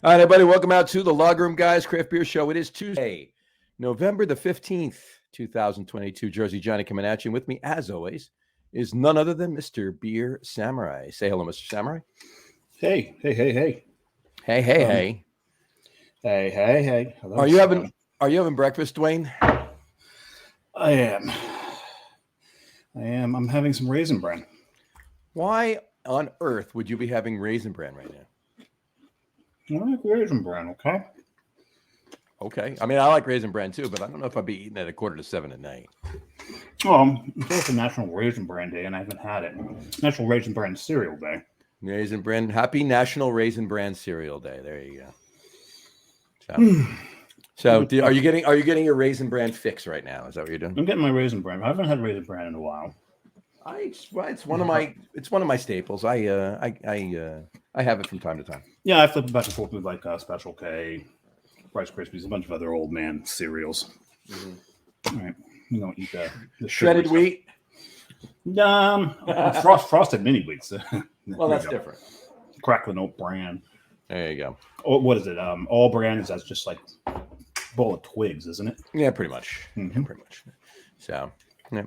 All right, everybody, welcome out to the Log Room Guys Craft Beer Show. It is Tuesday, November the 15th, 2022. Jersey Johnny coming at you. And with me, as always, is none other than Mr. Beer Samurai. Say hello, Mr. Samurai. Hey. Hey. Hey. Hello, Are you having breakfast, Dwayne? I am. I'm having some Raisin Bran. Why on earth would you be having Raisin Bran right now? I like Raisin Bran, okay? Okay. I mean, I like Raisin Bran too, but I don't know if I'd be eating it at 6:45 at night. It's National Raisin Bran Day, and I haven't had it. National Raisin Bran Cereal Day. Raisin Bran. Happy National Raisin Bran Cereal Day. There you go. So are you getting your Raisin Bran fix right now? Is that what you're doing? I'm getting my Raisin Bran. I haven't had Raisin Bran in a while. It's one of my staples. I have it from time to time. Yeah, I flip it back and forth with like Special K, Rice Krispies, a bunch of other old man cereals. Mm-hmm. All right, you don't eat the shredded wheat. Frosted mini wheats. Well, that's different. Crackling Oat Bran. There you go. Oh, what is it? All Bran is just like a bowl of twigs, isn't it? Yeah, pretty much. Mm-hmm. Yeah, pretty much. So, yeah.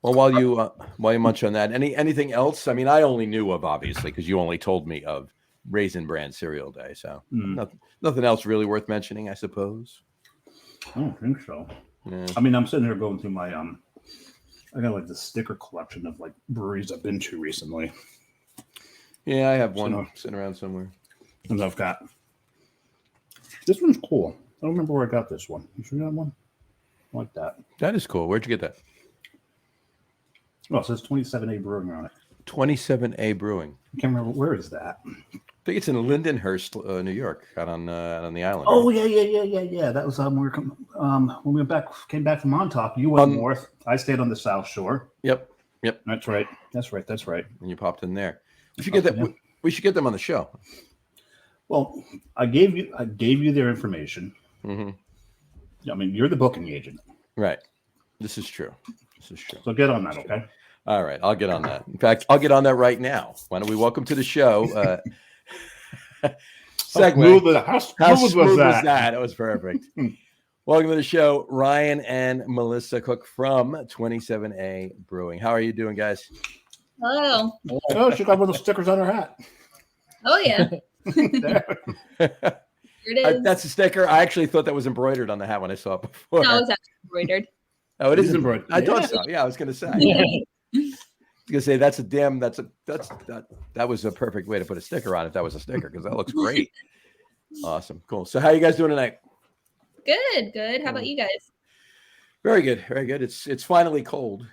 Well, while you munch on that, anything else? I mean, I only knew of, obviously, because you only told me of Raisin Bran Cereal Day. So nothing else really worth mentioning, I suppose. I don't think so. Yeah. I mean, I'm sitting here going through my I got like the sticker collection of like breweries I've been to recently. Yeah, I have one sitting around somewhere. And I've got this one's cool. I don't remember where I got this one. You sure that one? I like that. That is cool. Where'd you get that? Oh, it says 27A Brewing on it. 27A Brewing. I can't remember, where is that? I think it's in Lindenhurst, New York, out on the island. Oh, right? Yeah. That was when we came back from Montauk. You went north. I stayed on the South Shore. Yep. That's right. And you popped in there. We should get that. Yeah. We should get them on the show. Well, I gave you their information. Mm-hmm. I mean, you're the booking agent. Right. This is true. So get on that, okay? All right, I'll get on that. In fact, I'll get on that right now. Why don't we welcome to the show? Segue. How smooth was that? It was perfect. Welcome to the show, Ryan and Melissa Cooke from 27A Brewing. How are you doing, guys? Hello. Oh, she got one of the stickers on her hat. Oh, yeah. Here it is. That's a sticker. I actually thought that was embroidered on the hat when I saw it before. No, it's actually embroidered. Oh, it is embroidered. I thought so. Yeah, I was going to say. I was going to say that was a perfect way to put a sticker on if that was a sticker, because that looks great. Awesome. Cool. So how are you guys doing tonight? Good. How about you guys? Very good. It's finally cold.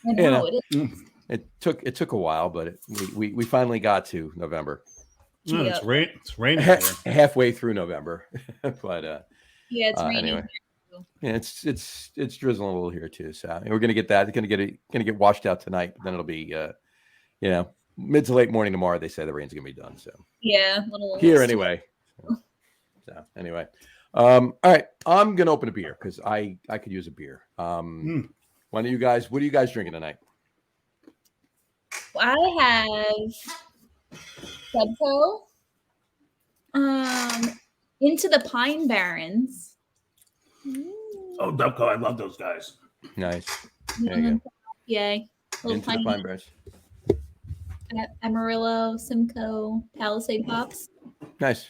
I know, it is. It took a while, but we finally got to November. No, Yep. It's raining halfway through November. But yeah, it's raining. Anyway. Yeah, it's drizzling a little here too. So we're gonna get that. It's gonna get washed out tonight. But then it'll be mid to late morning tomorrow. They say the rain's gonna be done. So yeah, here anyway. So anyway, all right. I'm gonna open a beer because I could use a beer. What are you guys drinking tonight? I have Subco. Into the Pine Barrens. Oh, Dubco, I love those guys. Nice. There you go. Yay. Into the Pine Barrens. Amarillo, Simcoe, Palisade Pops. Nice.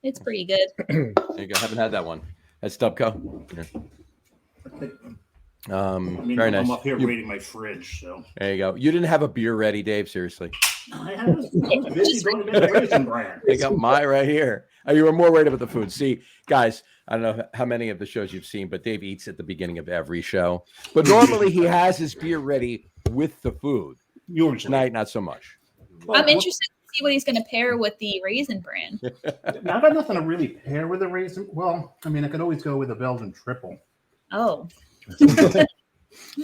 It's pretty good. There you go. Haven't had that one. That's Dubco. Yeah. Very nice. I'm up here reading my fridge, so there you go. You didn't have a beer ready, Dave. Seriously. I was busy going to make a Raisin Bran. I got mine right here. You were more worried about the food. See, guys, I don't know how many of the shows you've seen, but Dave eats at the beginning of every show. But normally he has his beer ready with the food. Tonight, not so much. Well, I'm interested to see what he's going to pair with the Raisin Bran. Now, I've got nothing to really pair with a Raisin. Well, I mean, I could always go with a Belgian triple. Oh. That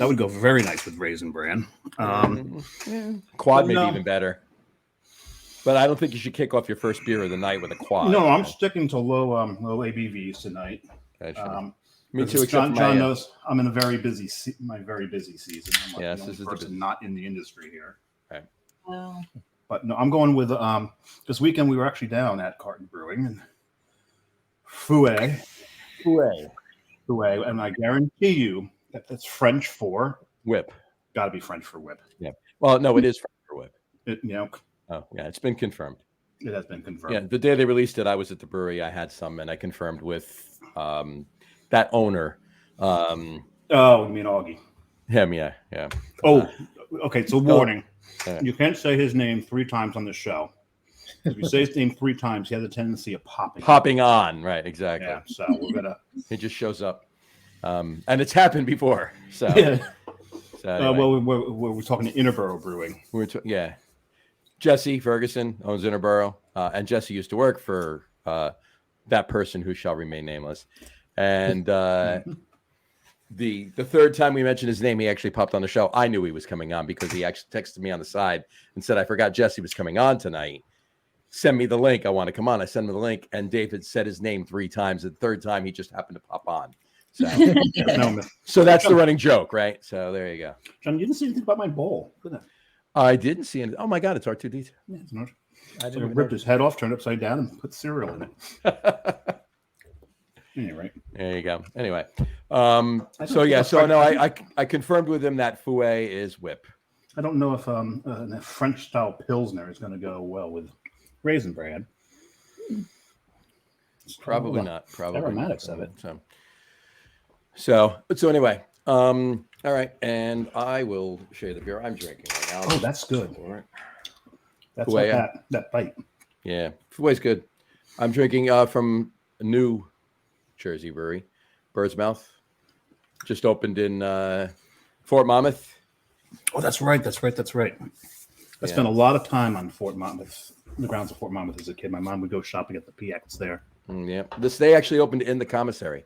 would go very nice with Raisin Bran. Quad maybe even better. But I don't think you should kick off your first beer of the night with a quad. No, I'm sticking to low ABVs tonight. Me too. John knows I'm in a very busy season. I'm like the only person not in the industry here. Right. Oh. But no, I'm going with this weekend. We were actually down at Carton Brewing and Fouet, and I guarantee you that's French for Whip. Got to be French for whip. Yeah. Well, no, it is French for whip. Oh, yeah, it's been confirmed. It has been confirmed. Yeah, the day they released it, I was at the brewery. I had some, and I confirmed with that owner. Oh, you mean Augie? Him, yeah. Oh, okay. So warning: Yeah. you can't say his name 3 times on the show. If you say his name 3 times, he has a tendency of popping on. Right, exactly. Yeah. So we're gonna. It just shows up, and it's happened before. So, Yeah. So anyway. Well, we're talking to Interborough Brewing. Yeah. Jesse Ferguson owns Interborough, and Jesse used to work for that person who shall remain nameless. And the third time we mentioned his name, he actually popped on the show. I knew he was coming on because he actually texted me on the side and said, "I forgot Jesse was coming on tonight. Send me the link. I want to come on." I sent him the link, and David said his name 3 times. The third time, he just happened to pop on. So, so that's the running joke, right? So there you go. John, you didn't say anything about my bowl. I didn't see it. Oh my God, it's R2D2. Yeah, it's not. I So ripped his head off, turned upside down, and put cereal in it. Anyway, there you go. Anyway, so I confirmed with him that Fouet is whip. I don't know if a French style Pilsner is going to go well with Raisin Bran. Probably not. Probably aromatics of it. So anyway, all right, and I will show you the beer I'm drinking right now. Oh, that's good. All right. That's like that bite. Yeah, Fouet's good. I'm drinking from a New Jersey brewery, Bird's Mouth. Just opened in Fort Monmouth. Oh, that's right. I spent a lot of time on Fort Monmouth, the grounds of Fort Monmouth as a kid. My mom would go shopping at the PX there. Yeah, they actually opened in the commissary.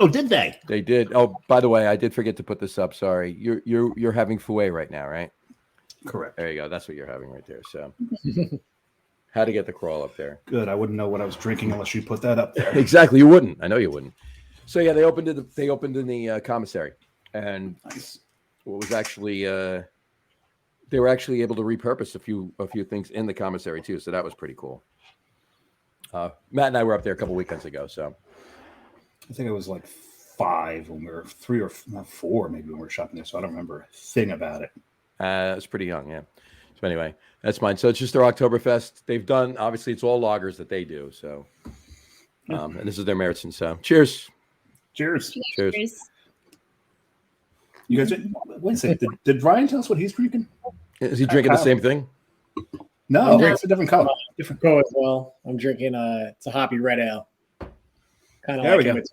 Oh, did they? They did. Oh, by the way, I did forget to put this up. Sorry, you're having Fouet right now, right? Correct. There you go. That's what you're having right there. So, how to get the crawl up there? Good. I wouldn't know what I was drinking unless you put that up there. Exactly. You wouldn't. I know you wouldn't. So yeah, they opened in the commissary, and what was actually they were actually able to repurpose a few things in the commissary too. So that was pretty cool. Matt and I were up there a couple weekends ago. So I think it was like 5 when we were 3 or 4 maybe when we were shopping there. So I don't remember a thing about it. It's pretty young, yeah. So anyway, that's mine. So it's just their Oktoberfest. They've done, obviously, it's all lagers that they do. So, and this is their Meritzen. So, cheers. Cheers. You guys, wait a second. Did Ryan tell us what he's drinking? Is he drinking the same thing? No, it's a different color. Different color as well. I'm drinking it's a hoppy red ale. Kind of There like we go. it's,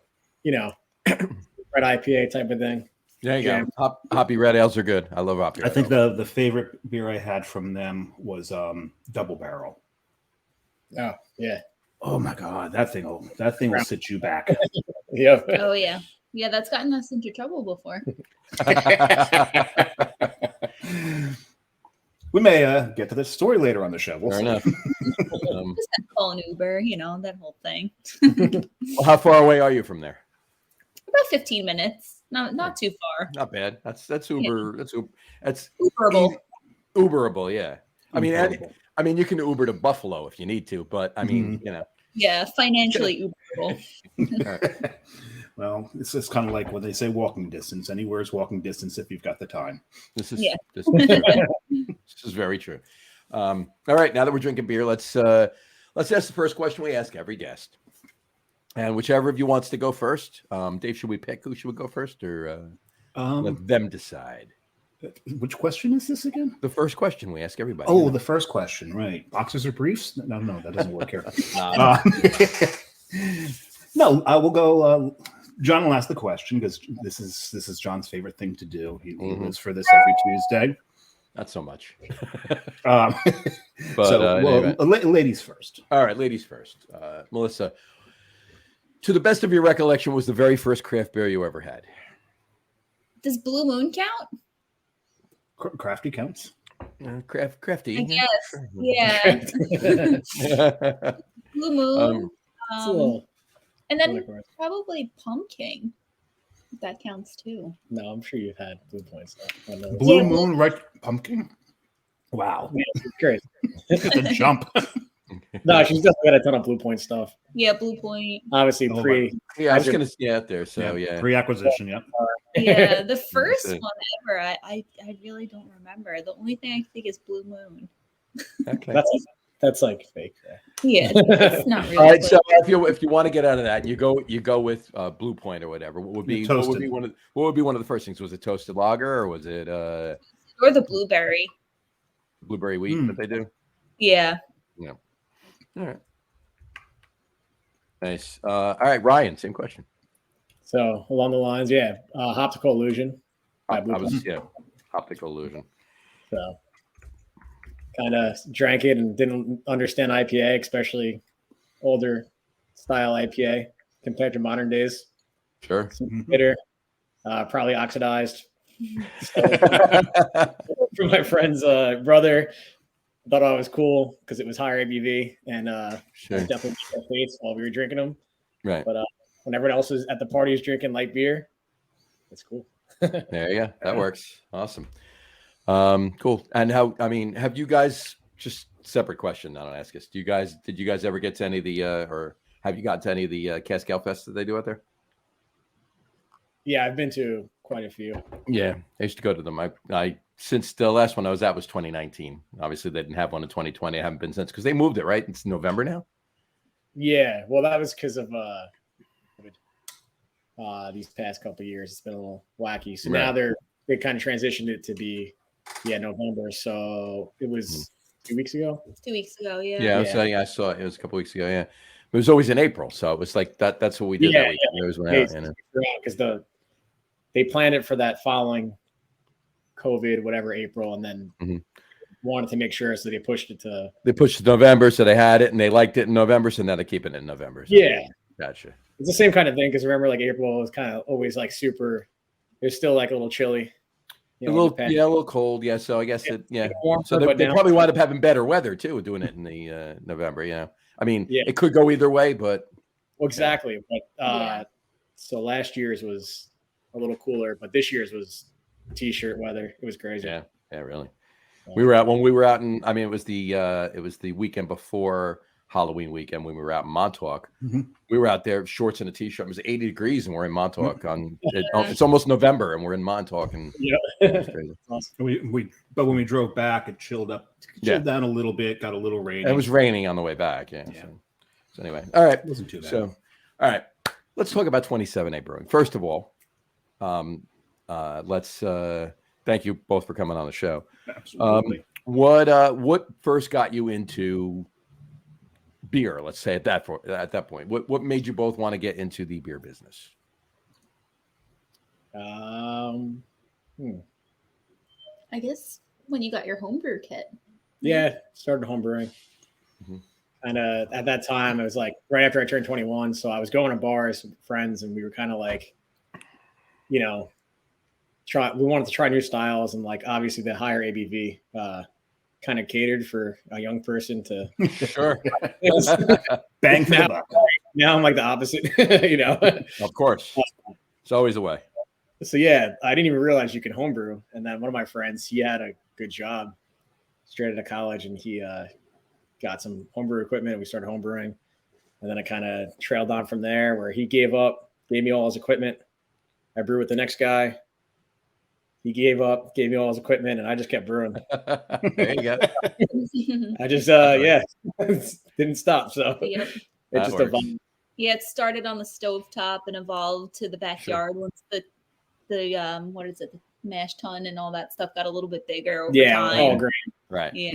red IPA type of thing. There you go. Hoppy red ales are good. I love hoppy red I think ales. the favorite beer I had from them was Double Barrel. Oh yeah. Oh my God, that thing will sit you back. Yeah. Oh yeah. Yeah, that's gotten us into trouble before. We may get to this story later on the show. We'll Fair see. enough. Just call an Uber, that whole thing. Well, how far away are you from there? About 15 minutes. Not too far. Not bad. That's Uber. Yeah. That's Uberable. Uberable. Yeah. I mean, you can Uber to Buffalo if you need to, but I mean, Yeah, financially Uberable. Well, it's just kind of like when they say walking distance. Anywhere is walking distance if you've got the time. This is very true. All right, now that we're drinking beer, let's ask the first question we ask every guest, and whichever of you wants to go first. Dave, should we pick who should go first, or let them decide? Which question is this again? The first question we ask everybody. Oh, the first question, right? Boxers or briefs? No, that doesn't work here. No, I will go. John will ask the question because this is John's favorite thing to do. He lives for this every Tuesday. Not so much. But anyway. Ladies first. All right, ladies first. Melissa, to the best of your recollection, was the very first craft beer you ever had? Does Blue Moon count? Crafty counts. Crafty. I guess. Yeah. Blue Moon. It's a little, and then probably Pumpkin. That counts too. no, I'm sure you've had Blue Points. Blue Moon, right? Pumpkin. Wow. Yeah, it's great. It's a jump. No, she's definitely got a ton of Blue Point stuff. Yeah, Blue Point. Obviously, Oh, Yeah, I was going to see out there. So, yeah. Pre-acquisition, yep. Yeah, the first it. one ever. I really don't remember. The only thing I think is Blue Moon. Okay. That's like fake. Yeah, it's not really. All right. close. So if you want to get out of that, you go with Blue Point or whatever. What would be Toasted. one of the first things? Was it toasted lager or was it Or the blueberry. blueberry wheat that they do? Yeah. Yeah. All right. Nice. All right, Ryan. Same question. So along the lines, Optical Illusion. By Blue Point. Optical illusion. So kind of drank it and didn't understand IPA, especially older style IPA compared to modern days. Sure. Bitter, probably oxidized. So, for my friend's brother, thought I was cool because it was higher ABV and Sure. definitely our face while we were drinking them. Right. But when everyone else was at the parties drinking light beer, it's cool. There you go. That works. Awesome. Cool. And have you guys, just separate question, I don't ask this. Did you guys ever get to any of the or have you gotten to any of the Cask Ale Fest that they do out there? Yeah, I've been to quite a few. Yeah, I used to go to them. I since the last one I was at was 2019. Obviously, they didn't have one in 2020. I haven't been since because they moved it, right? It's November now. Yeah, well, that was because of these past couple of years. It's been a little wacky. So now they kind of transitioned it to be November. So it was 2 weeks ago. 2 weeks ago, yeah. Yeah, I saw it. It was a couple weeks ago. Yeah, it was always in April, so it was like that. That's what we did that week. It was because they planned it for that following COVID, whatever, April, and then wanted to make sure, so they pushed it to. They pushed it to November, so they had it and they liked it in November, so now they're keeping it in November. So Yeah, gotcha. It's the same kind of thing because remember, like April was kind of always like super. It was still like a little chilly. A little cold. Yeah, so I guess warmer, so they now, probably wind up having better weather too, doing it in the November. Yeah, I mean, it could go either way, but exactly. But so last year's was a little cooler, but this year's was t-shirt weather. It was crazy. Yeah, really. We were out in. I mean, it was the weekend before Halloween weekend when we were out in Montauk. We were out there shorts and a t-shirt. It was 80 degrees and we're in Montauk it's almost November and we're in Montauk and it was crazy. Awesome. But when we drove back, it chilled down a little bit, got a little rainy. It was raining on the way back. Yeah. So anyway, all right. It wasn't too bad. So, all right, let's talk about 27A Brewing. First of all, let's thank you both for coming on the show. Absolutely. What first got you into beer? Let's say at that point, what made you both want to get into the beer business? I guess when you got your homebrew kit. Yeah, started homebrewing. And at that time, it was like right after I turned 21, so I was going to bars with friends, and we were kind of like, we wanted to try new styles, and like obviously the higher ABV kind of catered for a young person to Sure bang for the buck. Now I'm like the opposite, Of course, it's always a way. So yeah, I didn't even realize you could homebrew, and then one of my friends, he had a good job straight out of college, and he got some homebrew equipment. We started homebrewing, and then I kind of trailed on from there, where he gave me all his equipment. I brewed with the next guy. He gave up, gave me all his equipment, and I just kept brewing. There you go. I just, didn't stop. So Yep. it just evolved. Yeah, it started on the stovetop and evolved to the backyard once the what is it, the mash tun and all that stuff got a little bit bigger over time. All great. Right. Yeah.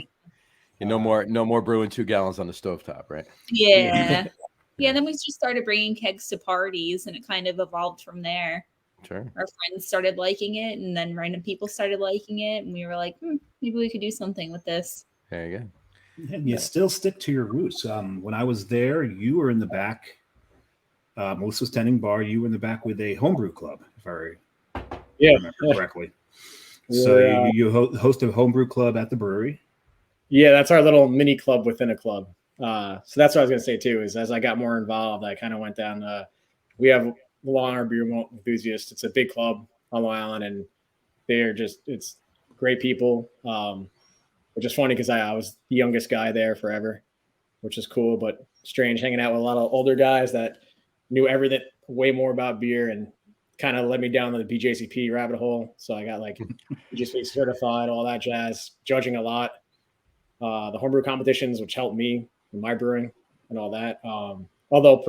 And no more brewing 2 gallons on the stovetop, right? Yeah. Yeah. Then we just started bringing kegs to parties, and it kind of evolved from there. Sure. Our friends started liking it, and then random people started liking it, and we were like, maybe we could do something with this. There you go. And you still stick to your roots. When I was there, you were in the back. Melissa's tending bar. You were in the back with a homebrew club, if I remember correctly. So you host a homebrew club at the brewery. Yeah, that's our little mini club within a club. So that's what I was going to say too, is as I got more involved, I kind of went down. We have Long Island Beer Enthusiasts. It's a big club on Long Island, and it's great people. The which is funny because I was the youngest guy there forever, which is cool, but strange hanging out with a lot of older guys that knew everything way more about beer and kind of led me down the BJCP rabbit hole. So I got like BJCP certified, all that jazz, judging a lot. The homebrew competitions, which helped me in my brewing and all that. Although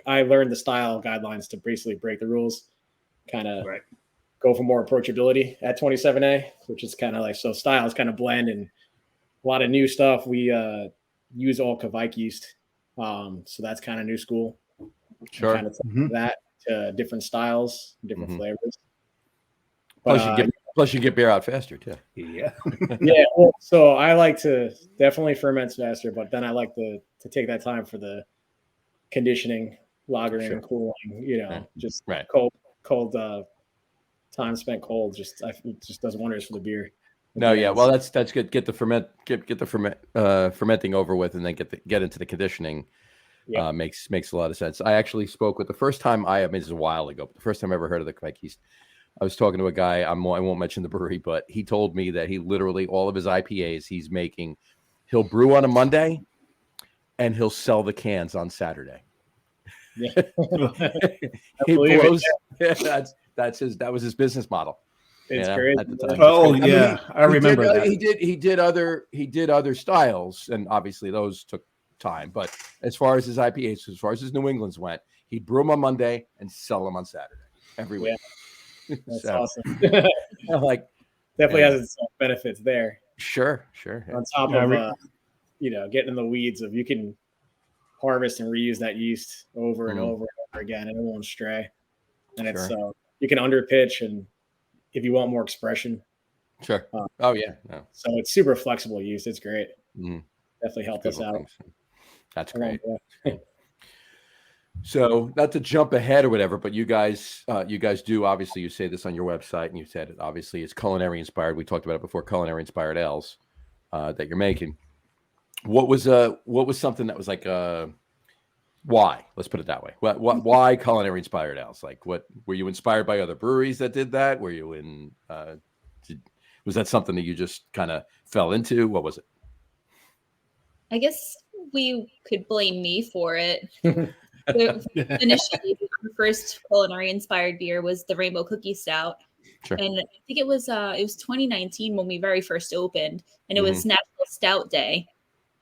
I learned the style guidelines to basically break the rules, kind of go for more approachability at 27A, which is kind of like, so styles kind of blend and a lot of new stuff. We use all Kvike yeast. So that's kind of new school. Sure. Kind of that to different styles, different flavors. Plus you get beer out faster too. Yeah. Yeah. Well, so I like to definitely ferment faster, but then I like to take that time for the conditioning, lagering, and cooling, just cold time spent cold just does wonders for the beer. No, yeah. Well, that's good. Get the fermenting over with, and then get into the conditioning. Yeah. Makes a lot of sense. I actually spoke with the first time this is a while ago, but the first time I ever heard of the Kvike yeast, I was talking to a guy. I won't mention the brewery, but he told me that he literally, all of his IPAs he's making, he'll brew on a Monday and he'll sell the cans on Saturday. Yeah. He blows. That was his business model. It's great at the time. Oh yeah, I remember that. He did other styles, and obviously those took time. But as far as his IPAs, as far as his New Englands went, he'd brew them on Monday and sell them on Saturday every week. That's awesome. Definitely has its benefits there. Sure. On top of getting in the weeds of, you can harvest and reuse that yeast over and over and over again, and it won't stray. And it's you can underpitch, and if you want more expression. Sure. So it's super flexible yeast. It's great. Definitely helped us out. Things. That's great. So not to jump ahead or whatever, but you guys do, obviously you say this on your website, and you said it, obviously it's culinary inspired. We talked about it before, culinary inspired ales that you're making. What was something that was like why? Let's put it that way. Why culinary inspired ales? Like, what were you inspired by other breweries that did that? Were you in was that something that you just kind of fell into? What was it? I guess we could blame me for it. Initially, the first culinary inspired beer was the Rainbow Cookie Stout. Sure. And I think it was 2019 when we very first opened, and it was National Stout Day.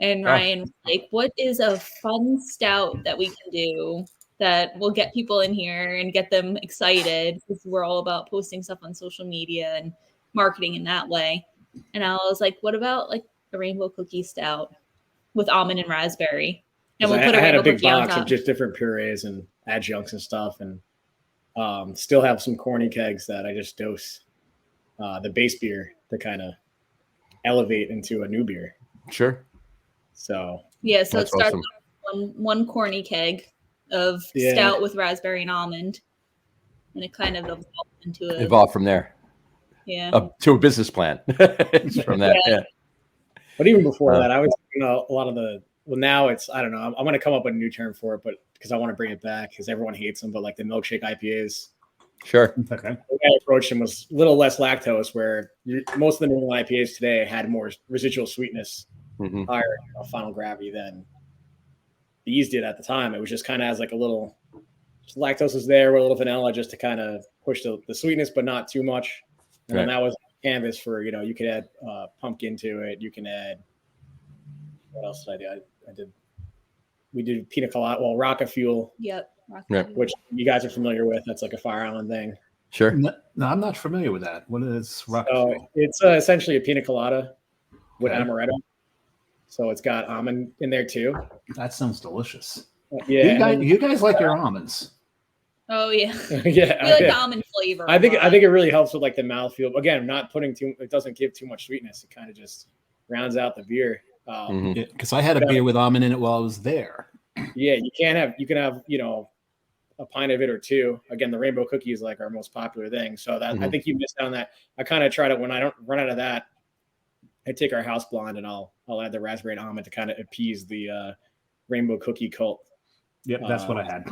And Ryan was like, what is a fun stout that we can do that will get people in here and get them excited? Because we're all about posting stuff on social media and marketing in that way. And I was like, what about like a Rainbow Cookie Stout with almond and raspberry? And we'll put I had a big box of just different purees and adjuncts and stuff, and still have some corny kegs that I just dose the base beer to kind of elevate into a new beer. Sure. So it starts with one corny keg of stout with raspberry and almond, and it kind of evolved from there. Yeah. To a business plan. From that. Yeah. But even before that, I was a lot of the. Well, now it's, I don't know. I'm going to come up with a new term for it, but because I want to bring it back because everyone hates them. But like the milkshake IPAs. Sure. Okay. The way I approached them was a little less lactose, where most of the normal IPAs today had more residual sweetness, higher final gravity than these did at the time. It was just kind of as like a little lactose was there with a little vanilla just to kind of push the sweetness, but not too much. And then that was canvas for, you could add pumpkin to it. You can add, what else did I do? We did pina colada, Rocket Fuel. Yep. Which you guys are familiar with. That's like a Fire Island thing. Sure. No, I'm not familiar with that. What is Rocket Fuel? It's essentially a pina colada with amaretto. So it's got almond in there too. That sounds delicious. Yeah. You guys like your almonds. Oh yeah. Yeah. We like the almond flavor. I think it really helps with like the mouthfeel. Again, not putting it doesn't give too much sweetness. It kind of just rounds out the beer. Because I had a beer with almond in it while I was there. Yeah, you can have a pint of it or two. Again, the Rainbow Cookie is like our most popular thing. So that I think you missed out on that. I kind of try to, when I don't run out of that, I take our house blonde and I'll add the raspberry and almond to kind of appease the Rainbow Cookie cult. Yep, that's what I had.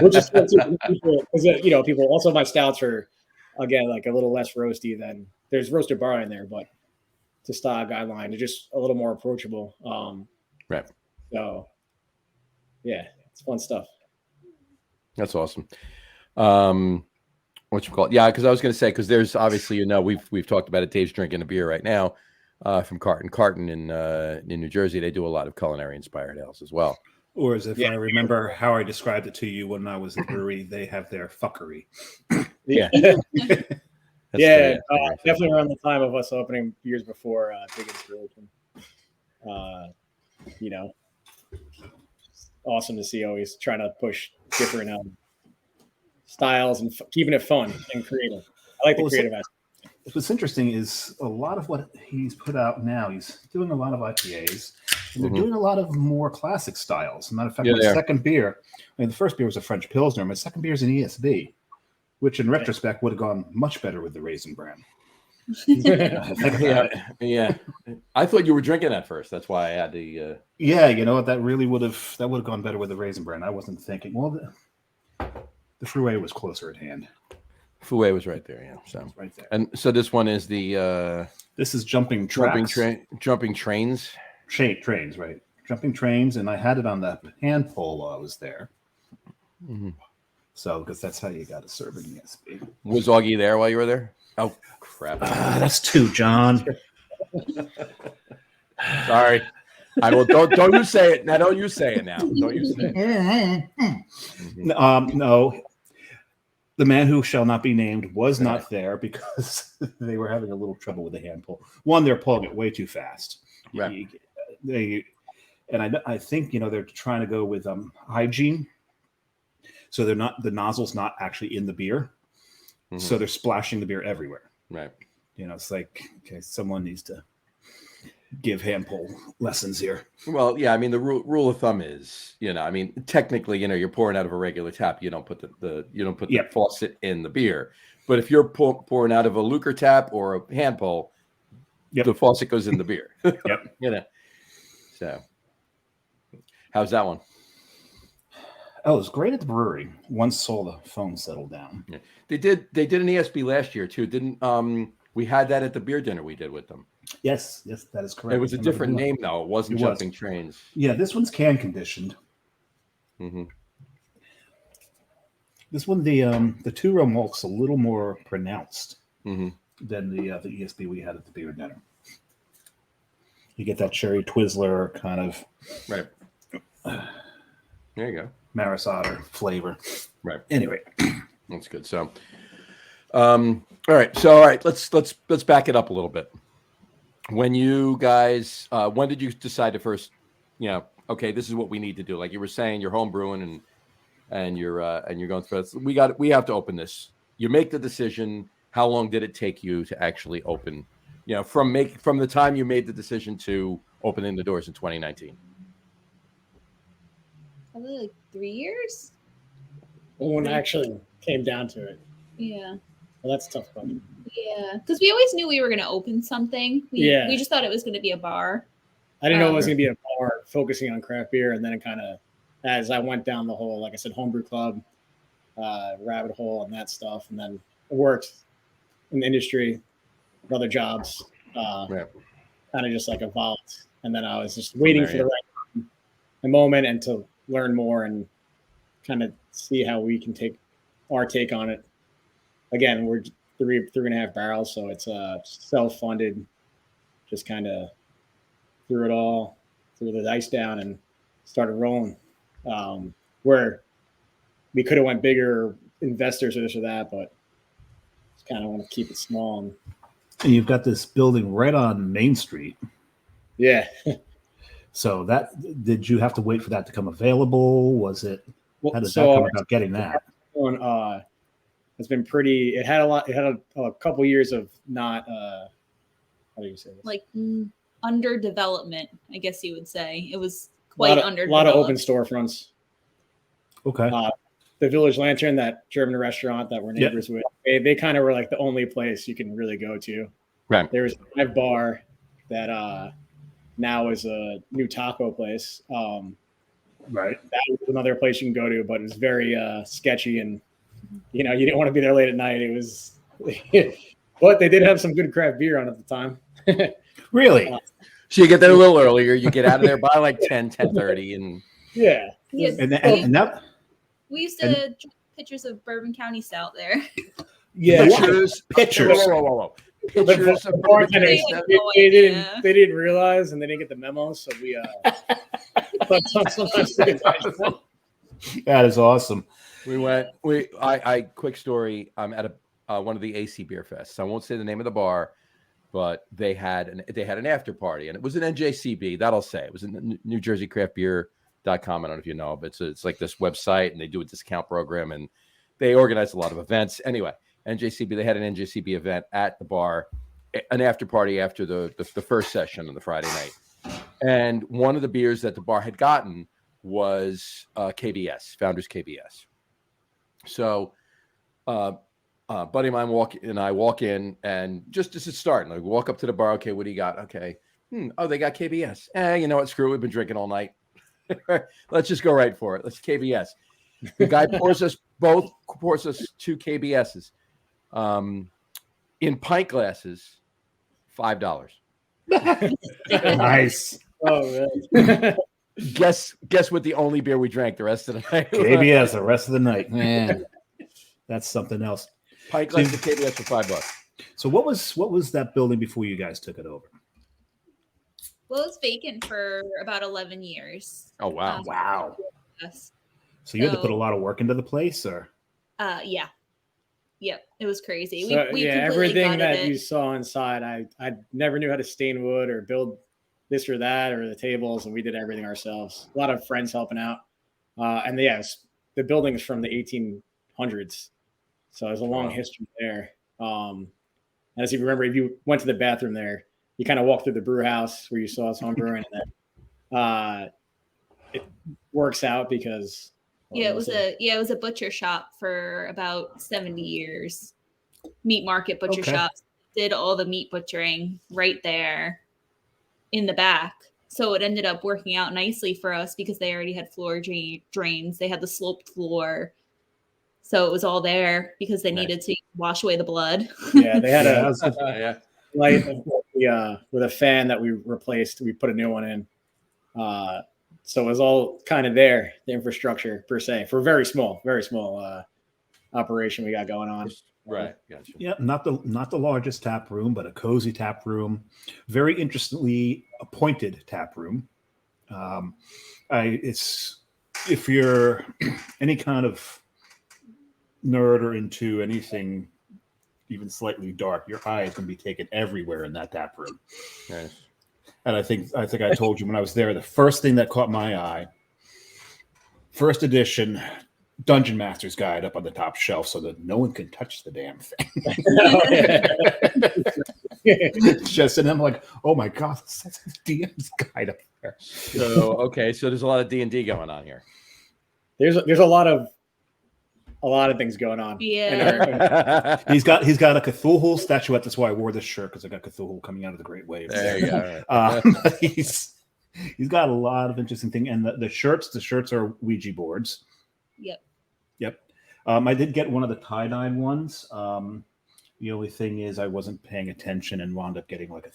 Which is good too, because people also, my stouts are again like a little less roasty than there's roasted barley in there, but style guideline. They're just a little more approachable. Right. So yeah, it's fun stuff. That's awesome. What you call it? Yeah, because I was going to say, because there's obviously, we've talked about it. Dave's drinking a beer right now from Carton in New Jersey. They do a lot of culinary inspired ales as well. Or as if I remember how I described it to you when I was at the brewery, they have their fuckery. Yeah. Definitely around the time of us opening years before Big Inspiration. Awesome to see, always trying to push different styles and keeping it fun and creative. I like the creative aspect. What's interesting is a lot of what he's put out now, he's doing a lot of IPAs, and they're doing a lot of more classic styles. As a matter of fact, my second beer, the first beer was a French Pilsner. My second beer is an ESB, which in retrospect would have gone much better with the Raisin Bran. Yeah. I thought you were drinking that first. That's why I had the. Yeah, that really would have gone better with the Raisin Bran. I wasn't thinking. Well, the Fruit was closer at hand. Fouet was right there, yeah. So right there. And so this one is the this is Jumping Trains, right? Jumping Trains, and I had it on the hand pull while I was there. Mm-hmm. So because that's how you got to serve an ESB. Was Augie there while you were there? Oh crap! That's two, John. Sorry. I will. Don't you say it now? Don't you say it now? Don't you say it? No. The man who shall not be named was not there because they were having a little trouble with the hand pull. One, they're pulling it way too fast. Right. I think they're trying to go with hygiene, so they're not, the nozzle's not actually in the beer, so they're splashing the beer everywhere. Right. It's like, okay, someone needs to give hand pull lessons here. Well, yeah, I mean the rule of thumb is, technically, you're pouring out of a regular tap. You don't put the faucet in the beer. But if you're pouring out of a Lucre tap or a hand pull, the faucet goes in the beer. Yep. So, how's that one? Oh, it was great at the brewery once all the foam settled down. Yeah. They did an ESB last year too, didn't we had that at the beer dinner we did with them. Yes, that is correct. It was a different name though. It wasn't Jumping Trains. Yeah, this one's can conditioned. Mm-hmm. This one, the two-row malt's a little more pronounced mm-hmm. than the ESB we had at the beer dinner. You get that cherry Twizzler kind of right. There you go. Maris Otter flavor. Right. Anyway, that's good. So, all right. Let's back it up a little bit. When you guys, when did you decide to first, okay, this is what we need to do? Like you were saying, you're home brewing and you're going through this. We have to open this. You make the decision. How long did it take you to actually open? From the time you made the decision to opening the doors in 2019. Probably like 3 years. When it actually came down to it. Yeah. Well, that's a tough one. Yeah, because we always knew we were going to open something. We just thought it was going to be a bar. I didn't know it was going to be a bar focusing on craft beer, and then it kind of, as I went down the whole, like I said, homebrew club, rabbit hole, and that stuff, and then worked in the industry, other jobs, kind of just like evolved, and then I was just waiting for the right moment and to learn more and kind of see how we can take our take on it. Again, we're 3.5 barrels, so it's self-funded. Just kind of threw the dice down and started rolling. Where we could have went bigger, investors or this or that, but just kind of want to keep it small. And you've got this building right on Main Street. Yeah. So did you have to wait for that to come available? Was it? How did that come about getting that? It's been pretty. It had a couple years of not. How do you say this? Like under development, I guess you would say. It was quite under. A lot of open storefronts. Okay. The Village Lantern, that German restaurant that we're neighbors with, they kind of were like the only place you can really go to. Right. There was a live bar that now is a new taco place. Right. That was another place you can go to, but it was very sketchy and, you didn't want to be there late at night. It was, but they did have some good craft beer on at the time. Really? So you get there a little earlier. You get out of there by like 10:30, and Yeah. Yeah, And that we used to drink pictures of Bourbon County Stout there. yeah, pictures. Whoa. Pictures of The bartenders, Stout. they didn't realize and they didn't get the memo, so we but sometimes they that is awesome. Quick story. I'm at one of the AC beer fests. I won't say the name of the bar, but they had an after party, and it was an NJCB. That'll say it was in New Jersey Craft Beer.com. I don't know if you know, but it's like this website, and they do a discount program, and they organize a lot of events. Anyway, NJCB, they had an NJCB event at the bar, an after party after the first session on the Friday night. And one of the beers that the bar had gotten was KBS, Founders KBS. So buddy of mine walk in, and just as it's starting, like walk up to the bar. Okay, what do you got? Okay. Oh, they got KBS. You know what? Screw it. We've been drinking all night. Let's just go right for it. Let's KBS. The guy pours us two KBSs in pint glasses, $5. Nice. Oh man. Guess what the only beer we drank the rest of the night? KBS the rest of the night. Man, that's something else. Pint glass of KBS for $5. So what was that building before you guys took it over? Well, it was vacant for about 11 years. Oh wow! Wow. Yes. So you had to put a lot of work into the place, or? Yeah. Yep. It was crazy. So, we everything that it. you saw inside, I never knew how to stain wood or build this or that or the tables, and we did everything ourselves. A lot of friends helping out, and yes, the building is from the 1800s, so there's a long history there. And as you remember, if you went to the bathroom there, you kind of walked through the brew house where you saw us home brewing, and then it works out because it was a butcher shop for about 70 years. Meat market butcher shops did all the meat butchering right there in the back. So it ended up working out nicely for us because they already had floor drains. They had the sloped floor. So it was all there because they needed to wash away the blood. Yeah, they had a light with a fan that we replaced. We put a new one in. So it was all kind of there, the infrastructure per se, for very small operation we got going on. Right. Gotcha. Yeah, not the largest tap room, but a cozy tap room. Very interestingly appointed tap room. It's if you're any kind of nerd or into anything even slightly dark, your eye is going to be taken everywhere in that tap room. Nice. And I think I told you when I was there, the first thing that caught my eye, first edition Dungeon Master's Guide up on the top shelf so that no one can touch the damn thing. Just and I'm like, oh my god, that's a DM's guide up there. So there's a lot of D&D going on here. There's a lot of things going on. Yeah. He's got a Cthulhu statuette. That's why I wore this shirt, because I got Cthulhu coming out of the Great Waves. There you go. He's got a lot of interesting things, and the shirts are Ouija boards. Yep. I did get one of the tie-dyed ones. The only thing is I wasn't paying attention and wound up getting like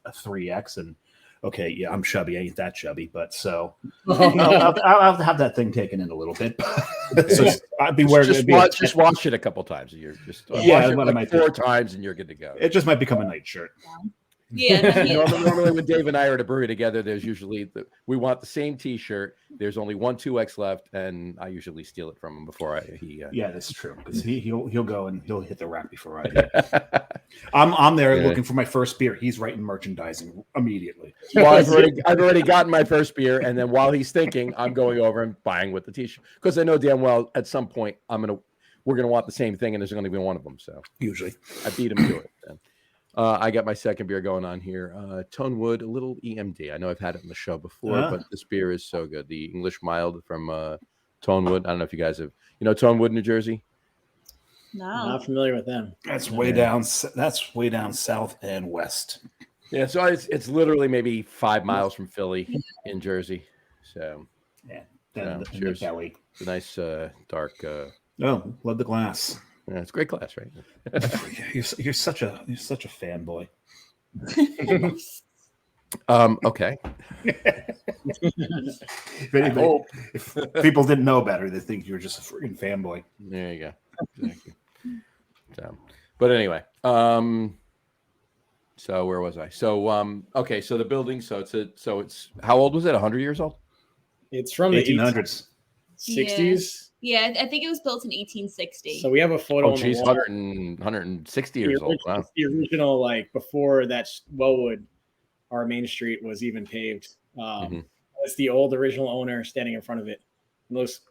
a 3X. And okay, yeah, I'm chubby. I ain't that chubby, but so I'll have that thing taken in a little bit. So I'd be wearing just wash it a couple times. You're just wash it like 4 times, and you're good to go. It just might become a night shirt. Yeah. Normally when Dave and I are at a brewery together, there's usually we want the same T-shirt. There's only one 2X left, and I usually steal it from him before Yeah, that's true, because he'll go and he'll hit the rack before I do. I'm there looking for my first beer. He's writing merchandising immediately. Well, I've already gotten my first beer, and then while he's thinking, I'm going over and buying with the T-shirt, because I know damn well at some point we're gonna want the same thing, and there's going to be one of them. So usually I beat him to it. Then. I got my second beer going on here. Tonewood, a little EMD. I know I've had it in the show before, but this beer is so good. The English mild from Tonewood. I don't know if you guys have, Tonewood, New Jersey. No, not familiar with them. That's way down. That's way down south and west. Yeah, so it's literally maybe 5 miles from Philly in Jersey. So cheers. Kelly. It's a nice dark. Love the glass. Yeah, it's a great glass, right? You're such a fanboy. Okay. If people didn't know better, they think you're just a freaking fanboy. There you go. Exactly. So, but anyway, so where was I? So, okay. So the building. So it's how old was it? 100 years old? It's from the 1800s. 60s. Yeah, I think it was built in 1860. So we have a photo Oh, on the geez, wall. 160 years old. Wow. It's the original, like before that Wellwood, our main street was even paved. It's the old original owner standing in front of it. It looks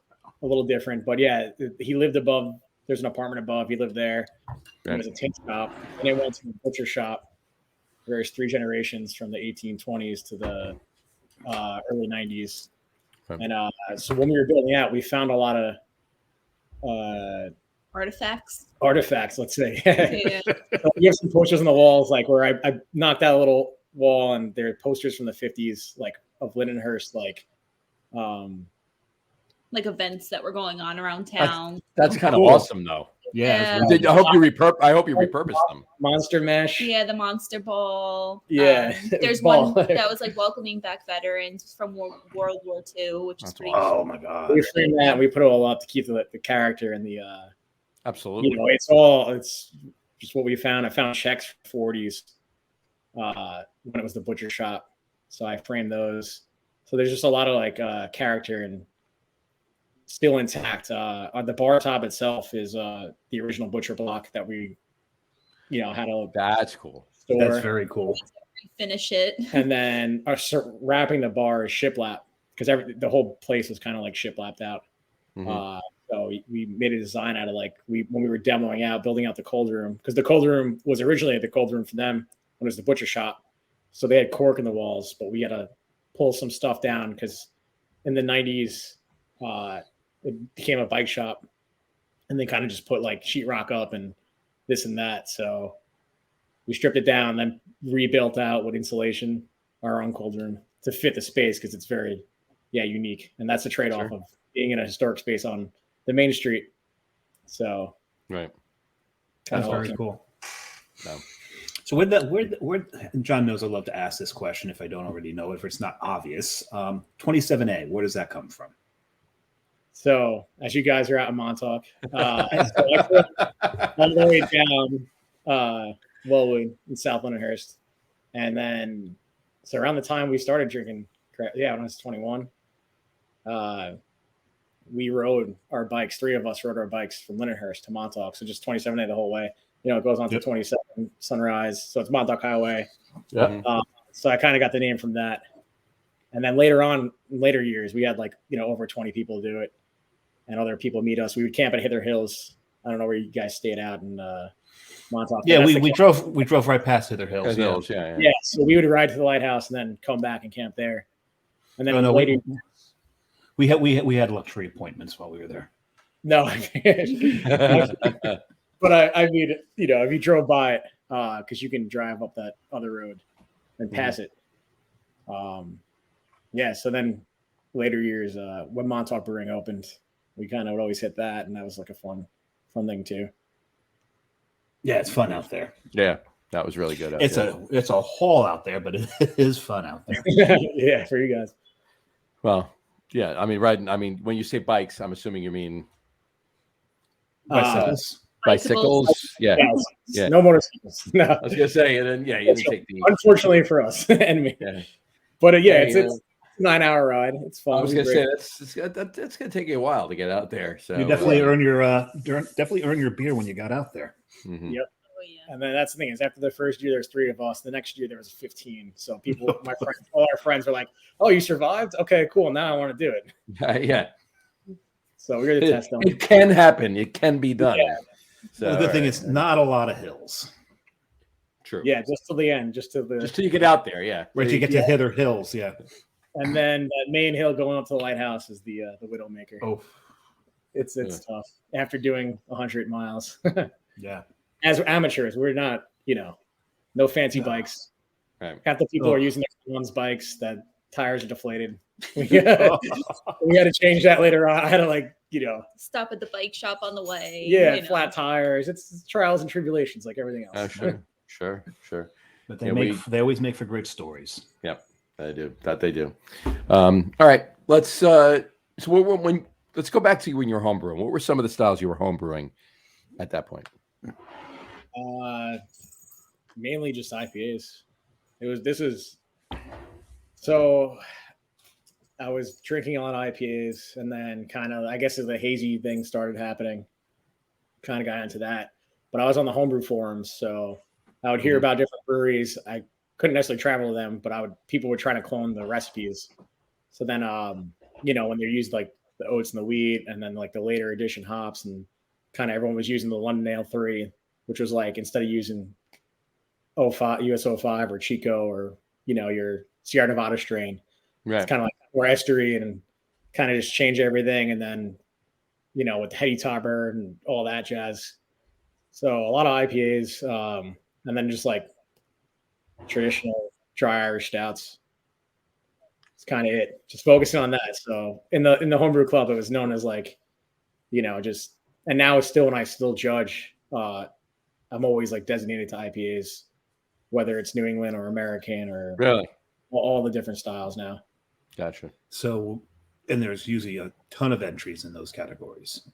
a little different, but yeah, he lived above. There's an apartment above. He lived there. It was a tin shop, and it went to a butcher shop. There's 3 generations from the 1820s to the early 90s. And so when we were building out, we found a lot of artifacts, let's say. Yeah. So we have some posters on the walls, like where I knocked out a little wall, and there are posters from the 50s, like of Lindenhurst, like events that were going on around town. That's kind of awesome, though. Yeah. I hope you repurposed them. Monster Mash. Yeah, the Monster Ball. Yeah. There's one that was like welcoming back veterans from World War II, which is pretty Oh cool. my god. We framed that. We put it all up to keep the character and the Absolutely. It's just what we found. I found checks for 40s when it was the butcher shop, so I framed those. So there's just a lot of like character and still intact. On the bar top itself is the original butcher block that we, had a. That's cool. Store. That's very cool. Finish it, and then wrapping the bar is shiplap, because the whole place was kind of like shiplapped out. So we made a design out of when we were demoing out, building out the cold room, because the cold room was originally the cold room for them when it was the butcher shop. So they had cork in the walls, but we had to pull some stuff down because in the 90s, it became a bike shop, and they kind of just put like sheetrock up and this and that. So we stripped it down, then rebuilt out with insulation our own cold room to fit the space, because it's very unique, and that's the trade-off of being in a historic space on the main street. So right, that's very cool. No. So where and John knows I love to ask this question if I don't already know it, if it's not obvious. 27A, where does that come from? So as you guys are out in Montauk, so I grew up all the way down Wellwood in South Lindenhurst, and then so around the time we started drinking, when I was 21, we rode our bikes. 3 of us rode our bikes from Lindenhurst to Montauk, so just 27A the whole way. It goes on to 27 Sunrise, so it's Montauk Highway. Yeah. So I kind of got the name from that, and then later on, in later years, we had over 20 people do it, and other people meet us. We would camp at Hither Hills. I don't know where you guys stayed out in Montauk. Yeah, we drove right past Hither Hills. Yeah. So we would ride to the lighthouse and then come back and camp there. And then later, we had luxury appointments while we were there. No, but I mean, if you drove by it, because you can drive up that other road and pass it. So then later years, when Montauk Brewing opened, we kind of would always hit that, and that was like a fun thing too. Yeah, it's fun out there. Yeah, that was really good. It's a haul out there, but it is fun out there. Yeah, for you guys. Well, yeah, I mean, riding. I mean, when you say bikes, I'm assuming you mean bicycles. Bicycles, yeah. No motorcycles. No, I was gonna say, and then you didn't take the. Unfortunately for us and me, but it's a 9-hour ride. It's fun. I was gonna say it's gonna take you a while to get out there. So you definitely earn your beer when you got out there. Mm-hmm. Yep. Oh, yeah. And then that's the thing is, after the first year, there's 3 of us. The next year, there was 15. So all our friends were like, "Oh, you survived? Okay, cool. Now I want to do it." Yeah. So we're gonna test them. It can happen. It can be done. Yeah. So the good thing is not a lot of hills. True. Yeah, just till the end, just till you get out there. Yeah. Right, you get to Hither Hills. Yeah. And then that main hill going up to the lighthouse is the Widowmaker. Oh, it's tough after doing 100 miles. Yeah. As amateurs, we're not, no fancy bikes. Right. Half the people are using everyone's bikes that tires are deflated. We had to change that later on. I had to stop at the bike shop on the way. Flat tires. It's trials and tribulations like everything else. Sure. But they always make for great stories. Yep, they do. That they do. All right, let's let's go back to when you were homebrewing. What were some of the styles you were homebrewing at that point? Mainly just IPAs. So I was drinking a lot of IPAs, and then kind of, I guess, as the hazy thing started happening, kind of got into that. But I was on the homebrew forums, so I would hear about different breweries. I couldn't necessarily travel to them, but people were trying to clone the recipes. So then, when they used like the oats and the wheat, and then like the later edition hops, and kind of everyone was using the London Ale 3, which was like, instead of using US 05 or Chico or your Sierra Nevada strain, Right. it's kind of like more estery and kind of just change everything. And then with the heady topper and all that jazz. So a lot of IPAs, and then just like traditional dry Irish stouts. It's kind of it. Just focusing on that. So in the homebrew club, it was known as like, just, and now it's still, when I still judge, I'm always like designated to IPAs, whether it's New England or American or Really all the different styles now. Gotcha. So, and there's usually a ton of entries in those categories.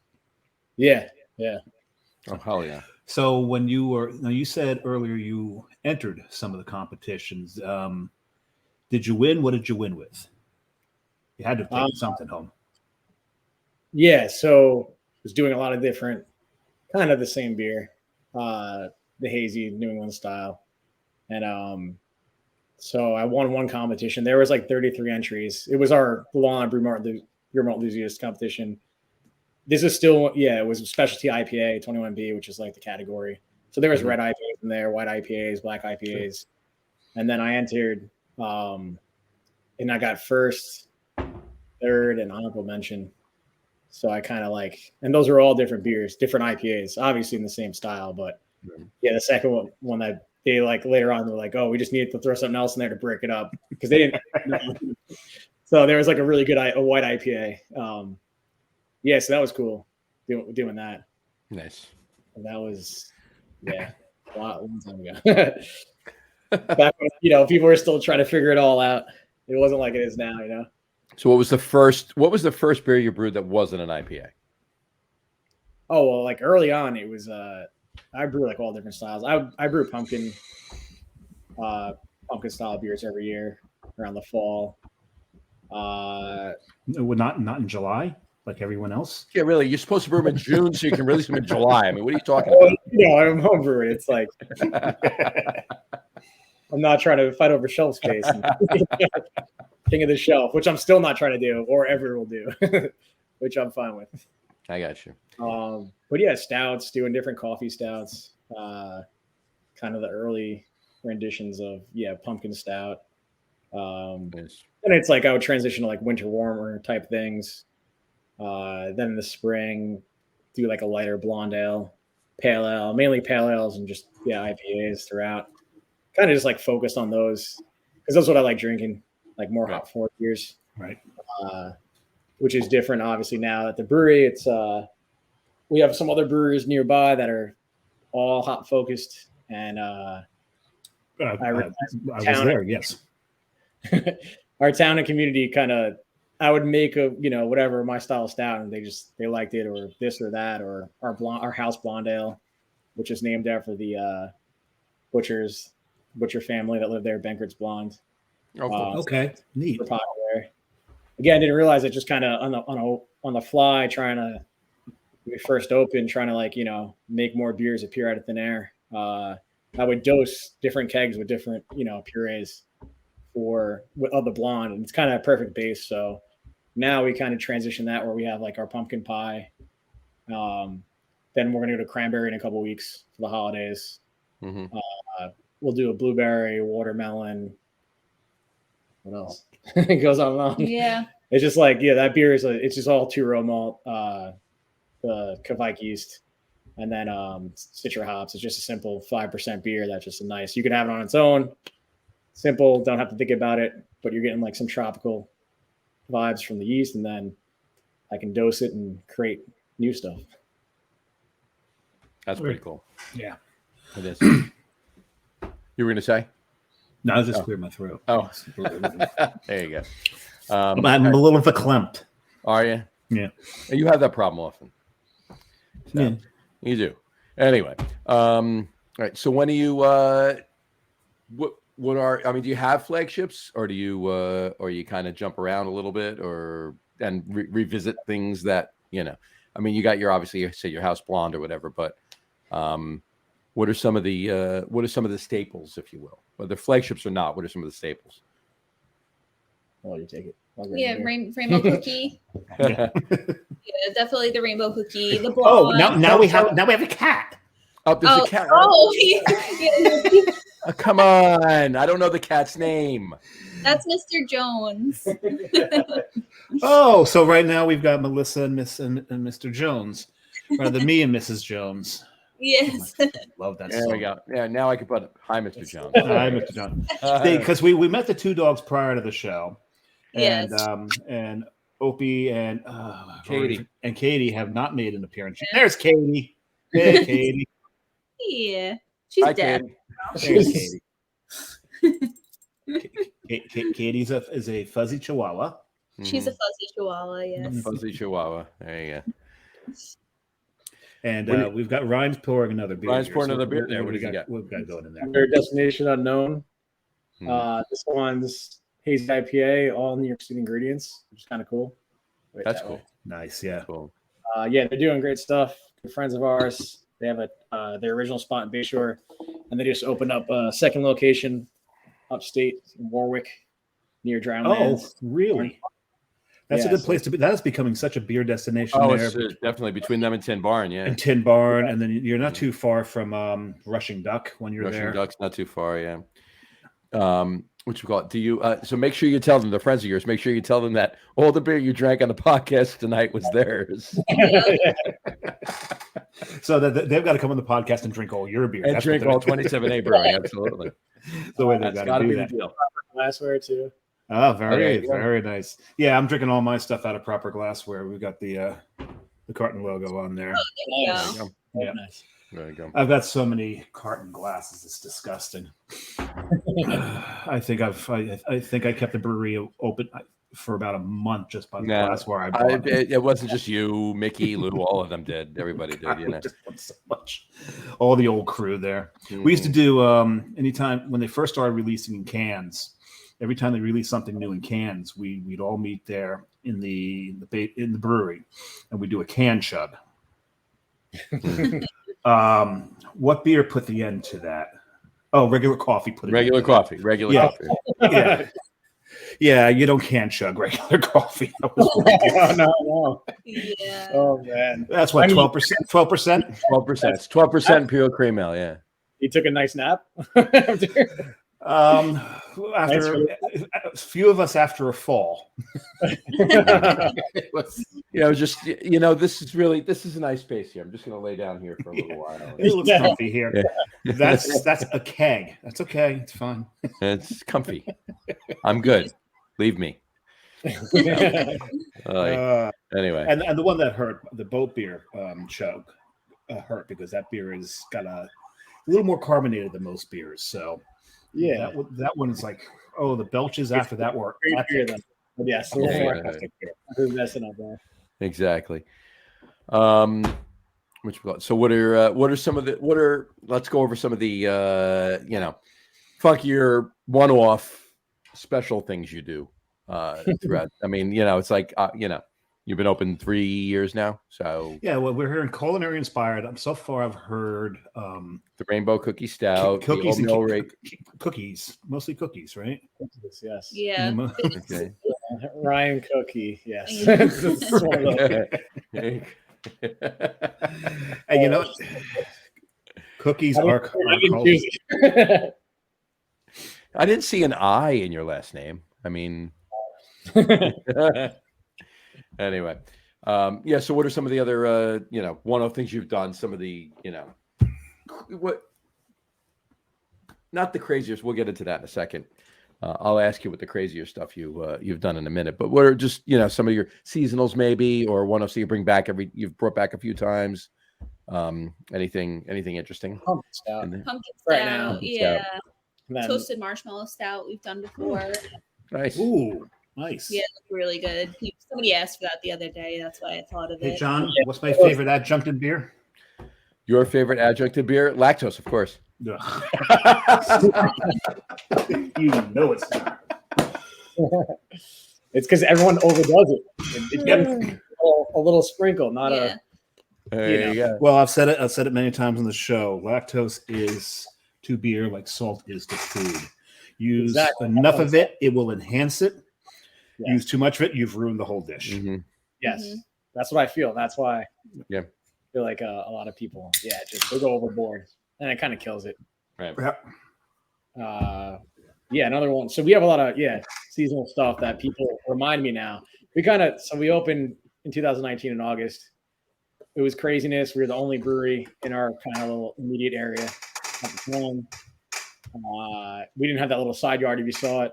Yeah. Oh, hell yeah. So when you said earlier you entered some of the competitions. Did you win? What did you win with? You had to take something home. Yeah. So I was doing a lot of different, kind of the same beer, the hazy New England style. And so I won one competition. There was like 33 entries. It was the Long Island Beer Malt Enthusiast competition. This is still, it was a specialty IPA, 21B, which is like the category. So there was red IPAs in there, white IPAs, black IPAs. Sure. And then I entered, and I got first, third, and honorable mention. So I kind of like, and those are all different beers, different IPAs, obviously in the same style. But the second one that they like later on, they're like, oh, we just needed to throw something else in there to break it up, because they didn't. So there was like a really good white IPA. So that was cool doing that. Nice. And that was, a long time ago. Back when, people were still trying to figure it all out. It wasn't like it is now, So what was the first beer you brewed that wasn't an IPA? Oh, well, like early on, it was, I brew like all different styles. I brew pumpkin style beers every year around the fall. Not in July, like everyone else. Yeah, really. You're supposed to brew them in June so you can release them in July. I mean, what are you talking about? I'm homebrewing. It's like I'm not trying to fight over shelf space. King of the shelf, which I'm still not trying to do, or ever will do, which I'm fine with. I got you. But yeah, stouts, doing different coffee stouts, kind of the early renditions of pumpkin stout. Nice. And it's like I would transition to like winter warmer type things. Then in the spring, do like a lighter blonde ale, pale ale, mainly pale ales, and just IPAs throughout. Kind of just like focused on those because that's what I like drinking, like more hop forward beers. Right. Which is different, obviously, now at the brewery. It's we have some other breweries nearby that are all hop focused, and I was there. Yes. Our town and community kind of, I would make whatever my style stout, and they liked it, or this or that, or our house blonde ale, which is named after the butcher family that lived there, Bankert's Blonde. Oh, cool. Okay, neat. Super popular. Again, didn't realize it, just kind of on the fly, trying to, when we first opened, trying to make more beers appear out of thin air. I would dose different kegs with different purees of the blonde, and it's kind of a perfect base. So now we kind of transition that where we have like our pumpkin pie. Then we're gonna go to cranberry in a couple weeks for the holidays. Mm-hmm. We'll do a blueberry, watermelon. What else? It goes on and on. Yeah. It's just like, that beer it's just all 2-row malt, the Kvike yeast, and then Citra hops. It's just a simple 5% beer that's just nice. You can have it on its own. Simple, don't have to think about it, but you're getting like some tropical vibes from the yeast, and then I can dose it and create new stuff. That's pretty cool. Yeah. It is. You were going to say? No, I just cleared my throat. Oh, there you go. I'm a little verklempt. Are you? Yeah. You have that problem often. So, Yeah. You do. Anyway, all right. So when do you? What are? I mean, do you have flagships, or do you? Or you kind of jump around a little bit, and revisit things that you know? I mean, you got your obviously you say your house blonde or whatever, but what are some of the staples, if you will, whether flagships or not? What are some of the staples? Oh, you take it. Yeah, rainbow cookie. Yeah, definitely the rainbow cookie. The Oh, blonde. now we have a cat. Oh, there's a cat. Oh, Oh, come on. I don't know the cat's name. that's Mr. Jones. Oh, so right now we've got Melissa and Mr. Jones, rather me and Mrs. Jones. Yes. Love that There song. we go. Yeah, now I can put hi, Mr. Jones. Hi, Mr. Jones. Because we met the two dogs prior to the show, and Yes. and Opie and Katie have not made an appearance. There's Katie. Hey, Katie. Yeah. She's Hi, dead. Katie. There's Katie. Katie's is a fuzzy Chihuahua. She's a fuzzy chihuahua, yes. Fuzzy Chihuahua. There you go. And we've got Ryan's pouring another beer. Ryan's here. pouring So another beer there. What does he got? We've got going in there. Their destination unknown. Hmm. This one's hazy IPA, all New York City ingredients, which is kind of cool. That's cool. Nice, yeah. Cool. Yeah, they're doing great stuff. Good friends of ours. They have their original spot in Bayshore, and they just opened up a second location upstate in Warwick, near Drownlands. Oh, really? That's a good place to be. That is becoming such a beer destination. Oh, there. it's definitely between them and Tin Barn. Yeah. And Tin Barn, and then you're not too far from Rushing Duck when you're Rushing there. Duck's not too far. Yeah. What you call it? Do you? So make sure you tell them, the friends of yours. Make sure you tell them that all the beer you drank on the podcast tonight was theirs. So that they've got to come on the podcast and drink all your beer. And drink all 27A Brewing. Absolutely. The way they've That's got to be do the that. deal. Glassware too. Oh, very, Okay, yeah. very nice. Yeah, I'm drinking all my stuff out of proper glassware. We've got the carton logo on there. Nice. Yeah. Yeah. Nice. There you go. I've got so many carton glasses; it's disgusting. I think I kept the brewery open for about a month just by the glassware I bought. It wasn't just you, Mickey, Lou. All of them did. Everybody did. You know. Just want so much. All the old crew there. We used to do anytime when they first started releasing in cans. Every time they released something new in cans, we'd all meet there in the brewery, and we do a can chug. What beer put the end to that? Oh, regular coffee put it. Regular coffee. Coffee. Yeah, yeah. You don't can chug regular coffee. No. Yeah. Oh man, That's what 12%. 12%. 12%. It's 12% pure cream ale. Yeah. he took a nice nap. After a few of us after a fall. Just this is a nice space here. I'm just gonna lay down here for a little while. It looks comfy here. Yeah. That's a keg. That's okay. It's fine. It's comfy. I'm good. Leave me. Anyway, and the one that hurt, the boat beer chug, hurt because that beer is got a little more carbonated than most beers. So yeah, that one is like, oh, the belches after that were epic. Yes, Yeah. messing up there. Exactly. So what are some of the let's go over some of the funkier one-off special things you do throughout. I mean, it's like you've been open 3 years now, so yeah. Well, we're hearing culinary inspired. So far, I've heard the rainbow cookie stout, cookies, the oatmeal cookies, mostly cookies, right? Yes. Yeah. Okay. Ryan Cooke, yes. And cookies are called. I didn't see an I in your last name. I mean, anyway, so what are some of the other, one-off things you've done? Some of the, not the craziest. We'll get into that in a second. I'll ask you what the crazier stuff you've done in a minute. But what are just some of your seasonals maybe, or one-offs you bring back you've brought back a few times? Anything interesting? Pumpkin stout. Pumpkin Right stout. now. Yeah. And then, Toasted marshmallow stout we've done before. Nice. Ooh, nice. Yeah, it's really good. Somebody asked for that the other day. That's why I thought of Hey, it. John, what's my favorite adjuncted beer? Your favorite adjunctive beer? Lactose, of course. Ugh. You know it's not. it's because everyone overdoes it. It gets a little sprinkle, not Yeah. There you go. Well, I've said it many times on the show. Lactose is to beer like salt is to food. Use Exactly. enough of it, it will enhance it. Yeah. Use too much of it, you've ruined the whole dish. Mhm. Yes, Mhm. that's what I feel. That's why. Yeah. I feel like a lot of people, just they go overboard, and it kind of kills it. Right. Yep. Another one. So we have a lot of seasonal stuff that people remind me now. We opened in 2019 in August. It was craziness. We were the only brewery in our kind of little immediate area at the time. We didn't have that little side yard if you saw it.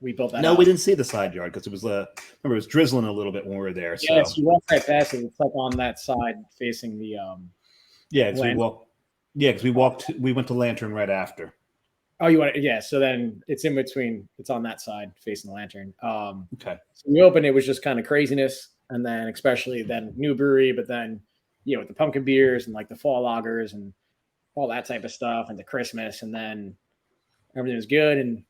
We built that. No, out. we didn't see the side yard because it was remember it was drizzling a little bit when we were there. So Yes, you walk right past it. It's like on that side facing the because we went to Lantern right after. Oh, you want it? Yeah. So then it's in between. It's on that side facing the Lantern. Okay. So we opened. It was just kind of craziness, and then especially then new brewery, but then with the pumpkin beers and like the fall lagers and all that type of stuff, and the Christmas, and then everything was good and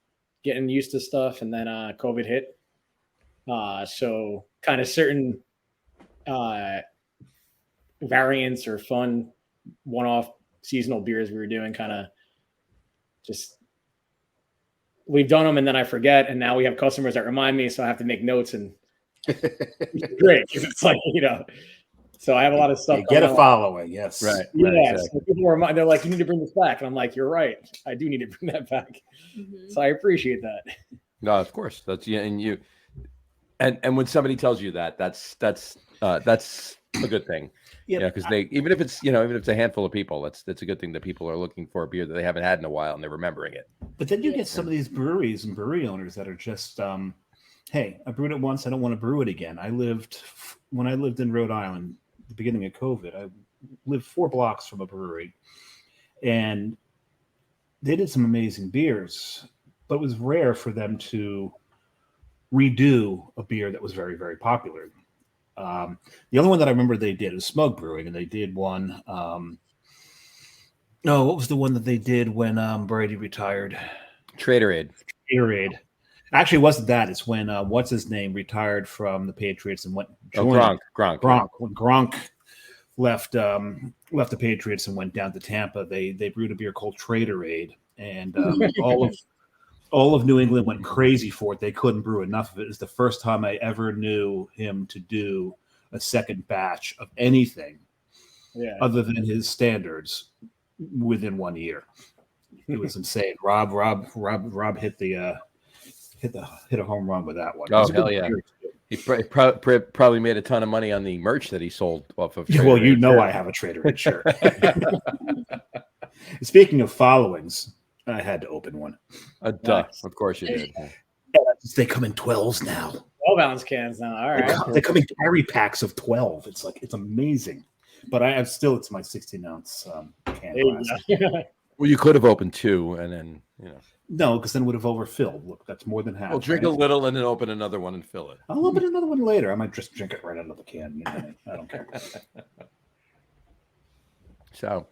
getting used to stuff, and then COVID hit. So kind of certain variants or fun one-off seasonal beers we were doing kind of just we've done them and then I forget, and now we have customers that remind me, so I have to make notes, and it's great because it's like so I have a lot of stuff. You get a following, yes. Right. Yeah, Exactly. so people remind, they're like, you need to bring this back, and I'm like, you're right, I do need to bring that back. Mhm. So I appreciate that. No, of course. That's and when somebody tells you that's a good thing. Yep. Yeah, because even if it's a handful of people, that's a good thing that people are looking for a beer that they haven't had in a while and they're remembering it. But then you get some of these breweries and brewery owners that are just, hey, I brewed it once, I don't want to brew it again. When I lived in Rhode Island, the beginning of COVID, I lived 4 blocks from a brewery, and they did some amazing beers, but it was rare for them to redo a beer that was very, very popular. The only one that I remember they did is Smug Brewing, and they did one. What was the one that they did when Brady retired? Traderade. Actually, it wasn't that. It's when what's his name retired from the Patriots and went. Gronk. When Gronk left the Patriots and went down to Tampa, they brewed a beer called Traderade, and all of New England went crazy for it. They couldn't brew enough of it. It's the first time I ever knew him to do a second batch of anything other than his standards within 1 year. It was insane. Rob hit a home run with that one. Oh, hell yeah. He probably made a ton of money on the merch that he sold off of. Well, I have a Traderade shirt. Speaking of followings, I had to open one. Nice. Of course you did. They come in 12s now. 12-ounce cans now. All right. They come in carry packs of 12. It's amazing. But it's my 16-ounce can glass. Well, you could have opened 2 and then, No, because then it would have overfilled. Look, that's more than half. Well, drink a little and then open another one and fill it. I'll open another one later. I might just drink it right out of the can. I don't care. So,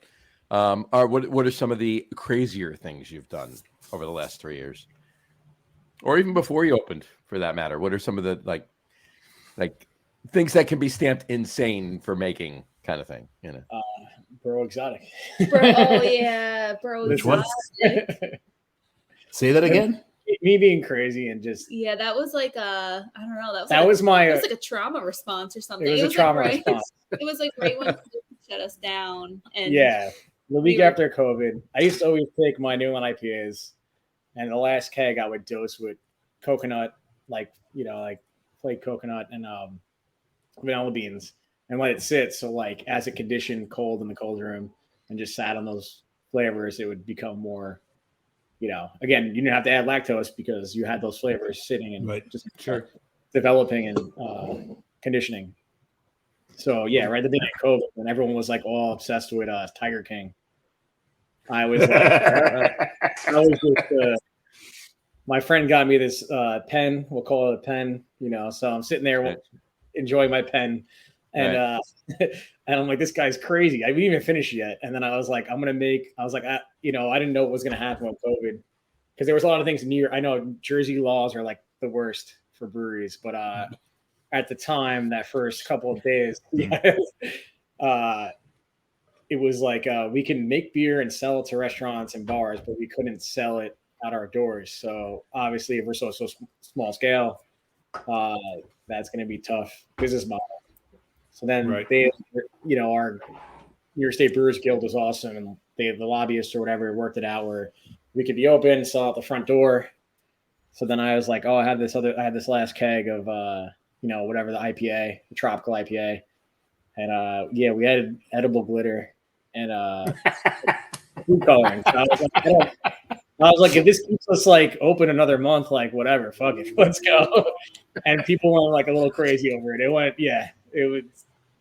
what are some of the crazier things you've done over the last 3 years, or even before you opened, for that matter? What are some of the like things that can be stamped insane for making kind of thing? Bro Exotic. Bro Which one? Exotic. Say that again. Me being crazy and just That was like I don't know. That was like a trauma response or something. It was a trauma response. It was like right when COVID shut us down. And the week after COVID, I used to always take my New England IPAs, and the last keg I would dose with coconut, like flaked coconut and vanilla beans, and let it sit. So like as it conditioned cold in the cold room and just sat on those flavors, it would become more. Again, you didn't have to add lactose because you had those flavors sitting and just developing and conditioning. So right at the beginning of COVID, when everyone was like all obsessed with Tiger King, I was just, my friend got me this pen. We'll call it a pen, So I'm sitting there enjoying my pen, and and I'm like, this guy's crazy. I didn't even finish yet, and then I was like, I didn't know what was gonna happen with COVID, because there was a lot of things I know Jersey laws are like the worst for breweries, but at the time, that first couple of days, it was like we can make beer and sell it to restaurants and bars, but we couldn't sell it out our doors. So obviously, if we're so small scale, that's going to be tough business model. So then they, our New York State Brewers Guild was awesome, and the lobbyists or whatever worked it out where we could be open, sell out the front door. So then I was like, I had this last keg of whatever, the IPA, the tropical IPA, and we had edible glitter and food coloring. So I was like, if this keeps us like open another month, like whatever, fuck it, let's go. And people went like a little crazy over it. It was,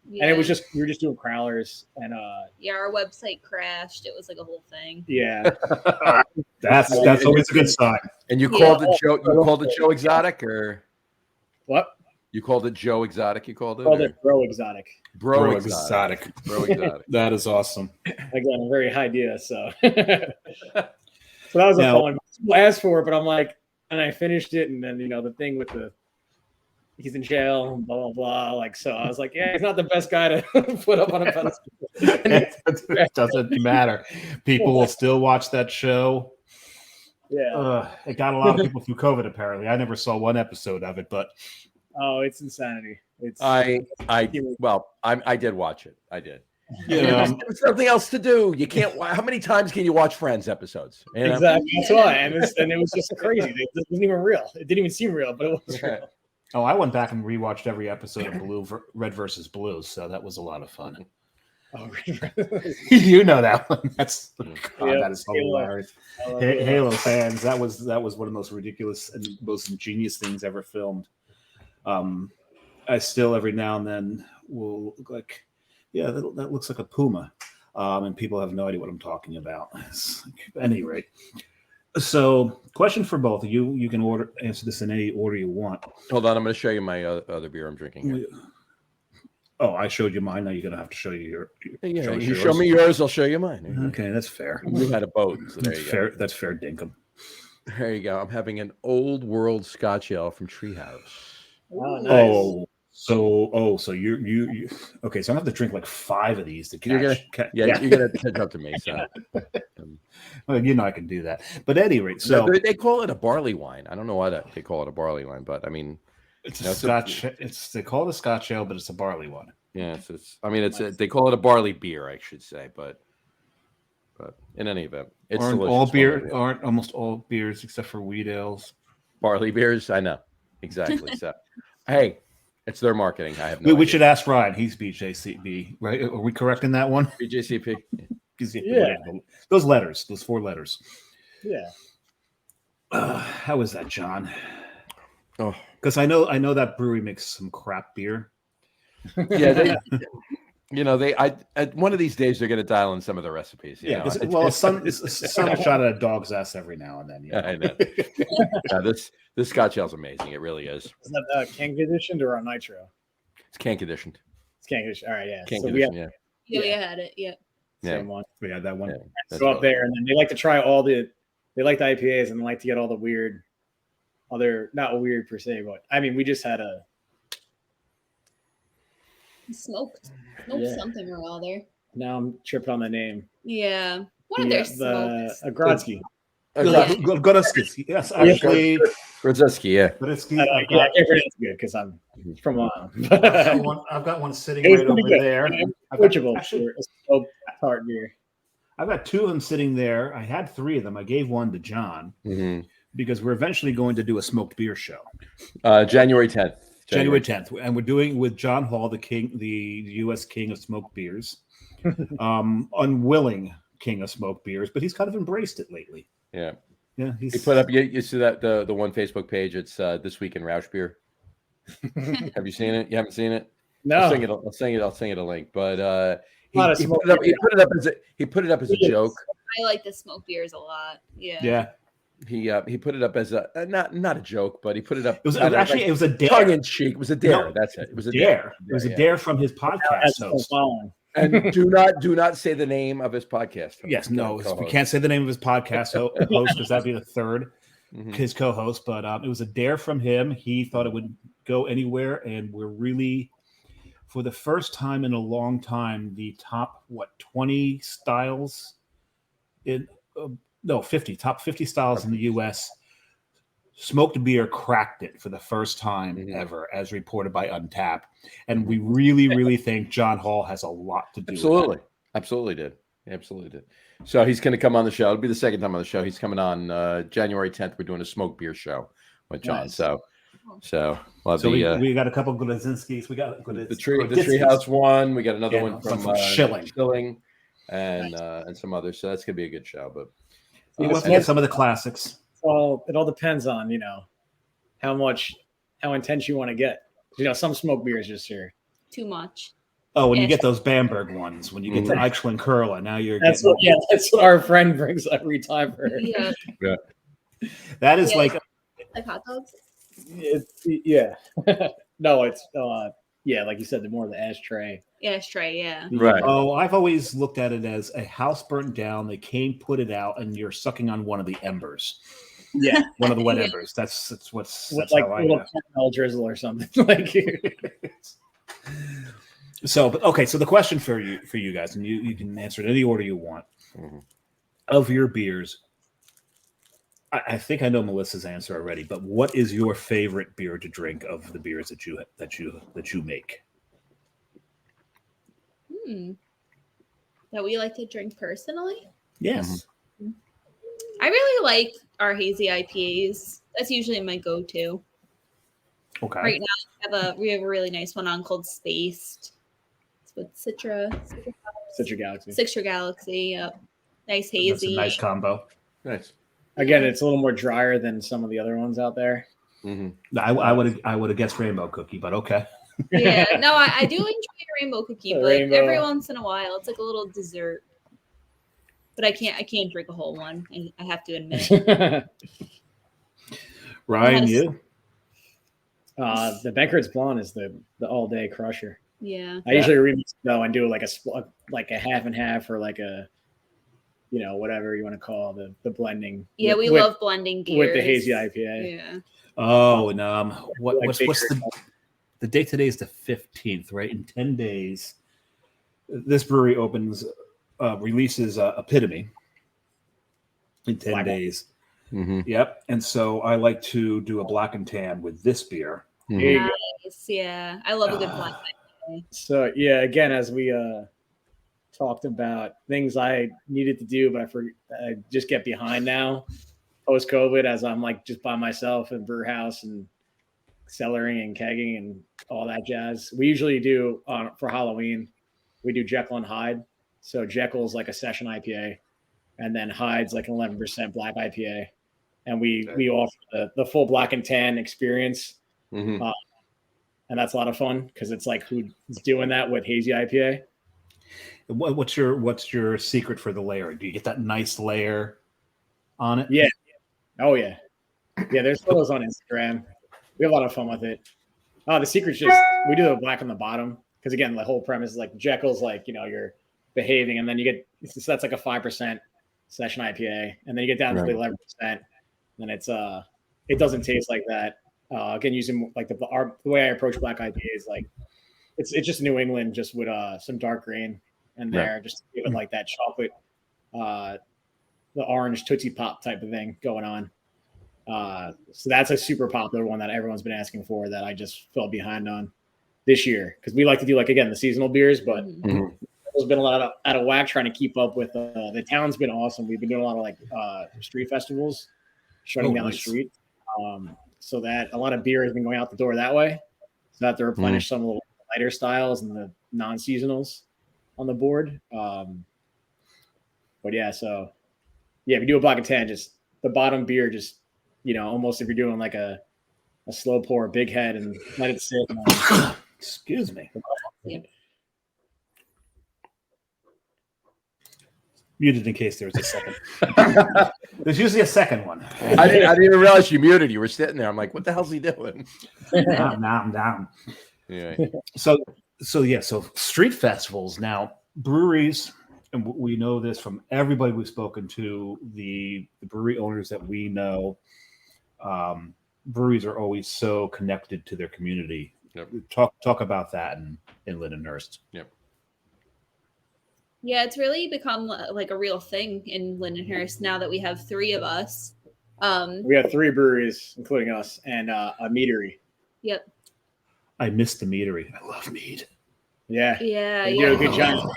and it was just, we were just doing crowlers, and our website crashed. It was like a whole thing. Yeah, that's always a good sign. And you called it Joe? You called it Joe Exotic, or what? You called it Joe Exotic? You called it? Called it Bro Exotic. Bro Exotic. Bro Exotic. That is awesome. Again, a very high idea. So, so that was a fun one. People asked for it, but I'm like, and I finished it, and then the thing with he's in jail, blah blah blah. Like, so I was like, he's not the best guy to put up on a pedestal. It doesn't matter. People will still watch that show. Yeah, it got a lot of people through COVID. Apparently, I never saw one episode of it, but it's insanity. I did watch it. I did. Yeah, there's something else to do. You can't. How many times can you watch Friends episodes? Exactly. That's why, and it was just crazy. It wasn't even real. It didn't even seem real, but it was real. Oh, I went back and rewatched every episode of Red versus Blue, so that was a lot of fun. Oh, you know that one. That is hilarious. Halo fans, that was one of the most ridiculous and most ingenious things ever filmed. I still every now and then will look like, that looks like a puma, and people have no idea what I'm talking about. At any rate. So, question for both of you. You can answer this in any order you want. Hold on, I'm going to show you my other beer I'm drinking here. Oh, I showed you mine. Now you're going to have to show you your you show me yours, I'll show you mine. Okay, that's fair. We had a boat, so there you go. That's fair, dinkum. There you go. I'm having an old world Scotch ale from Treehouse. Oh, nice. So you okay? So I'm gonna have to drink like 5 of these to catch. You're gonna have to catch up to me. So, well, I can do that. But at any rate, so they call it a barley wine. I don't know why they call it a barley wine, but I mean, it's a Scotch. They call it a Scotch ale, but it's a barley one. Yeah, they call it a barley beer, I should say, but in any event, it's aren't almost all beers except for wheat ales barley beers. I know exactly. So, hey. It's their marketing. I have no idea. We should ask Ryan. He's BJCB, right? Are we correct in that one? BJCP. Yeah. Those 4 letters. Yeah. How is that, John? Oh, because I know that brewery makes some crap beer. Yeah, one of these days they're going to dial in some of the recipes. Well, sun shot at a dog's ass every now and then. I know. This Scotch ale's amazing. It really is. Is that can conditioned or on nitro? It's can conditioned. It's can conditioned. All right, yeah. Can conditioned, we had it. Yeah. Same one. We had that one. Yeah, go up there, and then they like to try they like the IPAs and like to get all the weird, not weird per se, but I mean, we just had a smoked something or other. Now I'm tripping on the name. Yeah. One of their smoked. Grodzki. Grodzki. Yes, actually. Grodzki, yeah. Grodzki. I can't pronounce it good because I'm from I've got one sitting right over there. Tart beer. I've got 2 of them sitting there. I had 3 of them. I gave one to John because we're eventually going to do a smoked beer show. January 10th. January 10th. And we're doing with John Hall, the U.S. king of smoked beers. Unwilling king of smoked beers, but he's kind of embraced it lately. Yeah. Yeah. He put up, you see that the one Facebook page, it's This Week in Roush Beer. Have you seen it? You haven't seen it? No. I'll sing it a link. But he put it up as a joke. I like the smoked beers a lot. Yeah. Yeah. He put it up as a not a joke, but he put it up. It was actually it was a dare. Tongue in cheek. It was a dare. No, That's it. It was a dare. It was a yeah. dare from his podcast host. And do not say the name of his podcast host. Yes, no, we can't say the name of his podcast host because that'd be the third. His co-host, but it was a dare from him. He thought it would go anywhere, and we're really, for the first time in a long time, the top 20 styles in 50 styles in the U.S. Smoked beer cracked it for the first time ever, as reported by Untappd, and we really think John Hall has a lot to do. Absolutely, with that. Absolutely did. So he's going to come on the show. It'll be the second time on the show. He's coming on January 10th. We're doing a smoked beer show with John. Nice. So we got a couple of Gudzinskis. We got the Treehouse one. We got another one from Schilling, and some others. So that's going to be a good show. But some of the classics. Well, it all depends on how intense you want to get. Some smoke beers just here too much. Oh, when you get those Bamberg ones, when you get the Eichling Curla, now you're that's what our friend brings every time for her. Yeah. That is like hot dogs. No, it's like you said, the more the ashtray. Ashtray, yeah. Right. Oh, I've always looked at it as a house burnt down. They came, put it out, and you're sucking on one of the embers. Yeah, one of the wet embers. That's like how a little caramel drizzle or something like. So the question for you guys, and you can answer it any order you want. Of your beers, I think I know Melissa's answer already, but what is your favorite beer to drink of the beers that you make? That we like to drink personally? Yes. I really like our hazy IPAs. That's usually my go-to. Okay. Right now, we have a really nice one on called Spaced. It's with Citra Galaxy. Yep. Nice hazy. That's a nice combo. Nice. Again, it's a little more drier than some of the other ones out there. I would have guessed Rainbow Cookie, but okay. Yeah, no, I do enjoy a Rainbow Cookie, but every once in a while, it's like a little dessert. But I can't drink a whole one. I have to admit. Ryan, you? The Banker's Blonde is the all day crusher. Yeah. I usually remix though and do like a half and half or like a, whatever you want to call the blending. Yeah, we love blending beers with the hazy IPA. Yeah. Oh, and what's the date today is the 15th, right? In 10 days, this brewery releases Epitome in 10 days. Yep. And so I like to do a black and tan with this beer. Nice. Yeah. I love a good black. So yeah, again, as we talked about things I needed to do, but I just get behind now post COVID as I'm like just by myself in brew house and cellaring and kegging and all that jazz. We usually do for Halloween, we do Jekyll and Hyde. So Jekyll's like a session IPA, and then Hyde's like an 11% black IPA, and we offer the full black and tan experience, and that's a lot of fun because it's like who's doing that with hazy IPA. What's your secret for the layer? Do you get that nice layer on it? Yeah. Oh yeah. Yeah. There's photos on Instagram. We have a lot of fun with it. The secret's just we do the black on the bottom because again the whole premise is like Jekyll's like you're behaving, and then you get that's like a 5% session IPA, and then you get down to the 11%, and it's it doesn't taste like that. Again, using like the way I approach black IPA is like it's just New England just with some dark grain in there, just to give it like that chocolate, the orange Tootsie Pop type of thing going on. So that's a super popular one that everyone's been asking for that I just fell behind on this year because we like to do like again the seasonal beers, but there's been a lot out of whack trying to keep up with the town's been awesome. We've been doing a lot of like street festivals, shutting down the street, so that a lot of beer has been going out the door that way. So I have to replenish some of the lighter styles and the non-seasonals on the board. But yeah, so yeah, if you do a black and tan, just the bottom beer, just almost if you're doing like a slow pour, big head, and let it sit. Excuse me. Muted in case there was a second. There's usually a second one. I didn't even realize you muted. You were sitting there. I'm like, what the hell's he doing? Now I'm down. Yeah. So street festivals now, breweries, and we know this from everybody we've spoken to, the brewery owners that we know. Breweries are always so connected to their community. Yep. Talk about that in Lindenhurst. Yep. Yeah, it's really become like a real thing in Lindenhurst now that we have 3 of us. We have 3 breweries, including us, and a meadery. Yep. I miss the meadery. I love mead. Yeah. Yeah. They do a good job.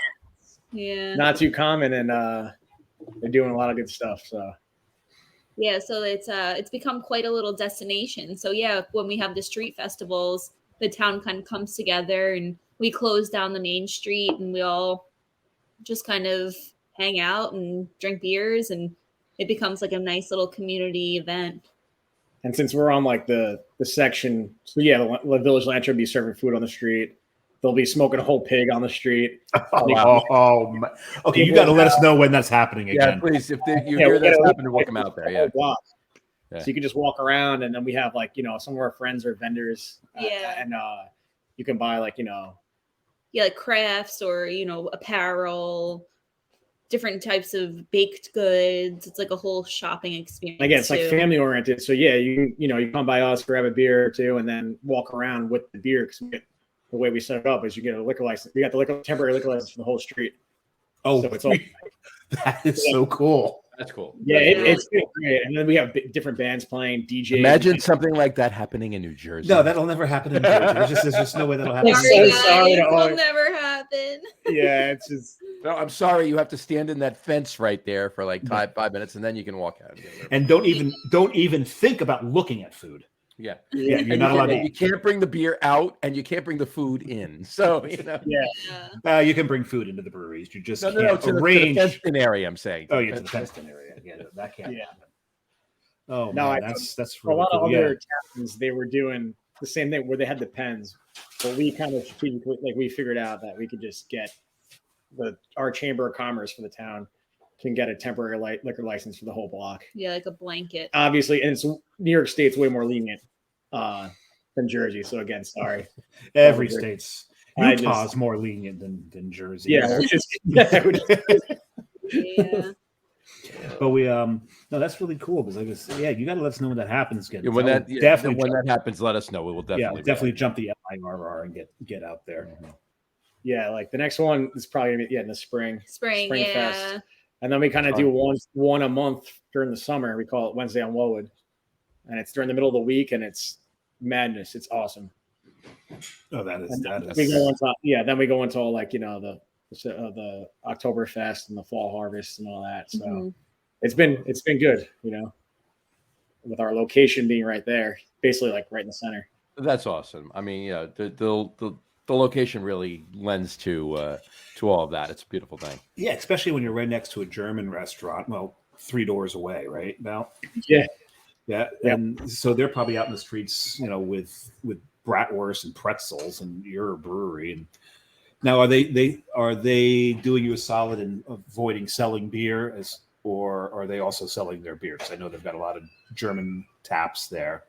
Yeah. Not too common, and they're doing a lot of good stuff. So. Yeah, so it's become quite a little destination. So yeah, when we have the street festivals, the town kind of comes together and we close down the main street and we all just kind of hang out and drink beers, and it becomes like a nice little community event. And since we're on like the section, so yeah, the Village Lantern will be serving food on the street. They'll be smoking a whole pig on the street. Okay, you got to let us know when that's happening again. Yeah, please. If you hear that's happening, we'll come out there. Yeah. So you can just walk around, and then we have like some of our friends are vendors. And you can buy like like crafts or apparel, different types of baked goods. It's like a whole shopping experience. Again, it's like family oriented. So yeah, you come by us, grab a beer or two, and then walk around with the beer, because the way we set it up is you get a liquor license. We got the temporary liquor license for the whole street. Oh, so it's all that is so cool. That's cool. Yeah, it's great. And then we have different bands playing, DJs. Imagine something like that happening in New Jersey. No, that'll never happen in New Jersey. There's just no way that'll happen. Sorry, it'll never happen. Yeah, it's just. No, I'm sorry. You have to stand in that fence right there for like 5 minutes, and then you can walk out. And don't even think about looking at food. Yeah. You're not allowed. You can't bring the beer out, and you can't bring the food in. So you can bring food into the breweries. You just can't to arrange. the fenced-in area. I'm saying. Oh, to the fenced-in area. Yeah, that can't happen. Oh no, man, that's really a lot cool. of other towns. They were doing the same thing where they had the pens, but we kind of strategically, like, we figured out that we could just get our Chamber of Commerce for the town can get a temporary liquor license for the whole block. Yeah, like a blanket. Obviously, and New York State's way more lenient than Jersey. So again, sorry. Every state's Utah's more lenient than Jersey. Yeah, yeah. But we no, that's really cool, because I guess you got to let us know when that happens. Again, when that happens, let us know. We will definitely jump the LIRR and get out there. Mm-hmm. Yeah, like the next one is probably gonna be in the spring yeah. fest. And then we kind of do one a month during the summer. We call it Wednesday on Wellwood. And it's during the middle of the week, and it's madness. It's awesome. Oh, that is. Then we go into all like, the Oktoberfest and the fall harvest and all that. So it's been good, with our location being right there, basically like right in the center. That's awesome. I mean, the location really lends to all of that. It's a beautiful thing. Yeah, especially when you're right next to a German restaurant. Well, 3 doors away, right now. Yeah, and so they're probably out in the streets, with bratwurst and pretzels, and you're a brewery. And now, are they doing you a solid in avoiding selling beer, or are they also selling their beer? Because I know they've got a lot of German taps there.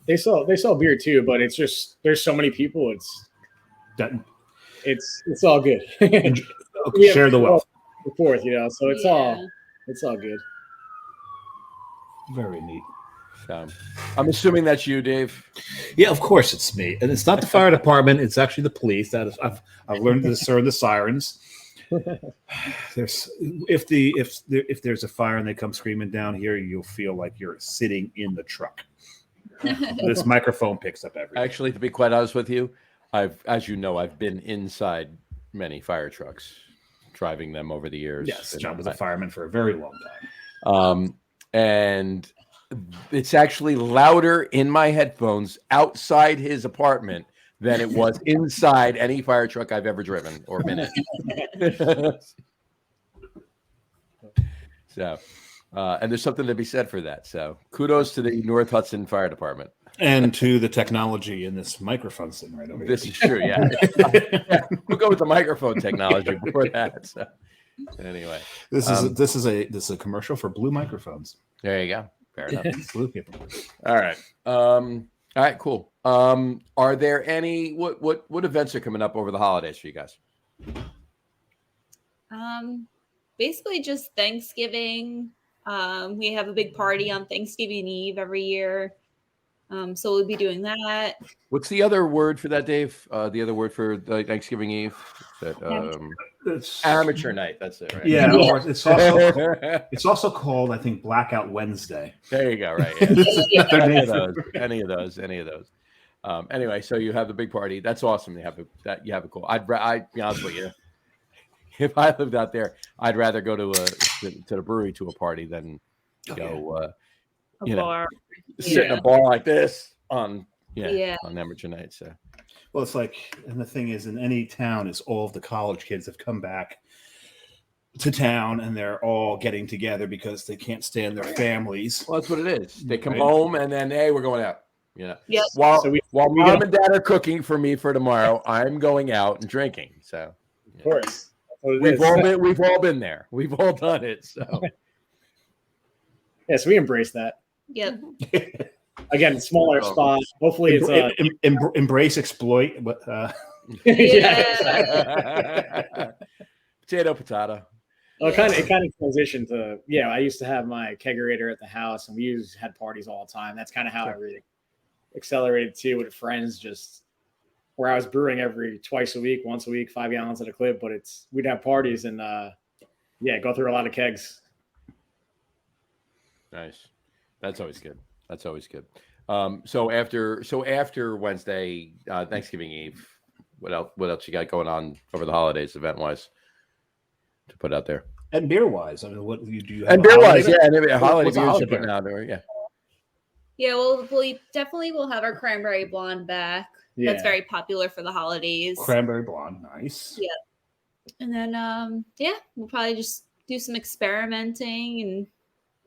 They sell beer too, but it's just there's so many people. It's all good. Share the wealth. The fourth, so it's all good. Very neat. So, I'm assuming that's you, Dave. Yeah, of course it's me, and it's not the fire department. It's actually the police. I've learned to discern the sirens. If there's a fire and they come screaming down here, you'll feel like you're sitting in the truck. This microphone picks up everything. Actually, to be quite honest with you, I've been inside many fire trucks, driving them over the years. Yes, John was a fireman for a very long time. And it's actually louder in my headphones outside his apartment than it was inside any fire truck I've ever driven or been in. So, and there's something to be said for that. So kudos to the North Hudson Fire Department. And to the technology in this microphone sitting right over here. This is true, yeah. We'll go with the microphone technology before that. So. Anyway, This is a commercial for Blue microphones. there you go. Fair enough. Blue people. All right. All right. Cool. Are there any what events are coming up over the holidays for you guys? Basically just Thanksgiving. We have a big party on Thanksgiving Eve every year. So we'll be doing that. What's the other word for that, Dave? The other word for the Thanksgiving Eve? That It's amateur night. That's it, right? Yeah, or it's also called, I think, Blackout Wednesday. There you go. Right. Yeah. Any of those. Anyway, so you have the big party. That's awesome. You have a cool. I'd be honest with you. If I lived out there, I'd rather go to the brewery to a party than go Bar. sit in a bar like this on amateur night. So Well, it's like, and the thing is, in any town, is all of the college kids have come back to town, and they're all getting together because they can't stand their families. well, that's what it is. They come home and then, hey, we're going out. Yep. While So mom and dad are cooking for me for tomorrow, I'm going out and drinking. So Of course. we've all been there. We've all done it. So Yes, we embrace that. Yep. Again, smaller spot. Hopefully, it's Embrace, exploit. But Yeah. potato. Well, it kind of transitioned to I used to have my kegerator at the house, and we had parties all the time. That's kind of how I really accelerated too with friends, just where I was brewing twice a week, once a week, 5 gallons at a clip. But we'd have parties and go through a lot of kegs. Nice. That's always good. So after Wednesday, Thanksgiving Eve, what else you got going on over the holidays event wise to put out there? and beer wise, I mean, what do you have? And beer wise, holiday? and maybe a holiday What's a beers holiday you're putting beer? out there, yeah. Yeah, well, we definitely will have our cranberry blonde back. Yeah. That's very popular for the holidays. Cranberry blonde, nice. Yeah. And then, we'll probably just do some experimenting and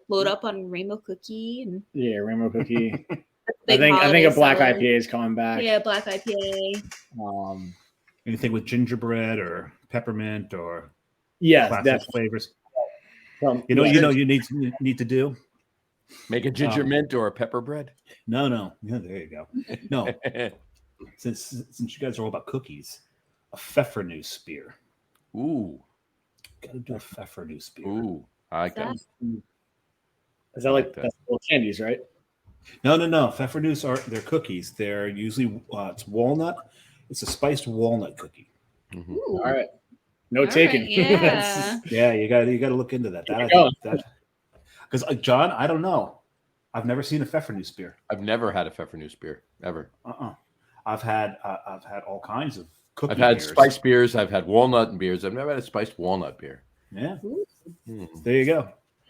load up on rainbow cookie and Yeah, rainbow cookie. big I think holiday a black seller. IPA is coming back. Yeah, black IPA. Anything with gingerbread or peppermint or Yeah, classic definitely. flavors? Well, You need to do. Make a ginger mint or a pepper bread. No. Yeah, there you go. No, since you guys are all about cookies, a Pfeffernuss beer. Ooh, Got to do a Pfeffernuss beer. ooh, I like that. Is that like that's little candies, right? No. Pfeffernuss they're cookies. They're usually it's walnut. It's a spiced walnut cookie. Mhm. Ooh. All right. No All taking. right, yeah. Yeah, you got to look into that. Because John, I don't know. I've never seen a Pfeffernuss beer. I've never had a Pfeffernuss beer ever. I've had all kinds of cookie I've had beers. spiced beers. I've had walnut beers. I've never had a spiced walnut beer. Yeah, Ooh, there you go.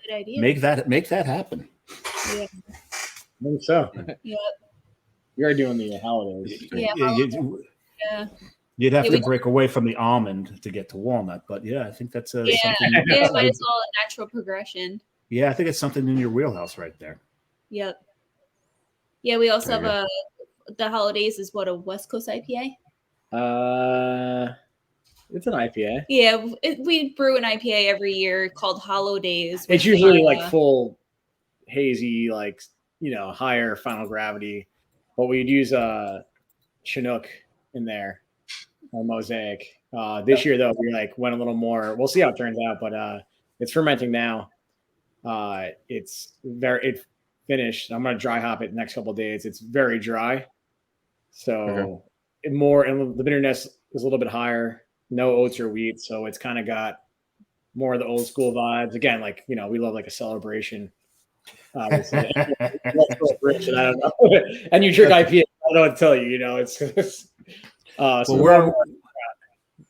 good idea. Make that happen. Yeah. I think so. Yep. You're doing the holidays. Yeah. Yeah. You'd have Yeah, to we- break away from the almond to get to walnut, but yeah, I think that's Yeah. something. Yeah, but it's all a natural progression. Yeah, I think it's something in your wheelhouse right there. Yep. Yeah, we also There you have the holidays is what, a West Coast IPA? It's an IPA. Yeah, we brew an IPA every year called Hollow Days. It's which usually is, like full hazy, like higher final gravity. But we'd use Chinook in there or Mosaic. This year though, we went a little more. We'll see how it turns out, but it's fermenting now. It's finished. I'm gonna dry hop it next couple of days. It's very dry, so and the bitterness is a little bit higher. No oats or wheat, so it's kind of got more of the old school vibes. Again, we love a celebration. Obviously. Celebration, I don't know. And you drink IPA, I don't know what to tell you. It's so we're a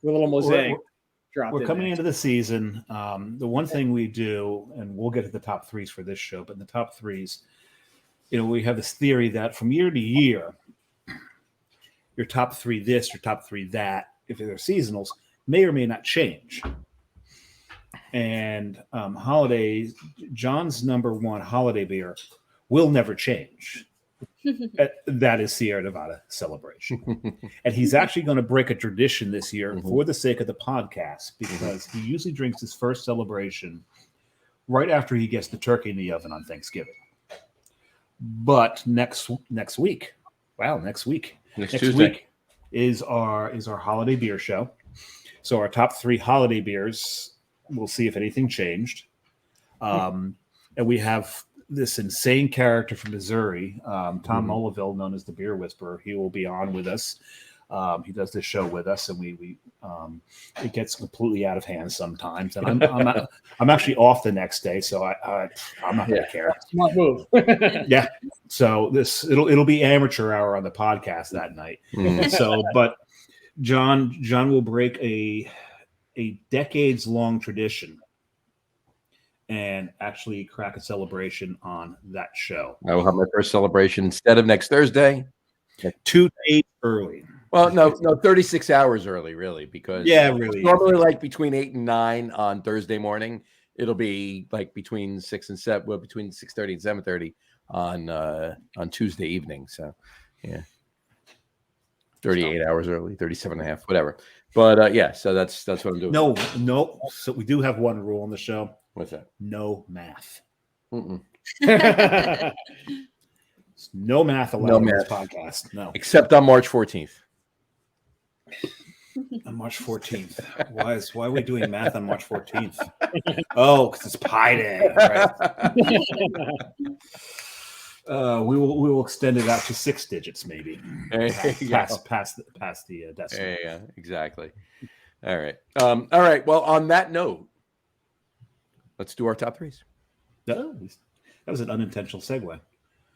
little Mosaic. We're coming into the season. The one thing we do, and we'll get to the top threes for this show, but in the top threes, we have this theory that from year to year, your top three this, your top three that, if they're seasonals, may or may not change. And holidays, John's number one holiday beer will never change. That is Sierra Nevada Celebration. And he's actually going to break a tradition this year for the sake of the podcast, because he usually drinks his first celebration right after he gets the turkey in the oven on Thanksgiving. But next week is our holiday beer show. So our top 3 holiday beers, we'll see if anything changed. And we have this insane character from Missouri, Tom Mulliville, known as the Beer Whisperer. He will be on with us. He does this show with us, and we it gets completely out of hand sometimes. And I'm actually off the next day, so I'm not going to care. Smart move. Yeah. So it'll be amateur hour on the podcast that night. So, but John will break a decades long tradition and actually crack a celebration on that show. I will have my first celebration instead of next Thursday. 2 days early. Well, no, 36 hours early, really, because really. normally like between 8 and 9 on Thursday morning. It'll be like between 6 and 7, well, between 6:30 and 7:30 on Tuesday evening. So, yeah, 38 hours early, 37 and a half, whatever. But yeah, so that's what I'm doing. No. So we do have one rule on the show. What's that? No math. Mm-mm. No math allowed on this podcast. No, except on March 14th. On March 14th. Why are we doing math on March 14th? Oh, because it's Pi Day, right? We will extend it out to 6 digits, maybe. Past the decimal. Yeah, exactly. All right. All right. Well, on that note, let's do our top 3s. Oh, that was an unintentional segue.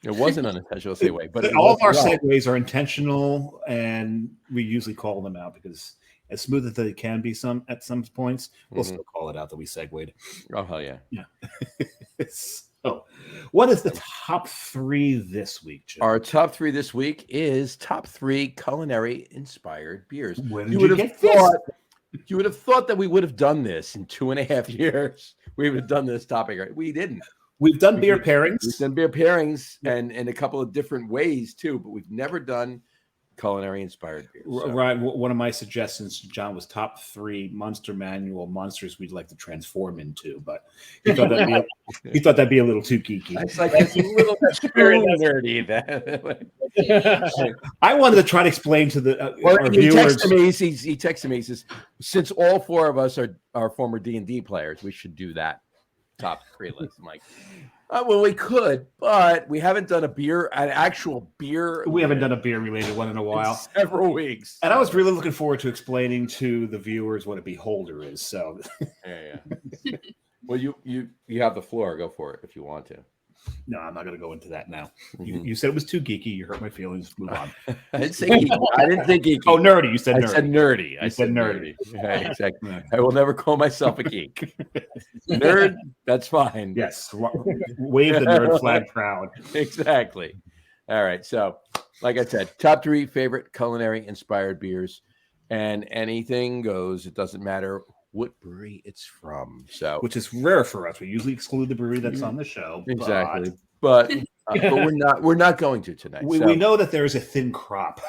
It was an unintentional segue, but all of our segues are intentional, and we usually call them out because, as smooth as they can be, at some points, we'll still call it out that we segued. Oh hell yeah! Yeah. So, what is the top 3 this week, Jim? Our top 3 this week is top 3 culinary inspired beers. Where did you get this? You would have thought that we would have done this in 2.5 years. We would have done this topic, right? We didn't. We've done beer pairings. We've done beer pairings and in a couple of different ways too, but we've never done culinary inspired beers. So. Right. One of my suggestions to John was top 3 Monster Manual monsters we'd like to transform into, but he thought that'd be a little too geeky. It's like it's a little very nerdy. I wanted to try to explain to our viewers. He texted me. He says, since all 4 of us are former D&D players, we should do that top 3 list. I'm like, well, we could, but we haven't done an actual beer. We haven't done a beer related one in a while. Several weeks. And I was really looking forward to explaining to the viewers what a beholder is. So yeah. Well, you have the floor. Go for it if you want to. No, I'm not going to go into that now. You said it was too geeky. You hurt my feelings. Move on. I didn't say geeky. I didn't think geeky. Oh, nerdy. You said nerdy. I said nerdy. I said nerdy. Yeah, exactly. I will never call myself a geek. Nerd, that's fine. Yes. Wave the nerd flag proud. Exactly. All right. So, like I said, top 3 favorite culinary inspired beers, and anything goes. It doesn't matter what brewery it's from. So, which is rare for us. We usually exclude the brewery that's on the show. Exactly. But we're not going to tonight. We know that there is a thin crop.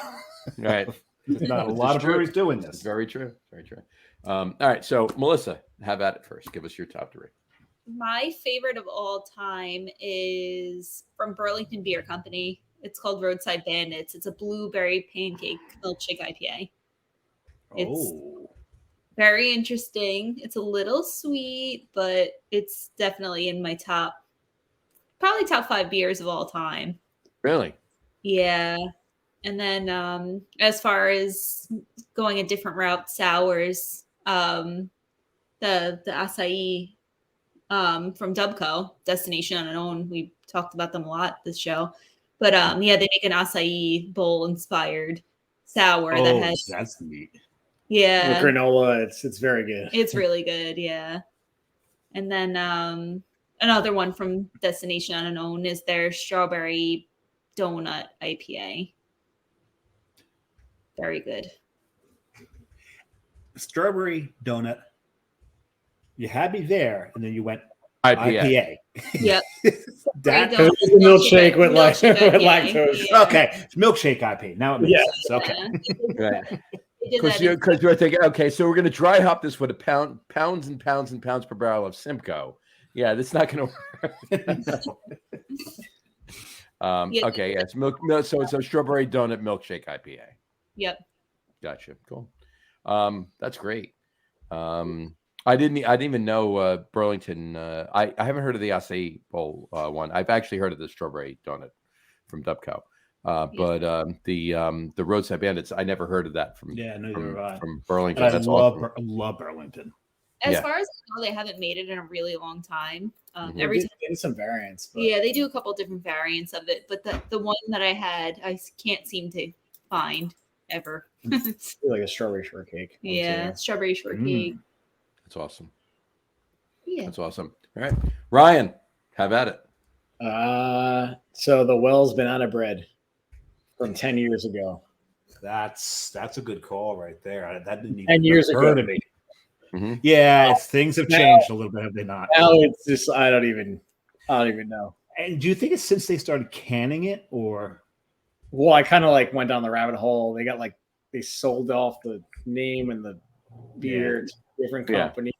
Right. There's not a lot of breweries doing this. It's very true. Very true. All right. So, Melissa, have at it first. Give us your top 3. My favorite of all time is from Burlington Beer Company. It's called Roadside Bandits. It's a blueberry pancake milkshake IPA. It's very interesting. It's a little sweet, but it's definitely in my probably top 5 beers of all time. Really? Yeah. And then as far as going a different route, sours, the acai from Dubco, Destination Unknown. We talked about them a lot this show. But they make an acai bowl inspired sour that has that's neat. Yeah. With granola, it's very good. It's really good, yeah. And then another one from Destination Unknown is their strawberry donut IPA. Very good. Strawberry donut. You had me there, and then you went. IPA. Yep. That Right, It's a milkshake with milkshake IPA. lactose. Yeah. okay, milkshake IPA. Now it makes Yeah. sense. Okay. Yeah. Right. They did Because that you're thinking, okay, so we're going to dry hop this with pounds and pounds and pounds per barrel of Simcoe. Yeah, that's not going to work. Yeah. Okay, yes, so it's a strawberry donut milkshake IPA. Yep. Gotcha. Cool. That's great. I didn't even know Burlington. I haven't heard of the acai bowl one. I've actually heard of the strawberry donut from Dubco. But the Roadside Bandits, I never heard of that from Burlington. And I That's love awesome. love Burlington. As far as I know, they haven't made it in a really long time. Every time, They did some variants. But yeah, they do a couple different variants of it, but the one that I had, I can't seem to find ever. it's like a strawberry shortcake. Yeah, strawberry shortcake. That's awesome. Yeah. That's awesome. All right, Ryan, have at it. So the Wells banana bread from 10 years ago. That's a good call right there. That didn't even 10 years occur ago to me. Mm-hmm. Yeah, things have changed a little bit, have they not? Now it's just I don't even know. And do you think it's since they started canning it, or? Well, I kind of like went down the rabbit hole. They sold off the name and the beer to different company.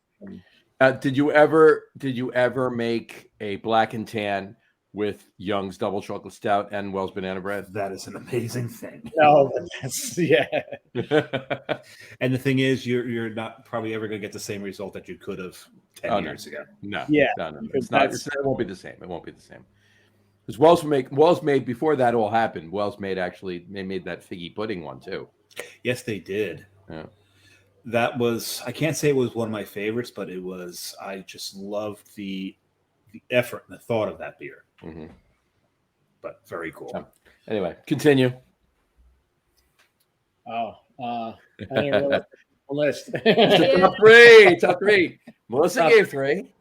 Did you ever make a black and tan with Young's Double Chocolate Stout and Wells Banana Bread? That is an amazing thing. No, but that's And the thing is, you're not probably ever going to get the same result that you could have 10 years ago. No. Yeah. No. It's not. It won't be the same. It won't be the same. Because Wells made before that all happened. Wells made they made that figgy pudding one too. Yes, they did. Yeah. That was, I can't say it was one of my favorites, but it was, I just loved the effort and the thought of that beer. Mm-hmm. But very cool. Anyway, continue. I didn't realize the list. Top three. Melissa gave 3.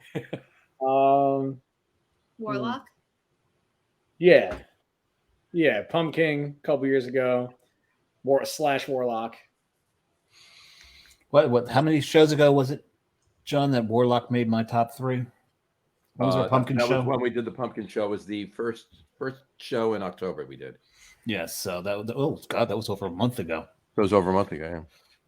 Warlock. Yeah, Pumpkin a couple years ago. Warlock. What? How many shows ago was it, John, that Warlock made my top 3? What was our pumpkin show? Was when we did the pumpkin show. Was the first show in October we did. Yes. So that was over a month ago. It was over a month ago. Yeah.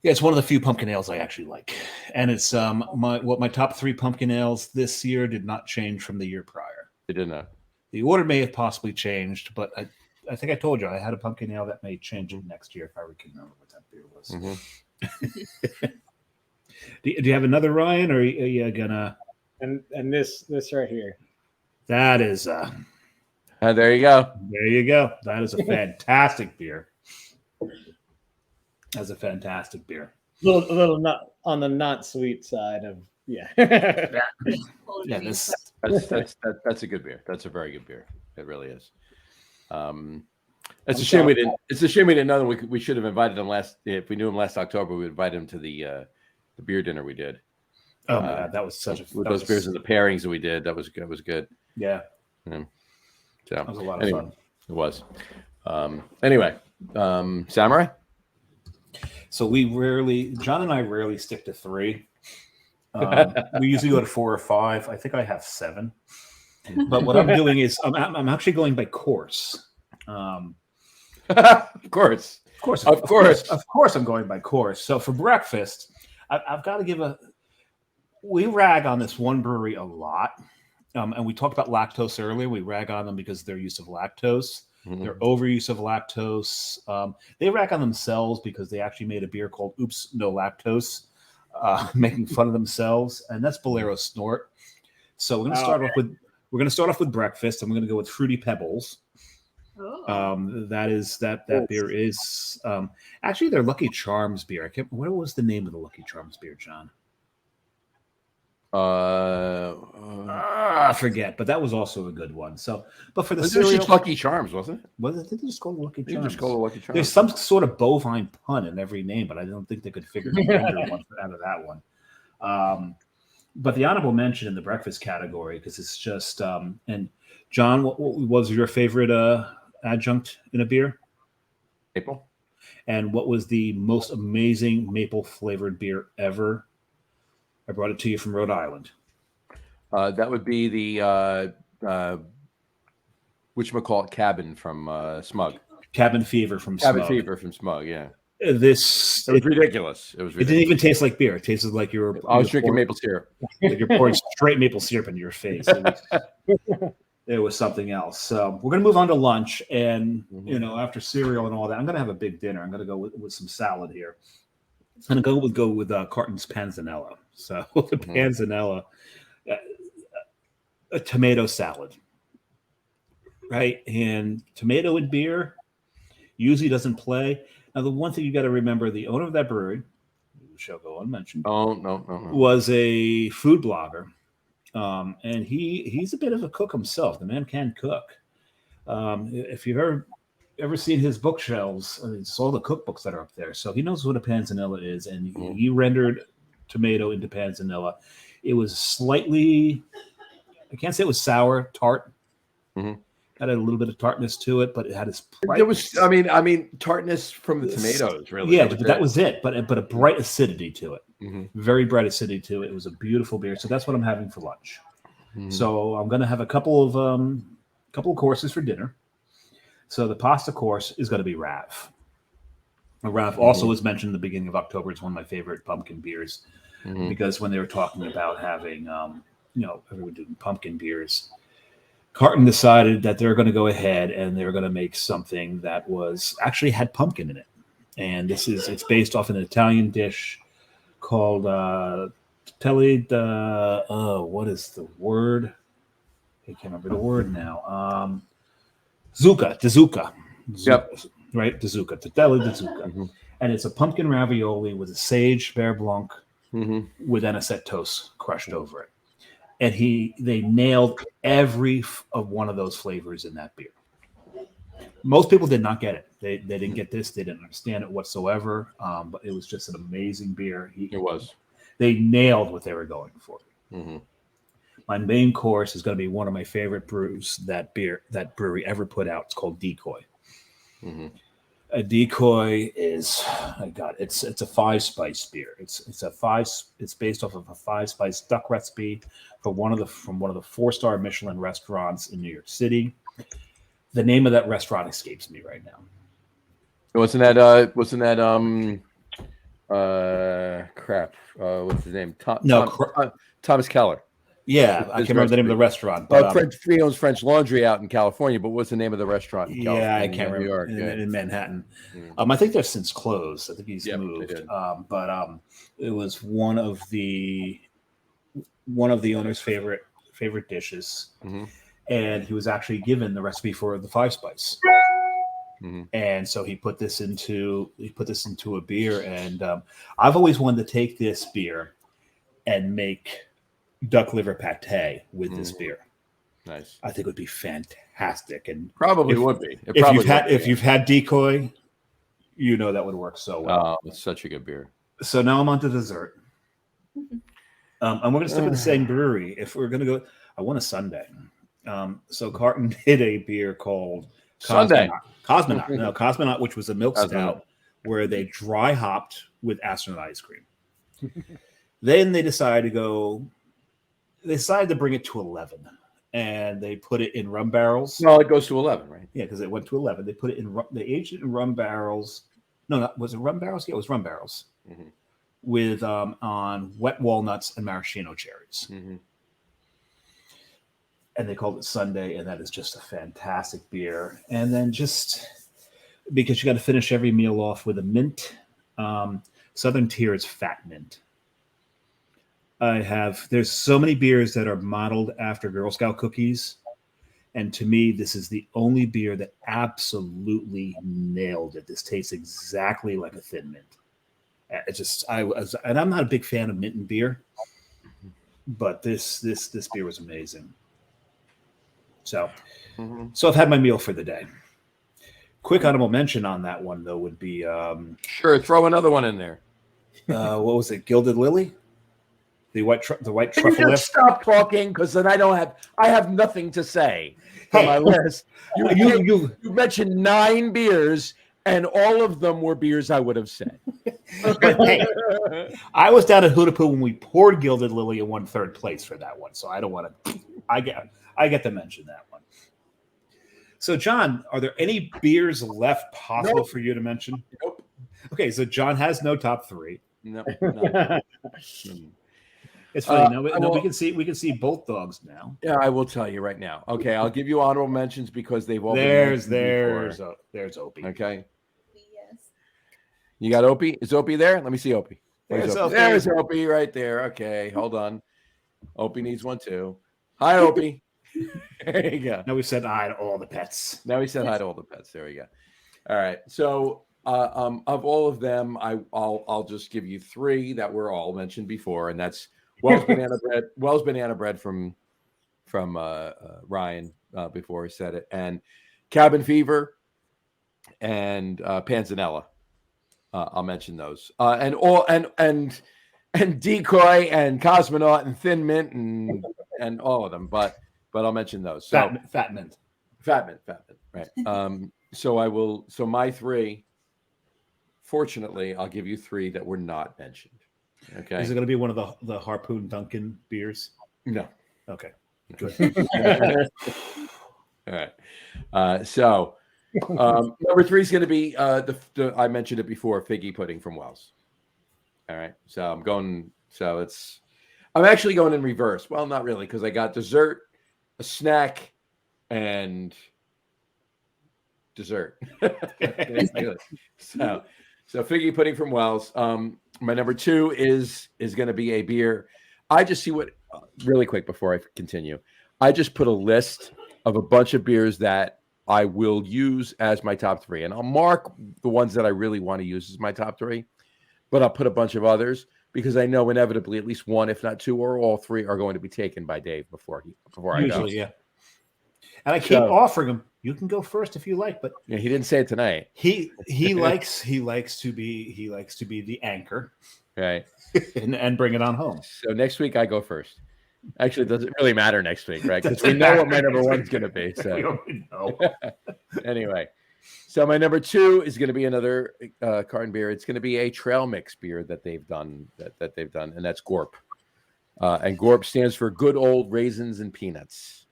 Yeah, it's one of the few pumpkin ales I actually like, and it's my top 3 pumpkin ales this year did not change from the year prior. It did not. The order may have possibly changed, but I think I told you I had a pumpkin ale that may change next year if I can remember what that beer was. Mm-hmm. Do you have another, Ryan, or are you gonna? And this right here. That is There you go. there you go. That is a fantastic beer. That's a fantastic beer. A little not on the not sweet side of Yeah, That's a good beer. That's a very good beer. It really is. It's a shame we didn't. It's a shame we didn't know them. We should have invited them last. If we knew him last October, we would invite him to the beer dinner we did. Oh my God, that was such a with those beers and the pairings that we did. That was good. It was good. Yeah. So That was a lot of fun. It was. Anyway, Samurai. So John and I rarely stick to 3. We usually go to 4 or 5. I think I have 7. But what I'm doing is I'm actually going by course. Of course, I'm going by course. So for breakfast, I've got to give we rag on this one brewery a lot. And we talked about lactose earlier. We rag on them because of their use of lactose, their overuse of lactose. They rag on themselves because they actually made a beer called Oops, No Lactose, making fun of themselves. And that's Bolero Snort. So we're going to start off with breakfast. And we're going to go with Fruity Pebbles. That beer is actually their Lucky Charms beer. What was the name of the Lucky Charms beer, John? I forget, but that was also a good one. So, but for the cereal, just Lucky Charms, wasn't it? Was it? They just called it Lucky Charms. Just called it Lucky Charms. There's some sort of bovine pun in every name, but I don't think they could figure one out of that one. But the honorable mention in the breakfast category, because it's just and John, what was your favorite adjunct in a beer? Maple. And what was the most amazing maple flavored beer ever? I brought it to you from Rhode Island. That would be the whatchamacallit cabin from Smug. Cabin Fever from Cabin Smug. Fever from Smug, yeah. It was ridiculous. It was ridiculous. It didn't even taste like beer. It tasted like you were. I was drinking maple syrup. Like you're pouring straight maple syrup into your face. It was something else. So we're gonna move on to lunch, and after cereal and all that, I'm gonna have a big dinner. I'm gonna go with some salad here. I'm gonna go with Carton's panzanella. So the panzanella, a tomato salad, right? And tomato and beer usually doesn't play. Now, the one thing you got to remember, the owner of that brewery, who shall go unmentioned, no. was a food blogger. And he's a bit of a cook himself. The man can cook. If you've ever seen his bookshelves, it's all the cookbooks that are up there. So he knows what a panzanella is, and he rendered tomato into panzanella. It was slightly, I can't say it was sour, tart. Had a little bit of tartness to it, but it had its bright. There was, I mean, tartness from the tomatoes, really. Yeah, but that was it. But a bright acidity to it. Very bright acidity to it. It was a beautiful beer. So that's what I'm having for lunch. So I'm going to have a couple of courses for dinner. So the pasta course is going to be Rav. Rav also was mentioned in the beginning of October. It's one of my favorite pumpkin beers because when they were talking about having, everyone doing pumpkin beers, Carton decided that they're going to go ahead and they're going to make something that was actually had pumpkin in it. And it's based off an Italian dish called what is the word? I can't remember the word now. Zucca. Yep. Right? Zucca. Tortelli di zucca. And it's a pumpkin ravioli with a sage beurre blanc with anisette toast crushed over it. And they nailed every of one of those flavors in that beer. Most people did not get it. They didn't get this. They didn't understand it whatsoever. But it was just an amazing beer. It was. They nailed what they were going for. My main course is going to be one of my favorite brews that brewery ever put out. It's called Decoy. A Decoy is, it's a 5-spice beer. It's based off of a 5-spice duck recipe from one of the 4-star Michelin restaurants in New York City. The name of that restaurant escapes me right now. Wasn't that crap? What's his name? Thomas Keller. Yeah, I can't remember the name of the restaurant. But he owns French Laundry out in California. But what's the name of the restaurant? In I can't remember. New York, in Manhattan. I think they're since closed. I think he's moved. But it was one of the owner's favorite dishes, and he was actually given the recipe for the 5-spice. And so he put this into a beer, and I've always wanted to take this beer and make duck liver pate with this beer. Nice. I think it would be fantastic, and would be. If you've had Decoy, that would work so well. Oh, it's such a good beer. So now I'm on to dessert. And we're going to stick with the same brewery. If we're going to go, I want a Sunday. So Carton did a beer called Cosmonaut, which was a milk stout where they dry hopped with astronaut ice cream. Then they decided to bring it to 11, and they put it in rum barrels. No, it goes to 11, right? Yeah, because it went to 11. They put it in. They aged it in rum barrels. No, was it rum barrels? Yeah, it was rum barrels with on wet walnuts and maraschino cherries. And they called it Sunday, and that is just a fantastic beer. And then just because you got to finish every meal off with a mint, Southern Tier is fat mint. There's so many beers that are modeled after Girl Scout cookies. And to me, this is the only beer that absolutely nailed it. This tastes exactly like a Thin Mint. And I'm not a big fan of mint and beer, but this beer was amazing. So I've had my meal for the day. Quick honorable mention on that one, though, would be sure, throw another one in there. What was it? Gilded Lily? The white truffle. Can you just stop talking? Because then I have nothing to say on my list. You mentioned 9 beers, and all of them were beers I would have said. But hey, I was down at Hootapoo when we poured Gilded Lily and won third place for that one. So I don't want to. I get to mention that one. So, John, are there any beers left possible for you to mention? Nope. Okay, so John has no top three. No. It's funny. We can see both dogs now. Yeah, I will tell you right now. Okay, I'll give you honorable mentions because they've all there's been before. There's Opie. Okay, Yes. you got Opie. Is Opie there? Let me see Opie. There's Opie. There's Opie right there. Okay, hold on. Opie needs one too. Hi, Opie. There you go. Now we said hi to all the pets. Now we said hi to all the pets. There we go. All right. So of all of them, I'll just give you three that were all mentioned before, and that's Wells banana bread from Ryan before he said it, and Cabin Fever and Panzanella. I'll mention those. And Decoy and Cosmonaut and Thin Mint and all of them, but I'll mention those. So, Fat Mint, right. So my three, fortunately, I'll give you three that were not mentioned. Okay. Is it going to be one of the Harpoon Duncan beers? No. Okay. Good. All right. So number three is going to be I mentioned it before, figgy pudding from Wells. All right. So I'm actually going in reverse. Well, not really, because I got dessert, a snack, and dessert. So figgy pudding from Wells. My number two is going to be a beer. I just see what really quick before I continue. I just put a list of a bunch of beers that I will use as my top three, and I'll mark the ones that I really want to use as my top three, but I'll put a bunch of others because I know inevitably at least one, if not two, or all three are going to be taken by Dave before I go. Usually, yeah. And I keep offering him. You can go first if you like, but yeah, he didn't say it tonight. He likes to be the anchor, right, and bring it on home. So next week I go first. Actually, it doesn't really matter next week, right? Because we know what my number one's going to be. So we already know. Anyway, so my number two is going to be another carton beer. It's going to be a trail mix beer that they've done, and that's Gorp. And Gorp stands for Good Old Raisins and Peanuts.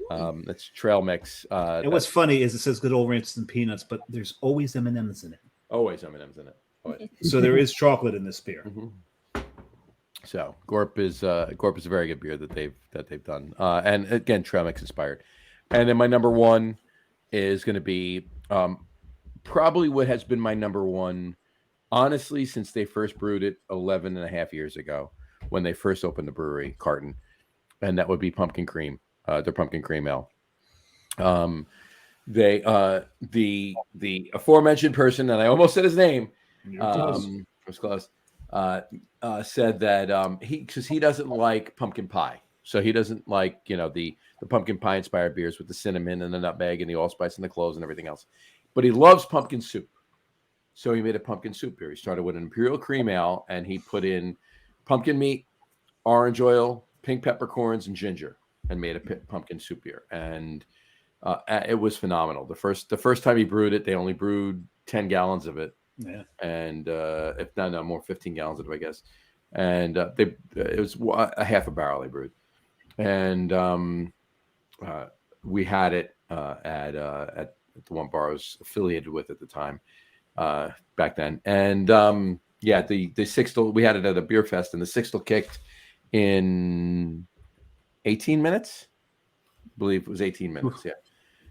That's trail mix. And what's funny is it says Good Old Raisins and Peanuts, but there's always M&Ms in it. Always M&Ms in it. Always. So there is chocolate in this beer. Mm-hmm. So Gorp is a very good beer that they've done, and again trail mix inspired. And then my number one is going to be probably what has been my number one, honestly, since they first brewed it 11 and a half years ago when they first opened the brewery carton, and that would be pumpkin cream, their pumpkin cream ale. They the aforementioned person, and I almost said his name, was close. Said that he doesn't like pumpkin pie, so he doesn't like the pumpkin pie inspired beers with the cinnamon and the nutmeg and the allspice and the cloves and everything else, but he loves pumpkin soup. So he made a pumpkin soup beer. He started with an imperial cream ale, and he put in pumpkin meat, orange oil, pink peppercorns, and ginger, and made a pumpkin soup beer. And it was phenomenal. The first time he brewed it, they only brewed 10 gallons of it. Yeah, and if not, no more, 15 gallons of it, I guess. And it was a half a barrel they brewed, and we had it at the one bar I was affiliated with at the time back then. And the Sixtel, we had it at a beer fest, and the Sixtel kicked in 18 minutes. I believe it was 18 minutes.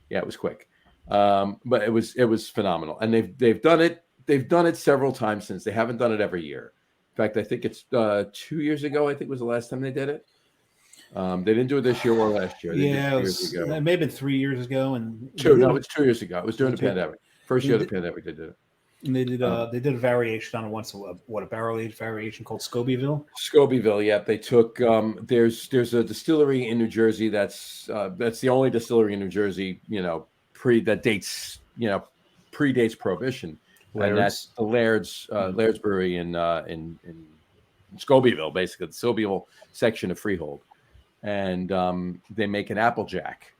Yeah, it was quick, but it was phenomenal, and they've done it. They've done it several times since. They haven't done it every year. In fact, I think it's 2 years ago. I think was the last time they did it. They didn't do it this year or last year. It may have been 3 years ago. And No, it's 2 years ago. It was during the pandemic. First year of the pandemic, they did it. And they did a variation on it once. A barrel aged variation called Scobyville. Scobyville, yeah. They took there's a distillery in New Jersey that's the only distillery in New Jersey predates Prohibition. Laird's. And that's the Laird's Brewery in Scobyville, basically the Scobyville section of Freehold, and they make an Applejack,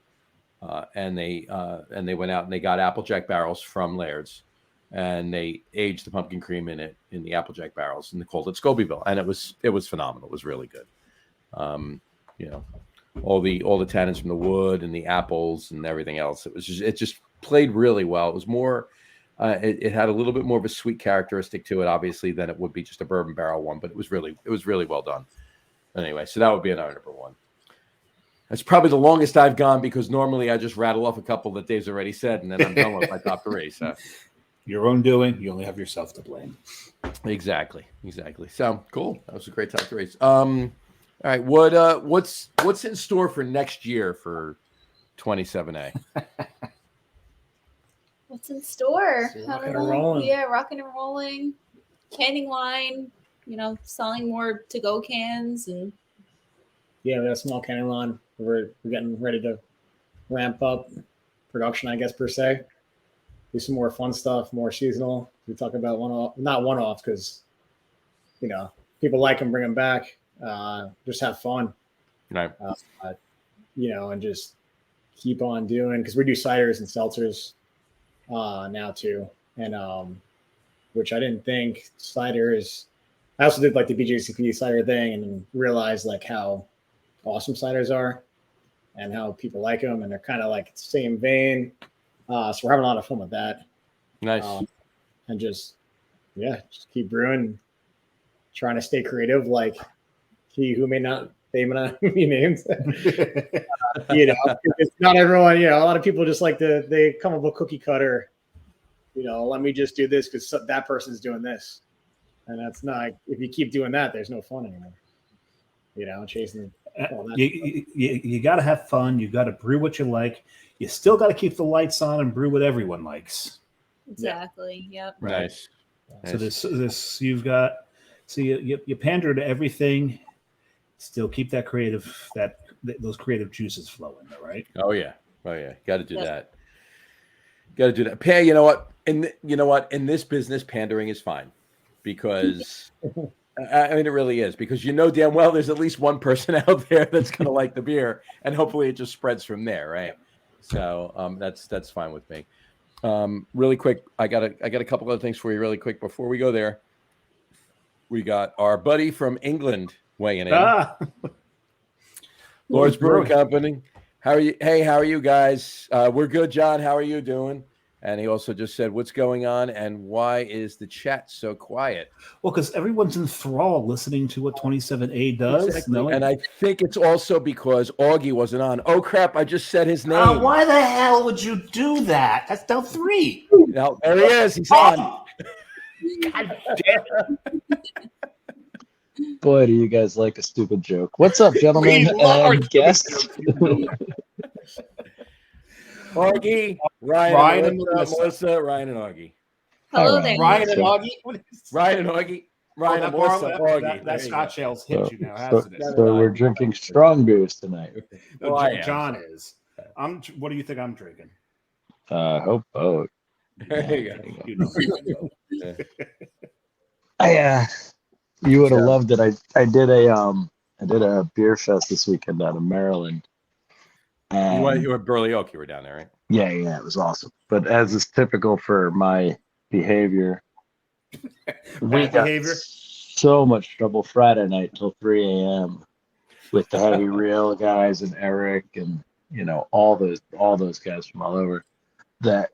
and they went out and they got Applejack barrels from Laird's, and they aged the pumpkin cream in it in the Applejack barrels, and they called it Scobyville, and it was phenomenal. It was really good. All the tannins from the wood and the apples and everything else. It just played really well. It was more. It had a little bit more of a sweet characteristic to it, obviously, than it would be just a bourbon barrel one, but it was really well done. Anyway, so that would be another number one. That's probably the longest I've gone because normally I just rattle off a couple that Dave's already said, and then I'm done with my top three. So your own doing. You only have yourself to blame. Exactly. So cool. That was a great top three. All right. What's in store for next year for 27A? What's in store? Rocking and rolling. Yeah, rocking and rolling. Canning line. Selling more to-go cans and. Yeah, we got a small canning line. We're getting ready to ramp up production, I guess, per se. Do some more fun stuff, more seasonal. We talk about not one-offs because, people like them, bring them back. Just have fun. Right. And just keep on doing, because we do ciders and seltzers now too. And which I didn't think ciders. I also did like the BJCP cider thing and realized like how awesome ciders are and how people like them, and they're kind of like the same vein. So we're having a lot of fun with that. Nice. And just keep brewing, trying to stay creative, like he who may not be named. It's not everyone. A lot of people just like they come up with cookie cutter. Let me just do this because that person's doing this, and that's not. If you keep doing that, there's no fun anymore. Chasing. You got to have fun. You got to brew what you like. You still got to keep the lights on and brew what everyone likes. Exactly. Yep. Nice. So this you've got. So you pander to everything. Still keep that those creative juices flowing, though, right? Oh yeah. Got to do that. Hey, you know what? In this business, pandering is fine because. I mean, it really is, because damn well there's at least one person out there that's going to like the beer, and hopefully it just spreads from there, right? So that's fine with me. Really quick, I got a couple other things for you really quick before we go there. We got our buddy from England weighing in. Lord's Brewing Company. How are you? Hey, how are you guys? We're good, John. How are you doing? And he also just said, what's going on and why is the chat so quiet? Well, because everyone's enthralled listening to what 27A does. Exactly. And I think it's also because Augie wasn't on. Oh, crap. I just said his name. Why the hell would you do that? That's now 3. Now, there he is. He's on. God damn. Boy, do you guys like a stupid joke. What's up, gentlemen and guests? Augie, Ryan and Melissa, Ryan and Augie. Hello there. Ryan and Augie. Ryan and Augie. Ryan and Melissa, Augie. That Scotch ale's hit you now, hasn't it? So we're drinking strong beers tonight. John is. What do you think I'm drinking? Hope boat. There you go. You would have loved it. I did a beer fest this weekend out of Maryland. You were Burley Oak. You were down there, right? Yeah, it was awesome. But as is typical for my behavior, we got so much trouble Friday night till 3 a.m. with the heavy rail guys and Eric and all those guys from all over, that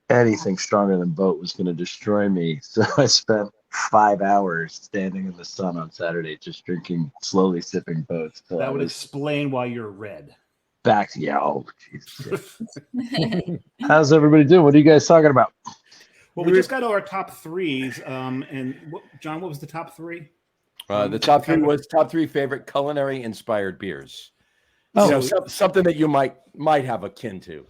anything stronger than boat was going to destroy me. So I spent 5 hours standing in the sun on Saturday just drinking, slowly sipping boats. That would explain why you're red. Back to Jesus. How's everybody doing? What are you guys talking about? Well, we just got our top threes. John, what was the top 3? The top 3 was top 3 favorite culinary inspired beers. Oh, something that you might have a kin to.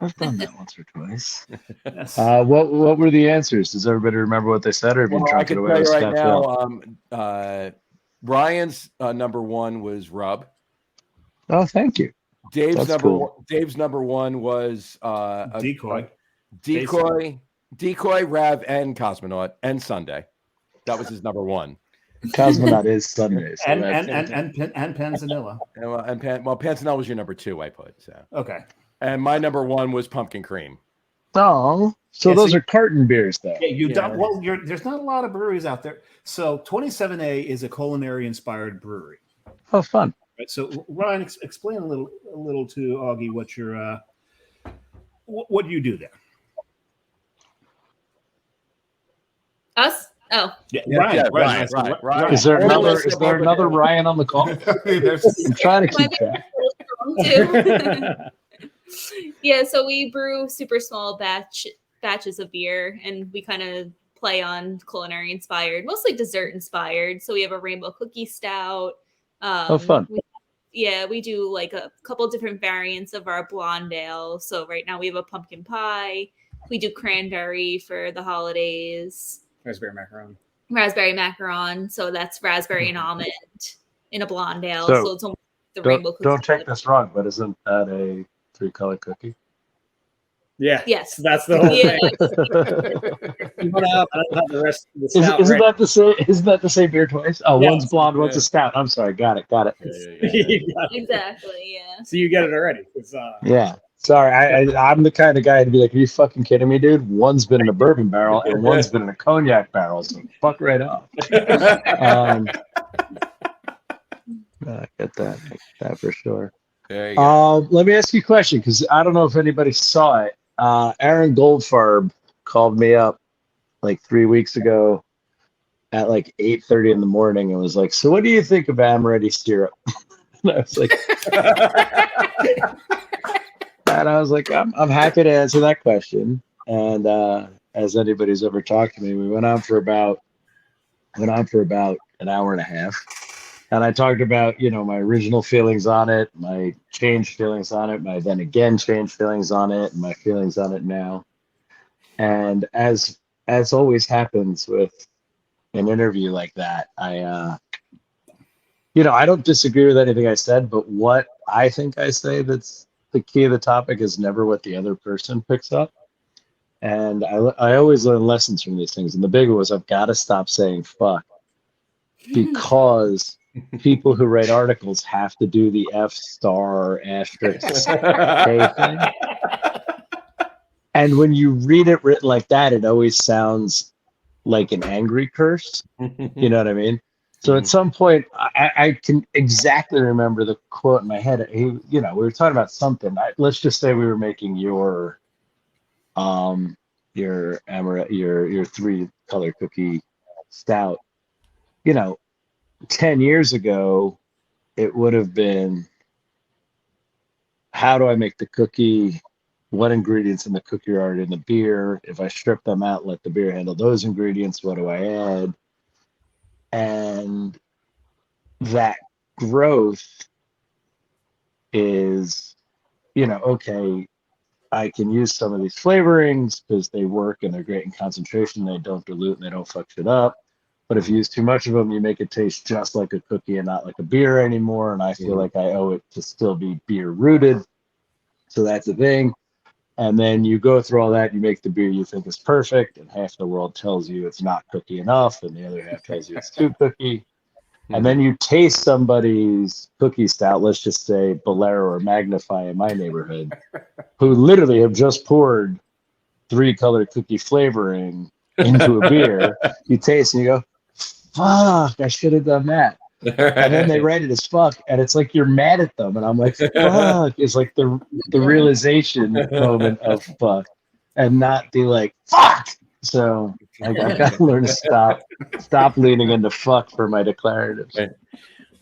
I've done that once or twice. Yes. What were the answers? Does everybody remember what they said, or have you drunk it away? I can tell you right now. Ryan's number 1 was rub. Oh, thank you. Dave's number 1 was Decoy, Rav, and Cosmonaut, and Sunday. That was his number 1. Cosmonaut is Sunday, so and Panzanilla. Panzanilla was your number 2. I put so okay. And my number 1 was pumpkin cream. Oh, So those are carton beers, though. Yeah, well, there's not a lot of breweries out there. So 27A is a culinary inspired brewery. Oh, fun. Right. So Ryan, explain a little to Augie what your what do you do there? Us? Oh. Yeah, Ryan. Is there another Ryan on the call? I'm trying to keep track. Yeah, so we brew super small batches of beer, and we kind of play on culinary inspired, mostly dessert inspired. So we have a rainbow cookie stout. Fun. We do like a couple different variants of our blonde ale. So right now we have a pumpkin pie. We do cranberry for the holidays. Raspberry macaron. So that's raspberry and almond in a blonde ale. So it's almost the rainbow cookie. Don't take this wrong, but isn't that a 3-color cookie? Yeah. Yes. That's the whole thing. You went out, I don't have the rest of the stout. Isn't that the same beer twice? Oh, one's blonde, one's a stout. I'm sorry. Got it. Yeah. Exactly. Yeah. So you get it already. Yeah. Sorry, I'm the kind of guy to be like, are you fucking kidding me, dude? One's been in a bourbon barrel and one's been in a cognac barrel, so fuck right off. I get that for sure. There you go. Let me ask you a question, because I don't know if anybody saw it. Aaron Goldfarb called me up like 3 weeks ago at like 8:30 in the morning and was like, so what do you think of amaretti syrup? And I was like, I'm happy to answer that question. And as anybody's ever talked to me, we went on for about an hour and a half. And I talked about, my original feelings on it, my changed feelings on it, my then again changed feelings on it, and my feelings on it now. And as always happens with an interview like that, I don't disagree with anything I said, but what I think I say that's the key of the topic is never what the other person picks up. And I always learn lessons from these things. And the big one was I've got to stop saying fuck, because people who write articles have to do the F* asterisk K thing. And when you read it written like that, it always sounds like an angry curse. You know what I mean? So at some point, I can exactly remember the quote in my head. We were talking about something. Let's just say we were making your 3-color cookie stout. 10 years ago, it would have been, how do I make the cookie? What ingredients in the cookie are in the beer? If I strip them out, let the beer handle those ingredients, what do I add? And that growth is, okay, I can use some of these flavorings because they work and they're great in concentration. They don't dilute and they don't fuck shit up. But if you use too much of them, you make it taste just like a cookie and not like a beer anymore. And I feel like I owe it to still be beer rooted. So that's the thing. And then you go through all that, you make the beer you think is perfect, and half the world tells you it's not cookie enough, and the other half tells you it's too cookie. And then you taste somebody's cookie stout, let's just say Bolero or Magnify in my neighborhood, who literally have just poured 3-color cookie flavoring into a beer. You taste and you go, fuck, I should have done that. And then they write it as fuck, and it's like you're mad at them, and I'm like, fuck. It's like the realization moment of fuck, and not be like fuck. So I've got to learn to stop leaning into fuck for my declaratives. Right.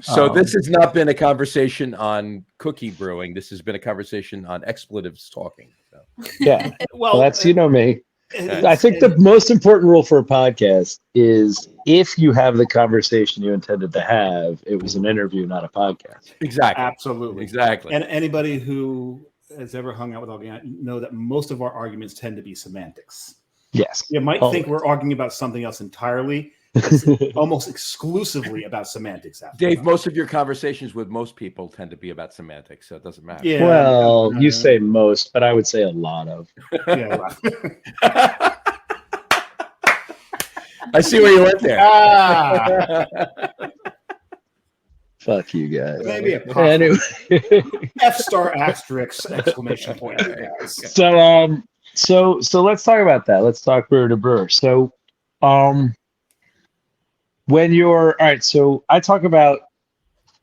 So this has not been a conversation on cookie brewing. This has been a conversation on expletives talking. So. Yeah, well, that's me. I think the most important rule for a podcast is if you have the conversation you intended to have, it was an interview, not a podcast. Exactly. Absolutely. Exactly. And anybody who has ever hung out with Augie know that most of our arguments tend to be semantics. Yes. You might think we're arguing about something else entirely. It's almost exclusively about semantics. Dave, most of your conversations with most people tend to be about semantics, so it doesn't matter. Yeah. Well, you say most, but I would say a lot of. Yeah. I see where you went there. Fuck you guys. Maybe a anyway. F* asterisk exclamation point. So let's talk about that. Let's talk brewer to brewer. So, when you're all right, so I talk about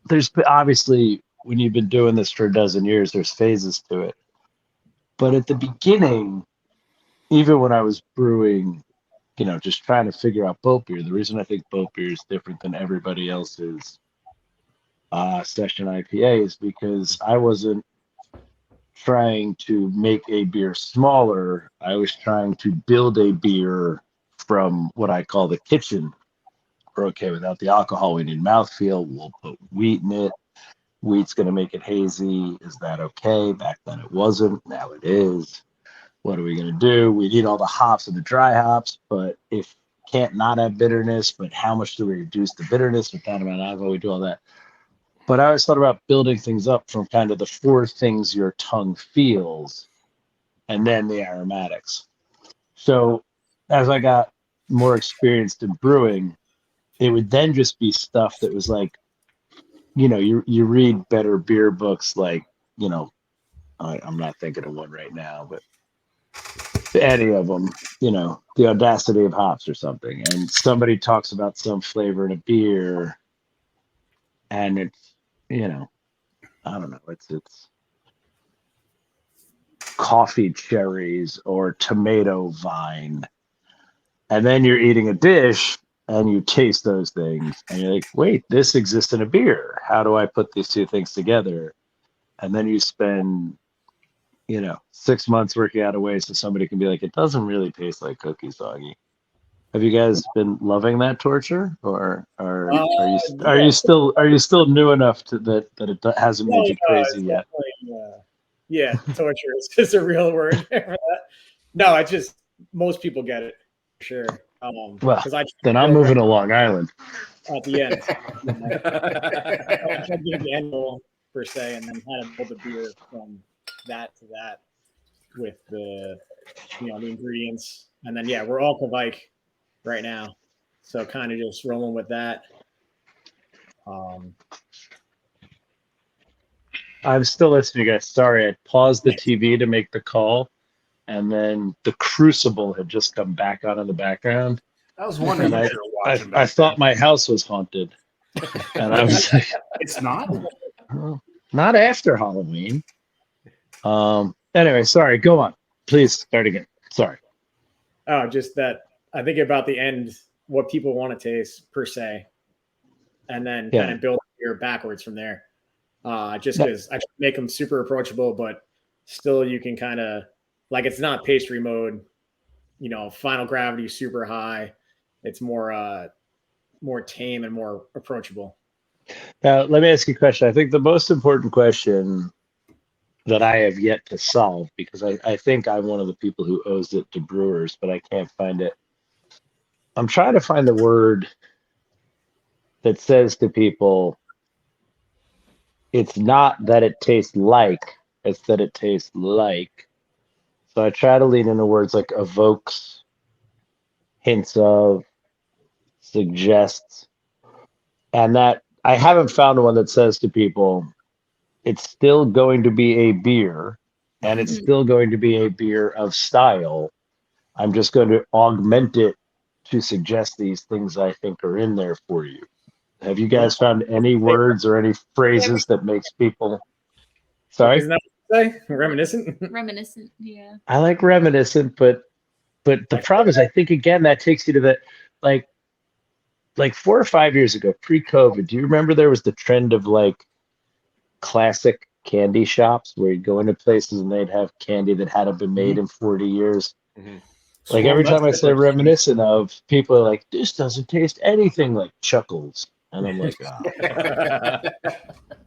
there's obviously when you've been doing this for a dozen years, there's phases to it. But at the beginning, even when I was brewing, just trying to figure out boat beer, the reason I think boat beer is different than everybody else's session IPA is because I wasn't trying to make a beer smaller. I was trying to build a beer from what I call the kitchen. We're okay without the alcohol. We need mouthfeel. We'll put wheat in it. Wheat's going to make it hazy. Is that okay? Back then it wasn't. Now it is. What are we going to do? We need all the hops and the dry hops, but if can't not have bitterness, but how much do we reduce the bitterness with that amount of alcohol? We do all that. But I always thought about building things up from kind of the four things your tongue feels and then the aromatics. So as I got more experienced in brewing, it would then just be stuff that was like, you read better beer books like, I'm not thinking of one right now, but any of them, The Audacity of Hops or something. And somebody talks about some flavor in a beer and it's, I don't know, it's coffee cherries or tomato vine. And then you're eating a dish and you taste those things and you're like, wait, this exists in a beer. How do I put these two things together? And then you spend, 6 months working out a way so somebody can be like, it doesn't really taste like cookie soggy. Have you guys been loving that torture, or are you still new enough to that it hasn't made you crazy yet? Yeah, torture is a real word. No, I just most people get it, sure. Well, then I'm moving to Long Island at the end. I tried to get the end goal per se, and then had to build the beer from that to that with the the ingredients, and then we're all Kvike right now, so kind of just rolling with that. I'm still listening, guys. Sorry, I paused the TV to make the call, and then the Crucible had just come back on in the background. I was wondering what you were watching. I thought my house was haunted, and I was like, "It's not. Not after Halloween." Anyway, sorry. Go on. Please start again. Sorry. Oh, just that I think about the end, what people want to taste per se, and then kind of build your backwards from there. Just because I make them super approachable, but still you can kind of like it's not pastry mode. Final gravity super high. It's more tame and more approachable. Now, let me ask you a question. I think the most important question that I have yet to solve, because I think I'm one of the people who owes it to brewers, but I can't find it. I'm trying to find the word that says to people, it's not that it tastes like, it's that it tastes like. So I try to lean into words like evokes, hints of, suggests, and that I haven't found one that says to people, it's still going to be a beer, and it's still going to be a beer of style. I'm just going to augment it to suggest these things I think are in there for you. Have you guys found any words or any phrases that makes people... Sorry? Isn't that what you say? Reminiscent? Reminiscent, yeah. I like reminiscent, but the problem is I think, again, that takes you to the... Like 4 or 5 years ago, pre-COVID, do you remember there was the trend of classic candy shops where you'd go into places and they'd have candy that hadn't been made in 40 years? Mm-hmm. Every time I say reminiscent of, people are like, this doesn't taste anything like Chuckles. And I'm like, oh.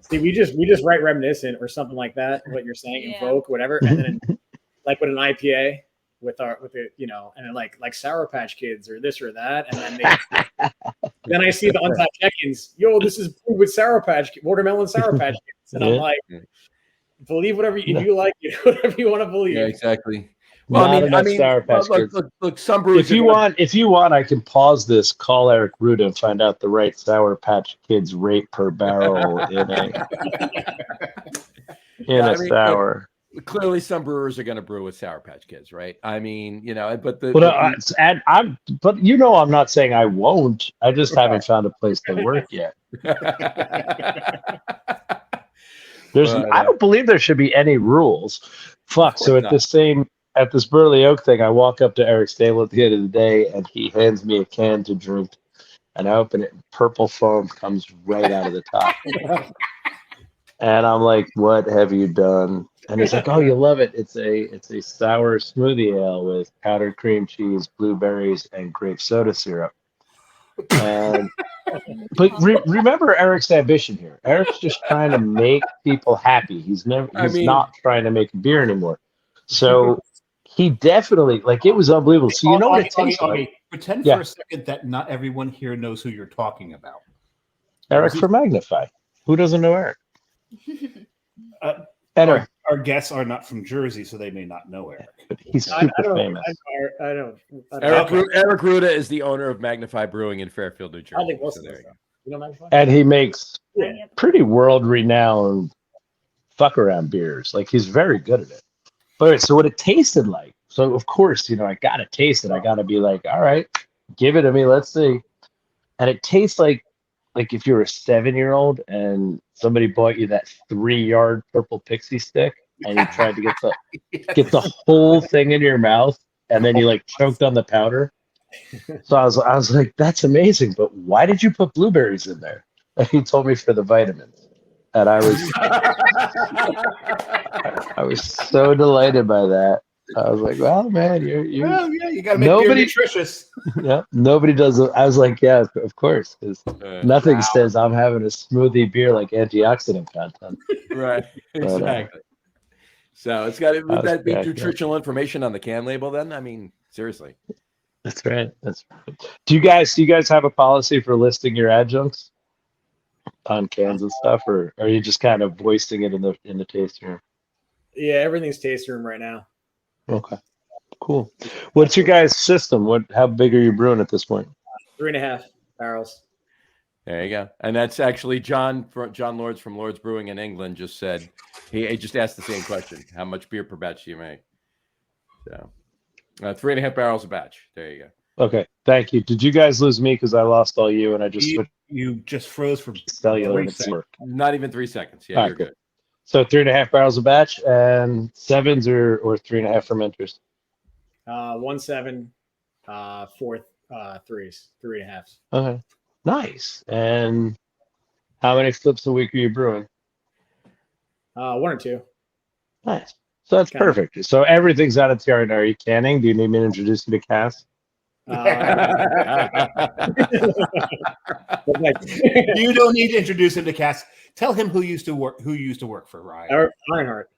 See, we just write reminiscent or something like that, what you're saying, invoke, whatever. And then with an IPA with the, and then like Sour Patch Kids or this or that. And then then I see the Untapped check-ins. Yo, this is with Sour Patch, watermelon Sour Patch Kids. And I'm like, believe whatever you like, whatever you want to believe. Yeah, exactly. Well, I mean, Sour Patch Kids. Look, some brewers. If you want, I can pause this, call Eric Ruda, and find out the right Sour Patch Kids rate per barrel in a sour. clearly some brewers are going to brew with Sour Patch Kids, right? I mean, but but I'm not saying I won't. I just haven't found a place that work yet. I don't believe there should be any rules. Fuck. So at this Burley Oak thing, I walk up to Eric's table at the end of the day, and he hands me a can to drink, and I open it, and purple foam comes right out of the top. And I'm like, "What have you done?" And he's like, "Oh, you love it. It's a sour smoothie ale with powdered cream cheese, blueberries, and grape soda syrup." But remember Eric's ambition here. Eric's just trying to make people happy. He's not trying to make beer anymore. So he definitely, it was unbelievable. So what it tastes like. Pretend for a second that not everyone here knows who you're talking about. Eric from Magnify. Who doesn't know Eric? Our guests are not from Jersey, so they may not know Eric. But he's super famous. I don't. Eric Ruda is the owner of Magnify Brewing in Fairfield, New Jersey. I think most of them. You know Magnify? And he makes pretty world-renowned fuck-around beers. He's very good at it. But so what it tasted like. So, of course, I got to taste it. I got to be like, all right, give it to me. Let's see. And it tastes like if you're a 7-year-old and somebody bought you that 3-yard purple pixie stick and you tried to get the whole thing in your mouth and then you choked on the powder. So I was like, that's amazing, but why did you put blueberries in there? And he told me for the vitamins. And I was so delighted by that. I was like, well, man, you got to make beer nutritious. Yeah, nobody does it. I was like, yeah, of course, because nothing says I'm having a smoothie beer like antioxidant content. Right, exactly. So it's got would that be nutritional information on the can label then? I mean, seriously. That's right. Do you guys have a policy for listing your adjuncts on cans and stuff, or are you just kind of voicing it in the tasting room? Yeah, everything's tasting room right now. Okay, cool. What's your guys' system? How big are you brewing at this point? 3.5 barrels. There you go. And that's actually John Lords from Lords Brewing in England just said, he just asked the same question. How much beer per batch do you make? So 3.5 barrels a batch. There you go. Okay, thank you. Did you guys lose me because I lost all you and I just you just froze for cellular? Not even 3 seconds. Yeah, you're good. So 3.5 barrels a batch and 7s or 3.5 fermenters. 1 7, 4 3s, 3.5. Okay, nice. And how many flips a week are you brewing? 1 or 2. Nice. So that's perfect. So everything's out of TRN. Are you canning? Do you need me to introduce you to Cass? You don't need to introduce him to Cass. Tell him who used to work for Ryan. Ironheart.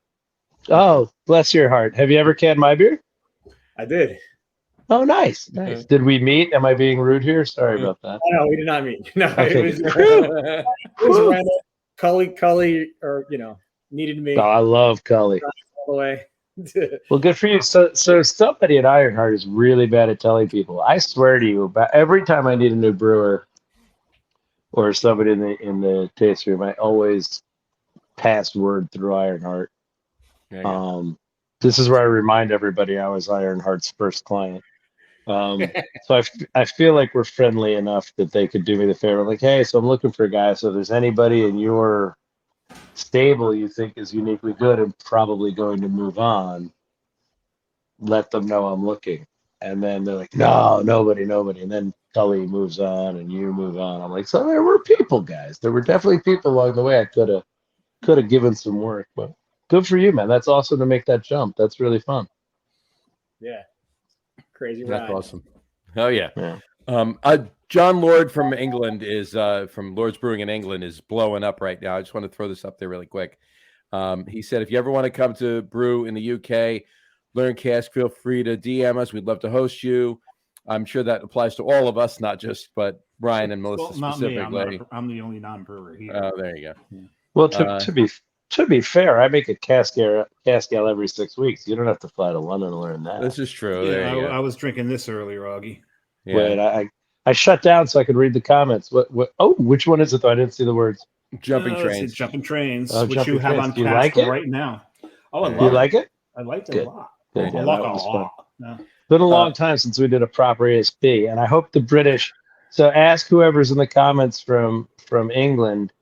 Oh, bless your heart. Have you ever canned my beer? I did. Oh, nice. Did we meet? Am I being rude here? Sorry about that. No, we did not meet. No, okay. It was random. Cully, or needed me. Oh, I love Cully. All the way. Well, good for you. So somebody at Ironheart is really bad at telling people. I swear to you, about every time I need a new brewer or somebody in the taste room, I always pass word through Ironheart. This is where I remind everybody I was Ironheart's first client. So I feel like we're friendly enough that they could do me the favor. Like, hey, so I'm looking for a guy. So if there's anybody in your stable you think is uniquely good and probably going to move on, let them know I'm looking. And then they're like, no, nobody. And then Tully moves on and you move on. I'm like, so there were people, guys. There were definitely people along the way I could have given some work. But good for you, man. That's awesome to make that jump. That's really fun. Yeah. Crazy ride. That's awesome. Oh, yeah. John Lord from England is from Lord's Brewing in England is blowing up right now. I just want to throw this up there really quick. He said, if you ever want to come to brew in the UK, learn cask, feel free to DM us. We'd love to host you. I'm sure that applies to all of us, not just but Ryan and Melissa specifically. I'm the only non-brewer here. Oh, there you go. Yeah. Well, to be fair, I make a cask ale every 6 weeks. You don't have to fly to London to learn that. This is true. Yeah, I was drinking this earlier, Augie. Yeah. Wait, I shut down so I could read the comments. What? Oh, which one is it? Though I didn't see the words. Jumping trains. Jumping trains, Oh, which Jumping you have Trains. on Do you cast like it? right now. Oh, I Do you love it. like it? I liked it Good. a lot. Good. A Yeah, lot. that was fun. No. It's been a long time since we did a proper ASB, and I hope the British. So ask whoever's in the comments from England,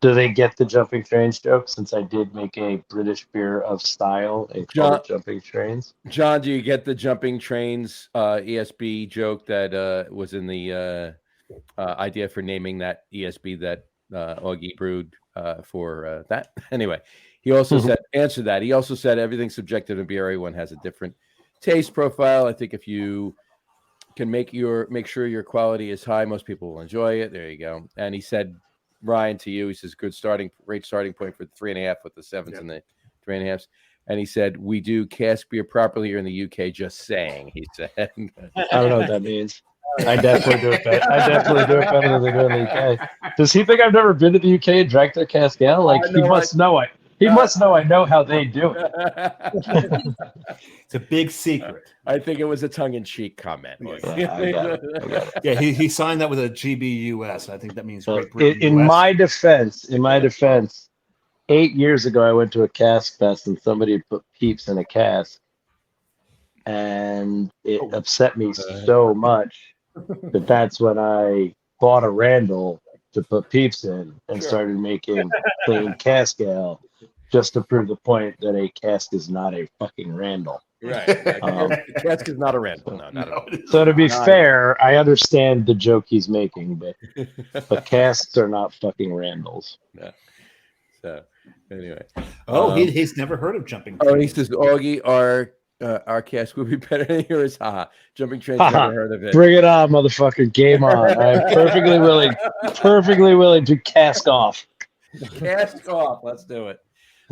do they get the jumping trains joke? Since I did make a British beer of style and called it jumping trains. John, do you get the jumping trains ESB joke that was in the idea for naming that ESB that Augie brewed for that? Anyway, he also said, answer that. He also said everything's subjective in beer. Everyone has a different taste profile. I think if you can make sure your quality is high, most people will enjoy it. There you go. And he said, Ryan, to you, he says, great starting point for the 3.5 with the 7s and the 3.5s. And he said, we do cask beer properly here in the UK. Just saying, he said. I don't know what that means. I definitely do it better. I definitely do it better than they do in the UK. Does he think I've never been to the UK and drank their cask ale? Like he must know it. He must know I know how they do it. It's a big secret. I think it was a tongue-in-cheek comment. Yeah, I got it. Yeah, he signed that with a GBUS. I think that means Great Britain. In my defense, 8 years ago, I went to a cask fest and somebody put peeps in a cask, and it upset me so much that that's when I bought a Randall to put peeps in and started making plain cask ale, just to prove the point that a cask is not a fucking Randall. Right. Cask is not a Randall. No, not at all. So to be fair, I understand the joke he's making, but casks are not fucking Randalls. No. So anyway. He's never heard of jumping trains. Oh, he says, Augie, our cask would be better than yours. Jumping trains, never heard of it. Bring it on, motherfucker. Game on. I'm perfectly willing to cask off. Cask off. Let's do it.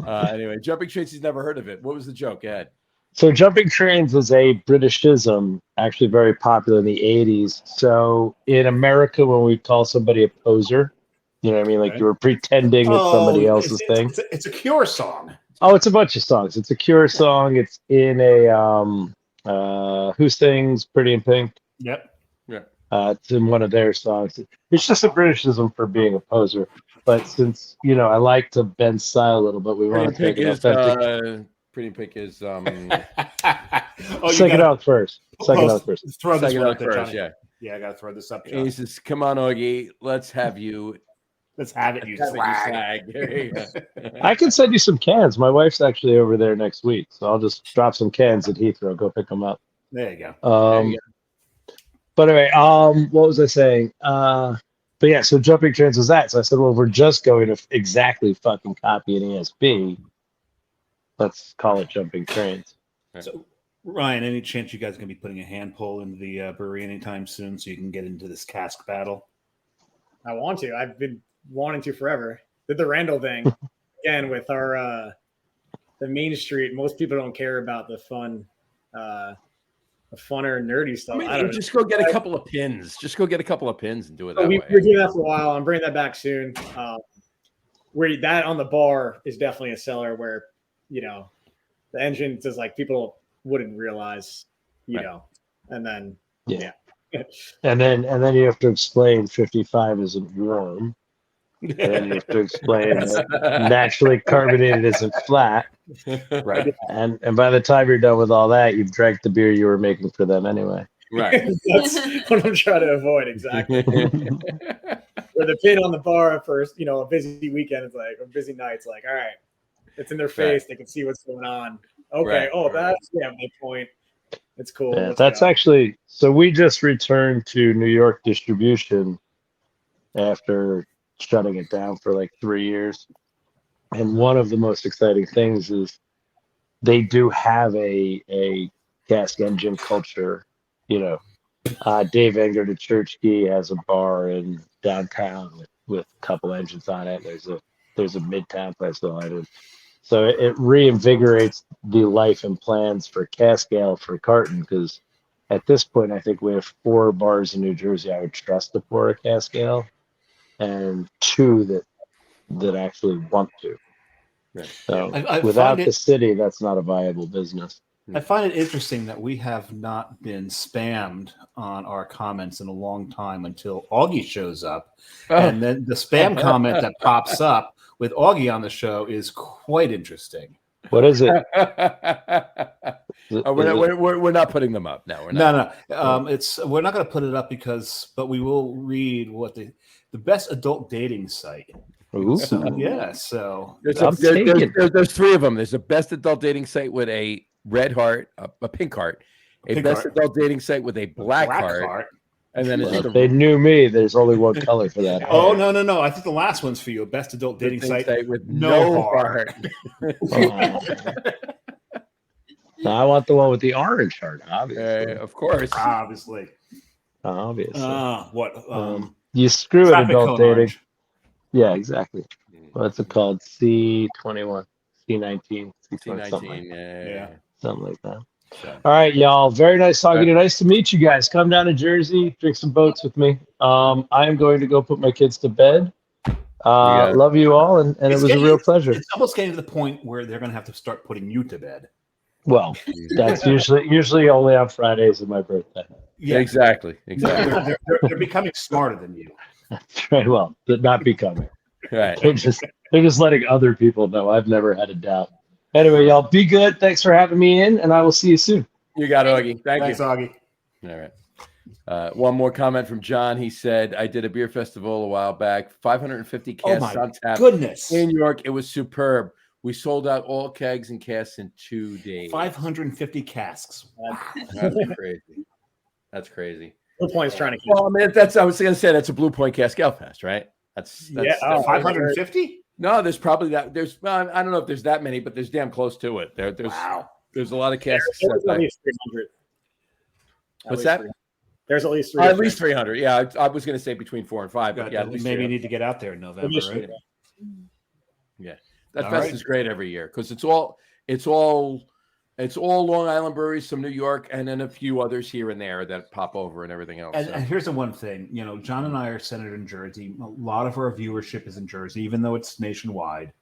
Anyway, jumping trains, he's never heard of it. What was the joke? Go ahead. So jumping trains was a Britishism, actually very popular in the 80s. So in America, when we call somebody a poser, you know what I mean? Like you were pretending it's somebody else's thing. It's a Cure song. Oh, it's a bunch of songs. It's a Cure song. It's in a Who Sings Pretty in Pink? Yep. Yeah. It's in one of their songs. It's just a Britishism for being a poser. But since I like to bend style a little bit, we want to take it authentic. Pretty in Pink is Psychedelic first. Psychedelic first. Throw this Psychedelic first. Yeah. Yeah, I gotta throw this up. He says, "Come on, Augie, let's have you." Let's have it, you slag. I can send you some cans. My wife's actually over there next week, so I'll just drop some cans at Heathrow. Go pick them up. There you go. But anyway, what was I saying? But yeah, so jumping trains was that. So I said, well, we're just going to exactly fucking copy an ESB. Let's call it jumping trains. So, Ryan, any chance you guys are going to be putting a hand pull into the brewery anytime soon so you can get into this cask battle? I want to. I've been wanting to forever. Did the Randall thing again with our the Main Street. Most people don't care about the fun, the funner, nerdy stuff. I don't just go get a couple of pins. Just go get a couple of pins and do it that way. We're doing that for a while. I'm bringing that back soon. Where that on the bar is definitely a seller where the engine is like people wouldn't realize, and then yeah. and then you have to explain 55 isn't warm. And then you have to explain that naturally carbonated isn't flat. Right. And by the time you're done with all that, you've drank the beer you were making for them anyway. Right. That's what I'm trying to avoid, exactly. Where the pin on the bar for a busy weekend is like, or busy night's like, all right, it's in their face. They can see what's going on. Okay. Right. That's my point. It's cool. Yeah, that's actually, so we just returned to New York distribution after shutting it down for like 3 years. And one of the most exciting things is they do have a cask engine culture. Dave Enger at Church Key has a bar in downtown with a couple engines on it. There's a midtown place behind it. So it reinvigorates the life and plans for cask ale for Carton, because at this point, I think we have 4 bars in New Jersey I would trust to pour a cask ale, and 2 that actually want to. Right. So without the city, that's not a viable business. I find it interesting that we have not been spammed on our comments in a long time until Augie shows up. And then the spam comment that pops up with Augie on the show is quite interesting. What is it? We're not putting them up. No, we're not. No. We're not going to put it up but we will read what the best adult dating site. Ooh. So there's three of them. There's a best adult dating site with a red heart, a pink heart, adult dating site with a black heart. And then if they knew me, there's only one color for that. Oh, no. I think the last one's for you. A best adult dating site with no heart. No, I want the one with the orange heart, obviously. Of course. Obviously. You screw it, adult dating. Orange. Yeah, exactly. What's it called? C21, C19, C19, something like that. So. All right, y'all. Very nice talking to you. Nice to meet you guys. Come down to Jersey, drink some boats with me. I am going to go put my kids to bed. Love you all, and it was a real pleasure. It's almost getting to the point where they're going to have to start putting you to bed. Well, that's usually only on Fridays of my birthday. Yeah, exactly. They're becoming smarter than you. That's right. Well, they're not becoming. Right. They're just letting other people know. I've never had a doubt. Anyway, y'all be good. Thanks for having me in, and I will see you soon. You got it, Augie. Thanks, Augie. All right. One more comment from John. He said, I did a beer festival a while back, 550 casks on tap. Goodness. In New York. It was superb. We sold out all kegs and casks in 2 days. 550 casks. That's crazy. That's crazy. Blue Point's trying to keep. Well, I mean, I was going to say that's a Blue Point Cask Ale Fest, right? That's 550? No, there's probably that. I don't know if there's that many, but there's damn close to it. There's a lot of casks. There's at least 300. What's that? There's at least 300. At least 300. Yeah, I was going to say between 4 and 5. But at least maybe you need to get out there in November, right? Yeah, that fest is great every year because it's all Long Island breweries, some New York, and then a few others here and there that pop over and everything else. And here's the one thing, John and I are centered in Jersey. A lot of our viewership is in Jersey, even though it's nationwide.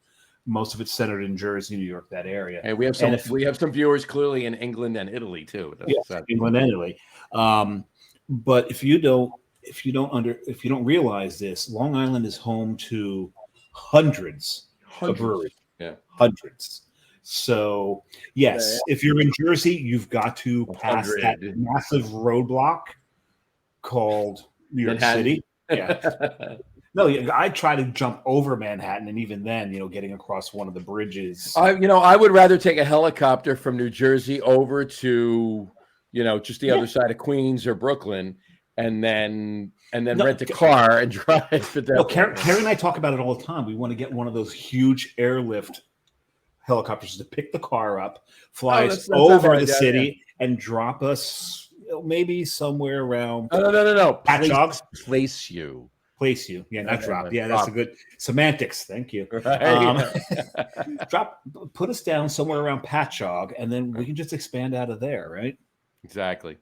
Most of it's centered in Jersey, New York, that area. And we have some viewers clearly in England and Italy too. England and Italy. But if you don't realize this, Long Island is home to hundreds of breweries. Yeah, hundreds. So, yes, if you're in Jersey, you've got to pass that massive roadblock called New York City. Yeah. No, I try to jump over Manhattan, and even then, getting across one of the bridges. I would rather take a helicopter from New Jersey over to, just the other side of Queens or Brooklyn, and then rent a car and drive to that. Carrie and I talk about it all the time. We want to get one of those huge airlift helicopters to pick the car up, fly us over the city, and drop us maybe somewhere around. No. Patchogue. Place you. Yeah, not drop. Yeah, that's a good semantics. Thank you. Right. Put us down somewhere around Patchogue, and then we can just expand out of there, right? Exactly.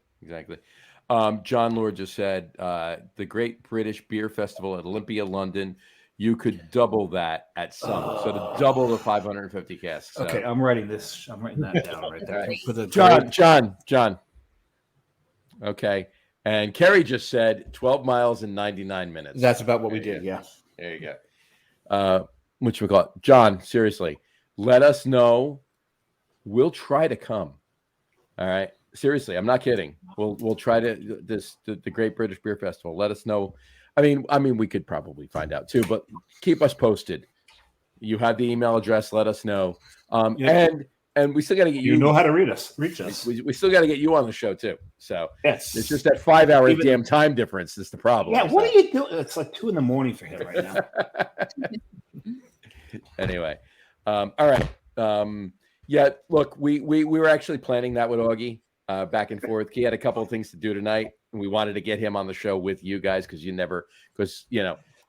John Lord just said the Great British Beer Festival at Olympia, London. You could double that at some. So to double the 550 casks. So. Okay, I'm writing this. I'm writing that down right there. Right. For the John. Okay. And Kerry just said 12 miles in 99 minutes. That's about what we did, yeah. There you go. Which we call John, seriously, let us know. We'll try to come. All right. Seriously, I'm not kidding. We'll try to the Great British Beer Festival. Let us know. I mean, we could probably find out too, but keep us posted. You have the email address. Let us know. And we still got to get you. You know how to reach us. We still got to get you on the show too. So yes, it's just that 5 hour damn time difference. That's the problem. Yeah. What are you doing? It's like 2 a.m. for him right now. Anyway, all right. Yeah. Look, we were actually planning that with Augie back and forth. He had a couple of things to do tonight. And we wanted to get him on the show with you guys because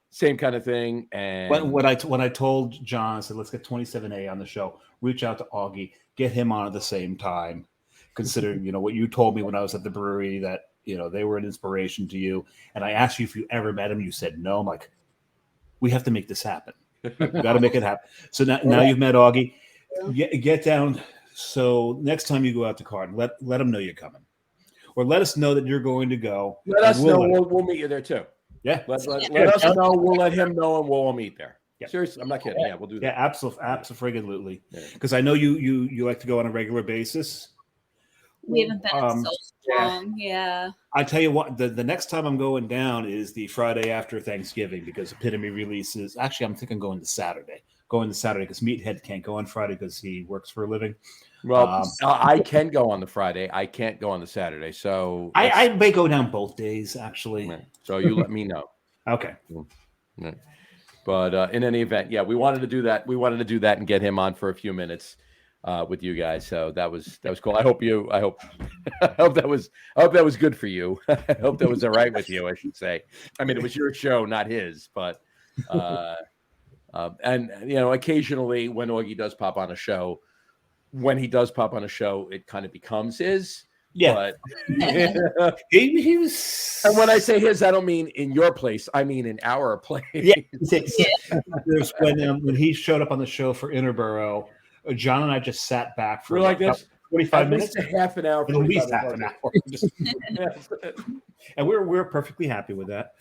same kind of thing. And when I told John, I said, let's get 27A on the show, reach out to Augie, get him on at the same time, considering, what you told me when I was at the brewery that, they were an inspiration to you. And I asked you if you ever met him. You said no. I'm like, we have to make this happen. We got to make it happen. So now you've met Augie. Get down. So next time you go out to Card, let them know you're coming. Or let us know that you're going to go. Let us know. We'll meet you there too. Yeah. Let us know. We'll let him know, and we'll all meet there. Yep. Seriously, I'm not kidding. Yeah, we'll do that. Yeah, absolutely. Because I know you like to go on a regular basis. We haven't been in so long. Yeah. I tell you what, the next time I'm going down is the Friday after Thanksgiving because Epitome releases. Actually, I'm thinking going to Saturday. Going to Saturday because Meathead can't go on Friday because he works for a living. Well, I can go on the Friday. I can't go on the Saturday. So I may go down both days, actually. Right. So you let me know. Okay. Right. But in any event, yeah, we wanted to do that. We wanted to do that and get him on for a few minutes with you guys. So that was cool. I hope that was good for you. I hope that was all right with you, I should say. I mean, it was your show, not his, but and occasionally when Augie does pop on a show, it kind of becomes his. Yeah. But he was. And when I say his, I don't mean in your place. I mean in our place. Yeah. There's when he showed up on the show for Interborough, John and I just sat back for like this 45 minutes, half an hour, at least half an hour. And we're perfectly happy with that.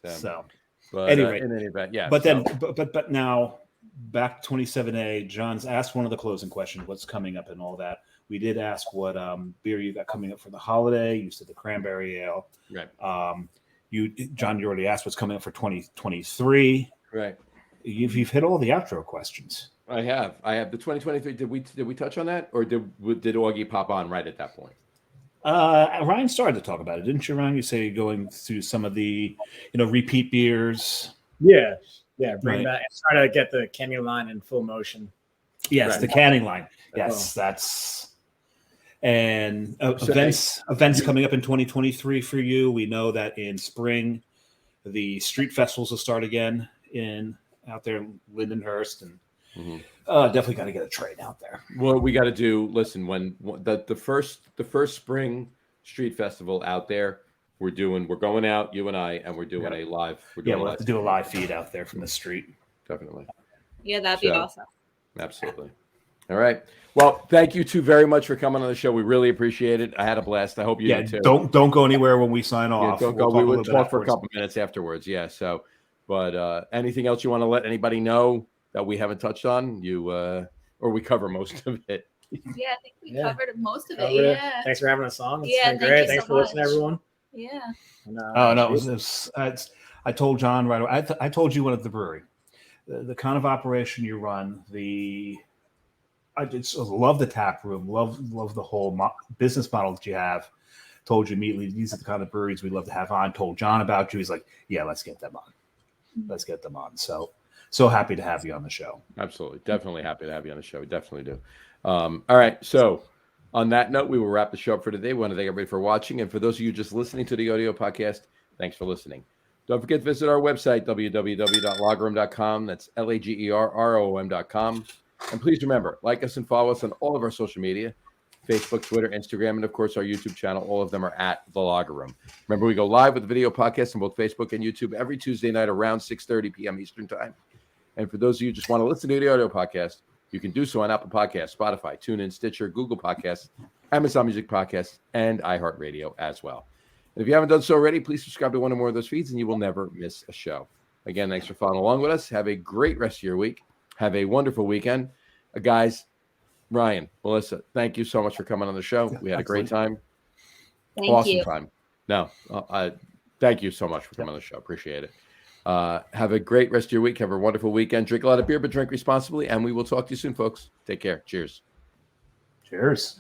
So, but, anyway, in any event, yeah. But then, but now back to 27A. John's asked one of the closing questions: what's coming up and all that. We did ask what beer you got coming up for the holiday. You said the cranberry ale. Right. John, you already asked what's coming up for 2023. Right. You've hit all the outro questions. I have the 2023. Did we touch on that, or did Augie pop on right at that point? Ryan started to talk about it, didn't you, Ryan? You say going through some of the repeat beers. Yeah. Bring back and try to get the canning line in full motion. Yes, right. The canning line. Yes, that's. And events coming up in 2023 for you. We know that in spring, the street festivals will start again out there in Lindenhurst, and definitely got to get a train out there. Well, we got to do. Listen, when the first spring street festival out there, we're going out, you and I, and we're doing a live. We'll have to do a live feed out there from the street. Definitely. Yeah, that'd be awesome. Absolutely. All right. Well, thank you two very much for coming on the show. We really appreciate it. I had a blast. I hope you did too. Don't go anywhere when we sign off. Don't go. We would talk for a couple minutes afterwards. Yeah. So, but anything else you want to let anybody know that we haven't touched on? Or we cover most of it. Yeah, I think we covered most of it. Yeah. Thanks for having us on. It's been great. Thanks for listening, everyone. Yeah. And, I told John right away. I told you one at the brewery, the kind of operation you run, I just love the tap room, love the whole business model that you have. Told you immediately, these are the kind of breweries we'd love to have on. Told John about you. He's like, yeah, let's get them on. So happy to have you on the show. Absolutely. Definitely happy to have you on the show. We definitely do. All right. So on that note, we will wrap the show up for today. We want to thank everybody for watching. And for those of you just listening to the audio podcast, thanks for listening. Don't forget to visit our website, www.lageroom.com. That's LAGERROM.com. And please remember, like us and follow us on all of our social media, Facebook, Twitter, Instagram, and of course our YouTube channel. All of them are at The Lager Room. Remember, we go live with the video podcast on both Facebook and YouTube every Tuesday night around 6:30 p.m. Eastern Time. And for those of you who just want to listen to the audio podcast, you can do so on Apple Podcasts, Spotify, TuneIn, Stitcher, Google Podcasts, Amazon Music Podcasts, and iHeartRadio as well. And if you haven't done so already, please subscribe to one or more of those feeds and you will never miss a show. Again, thanks for following along with us. Have a great rest of your week. Have a wonderful weekend. Guys, Ryan, Melissa, thank you so much for coming on the show. We had a great time. Thank you. Time. No, thank you so much for coming on the show. Appreciate it. Have a great rest of your week. Have a wonderful weekend. Drink a lot of beer, but drink responsibly. And we will talk to you soon, folks. Take care. Cheers. Cheers.